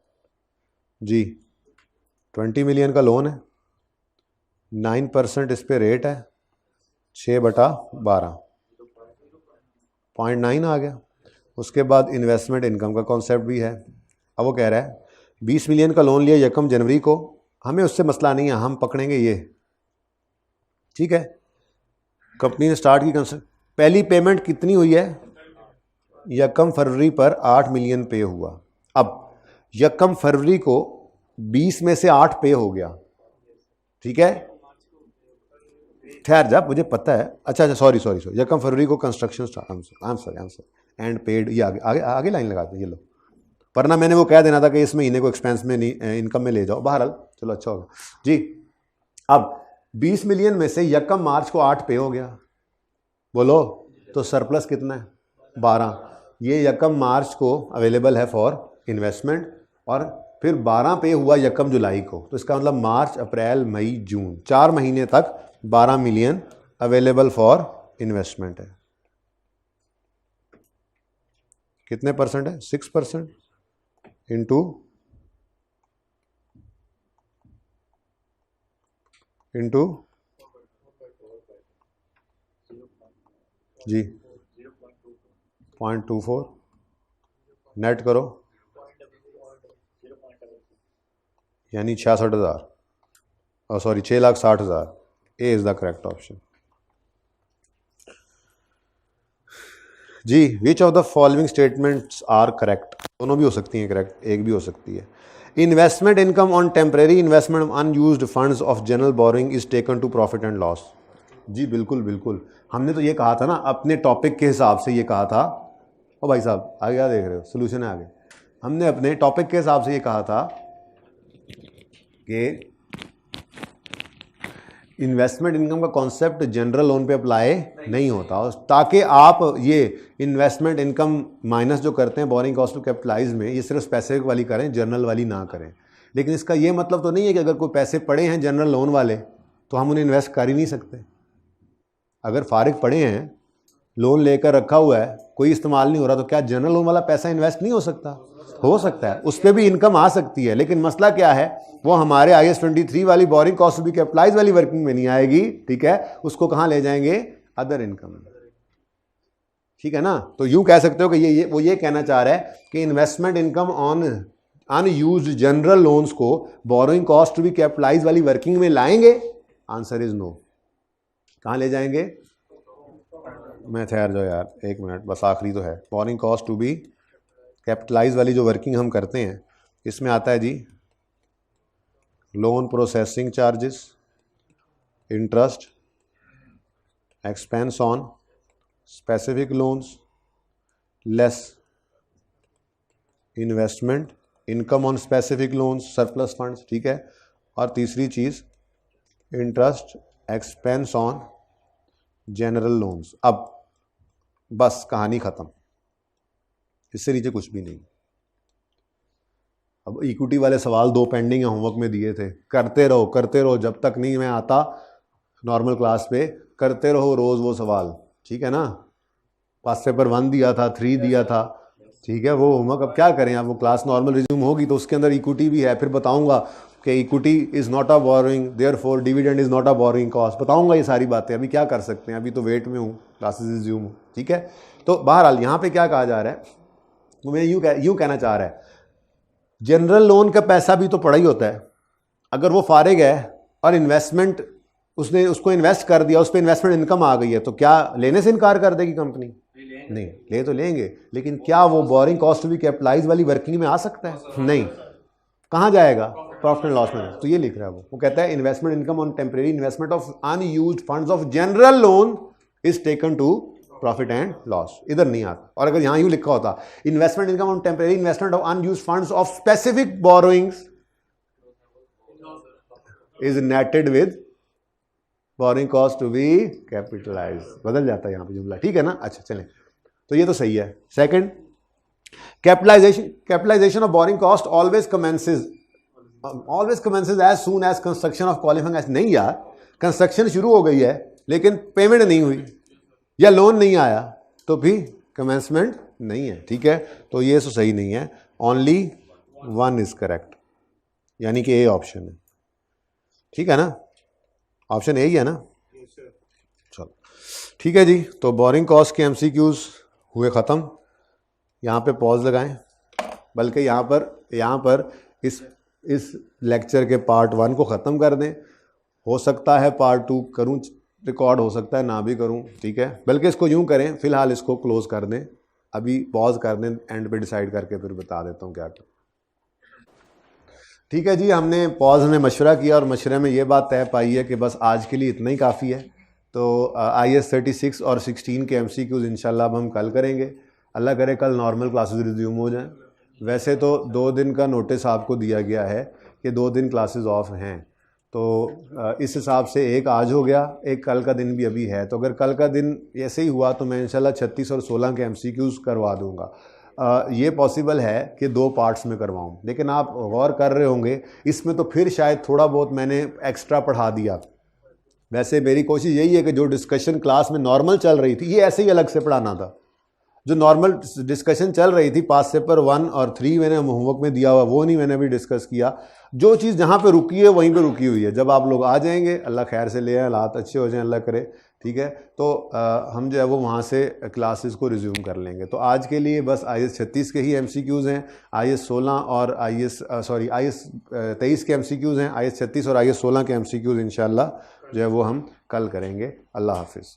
जी 20 मिलियन का लोन है, 9% इस पे रेट है, 6/12 0.9 आ गया। उसके बाद इन्वेस्टमेंट इनकम का कॉन्सेप्ट भी है। अब वो कह रहा है 20 मिलियन का लोन लिया 1 जनवरी को, हमें उससे मसला नहीं है, हम पकड़ेंगे ये, ठीक है। कंपनी ने स्टार्ट की, पहली पेमेंट कितनी हुई है 1 फरवरी पर 8 मिलियन पे हुआ। अब 1 फरवरी को 20 में से 8 पे हो गया, ठीक है। ठहर जा, मुझे पता है। अच्छा सॉरी 1 फरवरी को construction start, I am sorry and paid, ये आगे लाइन लगाते हैं ये लो, वरना मैंने वो कह देना था कि इस महीने को एक्सपेंस में नहीं इनकम में ले जाओ। बहरहाल चलो अच्छा होगा जी। अब 20 मिलियन में से 1 मार्च को 8 पे हो गया, बोलो तो सरप्लस कितना है 12। ये 1 मार्च को अवेलेबल है फॉर इन्वेस्टमेंट और फिर 12 पे हुआ 1 जुलाई को। तो इसका मतलब मार्च अप्रैल मई जून 4 महीने तक 12 मिलियन अवेलेबल फॉर इन्वेस्टमेंट है। कितने परसेंट है 6% इंटू जी 0.24 नेट करो, यानी 66,000 sorry 6,60,000। A is the correct option जी। Which of the following statements are correct, दोनों भी हो सकती हैं करेक्ट, एक भी हो सकती है। Investment income on temporary investment unused funds of general borrowing is taken to profit and loss. जी बिल्कुल बिल्कुल, हमने तो ये कहा था ना, अपने टॉपिक के हिसाब से ये कहा था। ओ भाई साहब आगे क्या देख रहे हो, सोल्यूशन है आगे। हमने अपने टॉपिक के हिसाब से ये कहा था कि इन्वेस्टमेंट इनकम का कॉन्सेप्ट जनरल लोन पे अप्लाई नहीं होता, ताकि आप ये इन्वेस्टमेंट इनकम माइनस जो करते हैं बोरिंग कॉस्ट टू कैपिटलाइज में, ये सिर्फ स्पेसिफिक वाली करें, जनरल वाली ना करें। लेकिन इसका ये मतलब तो नहीं है कि अगर कोई पैसे पड़े हैं जनरल लोन वाले तो हम उन्हें इन्वेस्ट कर ही नहीं सकते। अगर फारिग पड़े हैं, लोन लेकर रखा हुआ है, कोई इस्तेमाल नहीं हो रहा, तो क्या जनरल लोन वाला पैसा इन्वेस्ट नहीं हो सकता? हो सकता है, उस पर भी इनकम आ सकती है। लेकिन मसला क्या है, वो हमारे IAS 23 वाली बोरिंग कॉस्ट भी कैपिटलाइज वाली वर्किंग में नहीं आएगी, ठीक है। उसको कहाँ ले जाएंगे, अदर इनकम, ठीक है ना। तो यूं कह सकते हो कि वो ये कहना चाह रहा है कि investment income on unused general loans को बोरिंग कॉस्ट भी कैपिटलाइज वाली वर्किंग में लाएंगे। Answer is no. कहाँ ले जाएंगे, मैं ठहर जाओ यार 1 मिनट, बस आखिरी तो है। Borrowing cost to be capitalise वाली जो वर्किंग हम करते हैं, इसमें आता है जी loan processing charges, interest, expense on specific loans, less investment income on specific loans, surplus funds, ठीक है। और तीसरी चीज़ interest expense on general loans. अब बस कहानी ख़त्म, इससे नीचे कुछ भी नहीं। अब इक्विटी वाले सवाल 2 पेंडिंग है, होमवर्क में दिए थे, करते रहो जब तक नहीं मैं आता नॉर्मल क्लास पे, करते रहो रोज़ वो सवाल, ठीक है ना। पास पेपर 1 दिया था, 3 दिया था, ठीक है। वो होमवर्क अब क्या करें, अब वो क्लास नॉर्मल रिज्यूम होगी तो उसके अंदर इक्विटी भी है, फिर बताऊंगा कि equity is not a boring, therefore dividend is not a borrowing cost, बताऊंगा ये सारी बातें। अभी क्या कर सकते हैं, अभी तो वेट में हूँ, क्लासेस रिज्यूम हूँ, ठीक है। तो बहरहाल यहाँ पे क्या कहा जा रहा है, वो मैं यूँ कहना चाह रहा है जनरल लोन का पैसा भी तो पड़ा ही होता है। अगर वो फारिग है और इन्वेस्टमेंट उसने उसको इन्वेस्ट कर दिया, उस पर इन्वेस्टमेंट इनकम आ गई है, तो क्या लेने से इनकार कर देगी कंपनी? नहीं, ले तो लेंगे, लेकिन क्या वो बोरिंग कॉस्ट भी कैपिटलाइज वाली वर्किंग में आ सकता है? नहीं। कहाँ जाएगा? प्रॉफिट एंड लॉस में। तो ये लिख रहा है वो कहता है investment income on temporary investment of unused funds of general loan is taken to profit and loss, इधर नहीं आता। और अगर यहां यूं लिखा होता investment income on temporary investment of unused funds of specific borrowings is netted with borrowing cost to be capitalise, बदल जाता है यहां पे जुमला, ठीक है ना? अच्छा चलें, तो ये तो सही है। Second, capitalisation of borrowing cost always commences as soon as construction of qualifying asset. नहीं यार, कंस्ट्रक्शन शुरू हो गई है लेकिन पेमेंट नहीं हुई या लोन नहीं आया तो भी कमेंसमेंट नहीं है, ठीक है? तो ये तो सही नहीं है। ओनली वन इज करेक्ट, यानी कि ए ऑप्शन है, ठीक है ना? ऑप्शन ए ही है ना? चलो ठीक है जी। तो बोरिंग कॉस्ट के एमसीक्यूज हुए ख़त्म। यहाँ पे पॉज लगाएं, बल्कि यहाँ पर इस लेक्चर के पार्ट 1 को ख़त्म कर दें। हो सकता है पार्ट 2 करूँ रिकॉर्ड, हो सकता है ना भी करूं, ठीक है? बल्कि इसको यूं करें, फिलहाल इसको क्लोज कर दें, अभी पॉज कर दें, एंड पे डिसाइड करके फिर बता देता हूं क्या कर। ठीक है जी, हमने पॉज में मशवरा किया और मशवरे में ये बात तय पाई है कि बस आज के लिए इतना ही काफ़ी है। तो IAS 36 और 16 के MCQs इंशाल्लाह अब हम कल करेंगे। अल्लाह करे कल नॉर्मल क्लासेस रिज्यूम हो जाएं। वैसे तो 2 दिन का नोटिस आपको दिया गया है कि 2 दिन क्लासेस ऑफ हैं, तो इस हिसाब से एक आज हो गया, एक कल का दिन भी अभी है। तो अगर कल का दिन ऐसे ही हुआ तो मैं इंशाल्लाह 36 और 16 के MCQs करवा दूंगा। ये पॉसिबल है कि 2 पार्ट्स में करवाऊं, लेकिन आप गौर कर रहे होंगे इसमें तो फिर शायद थोड़ा बहुत मैंने एक्स्ट्रा पढ़ा दिया। वैसे मेरी कोशिश यही है कि जो डिस्कशन क्लास में नॉर्मल चल रही थी, ये ऐसे ही अलग से पढ़ाना था। जो नॉर्मल डिस्कशन चल रही थी, पास पेपर 1 और 3 मैंने होमवर्क में दिया हुआ, वो नहीं मैंने अभी डिस्कस किया। जो चीज़ जहाँ पे रुकी है वहीं पे रुकी हुई है। जब आप लोग आ जाएंगे, अल्लाह खैर से ले आए, हालात अच्छे हो जाएं, अल्लाह करे, ठीक है? तो हम जो है वो वहाँ से क्लासेस को रिज्यूम कर लेंगे। तो आज के लिए बस IAS 36 के ही MCQs हैं। IAS 16 और IAS 23 के MCQs हैं। IAS 36 और IAS 16 के MCQs इंशाल्लाह जो है वो हम कल करेंगे। अल्लाह हाफिज़।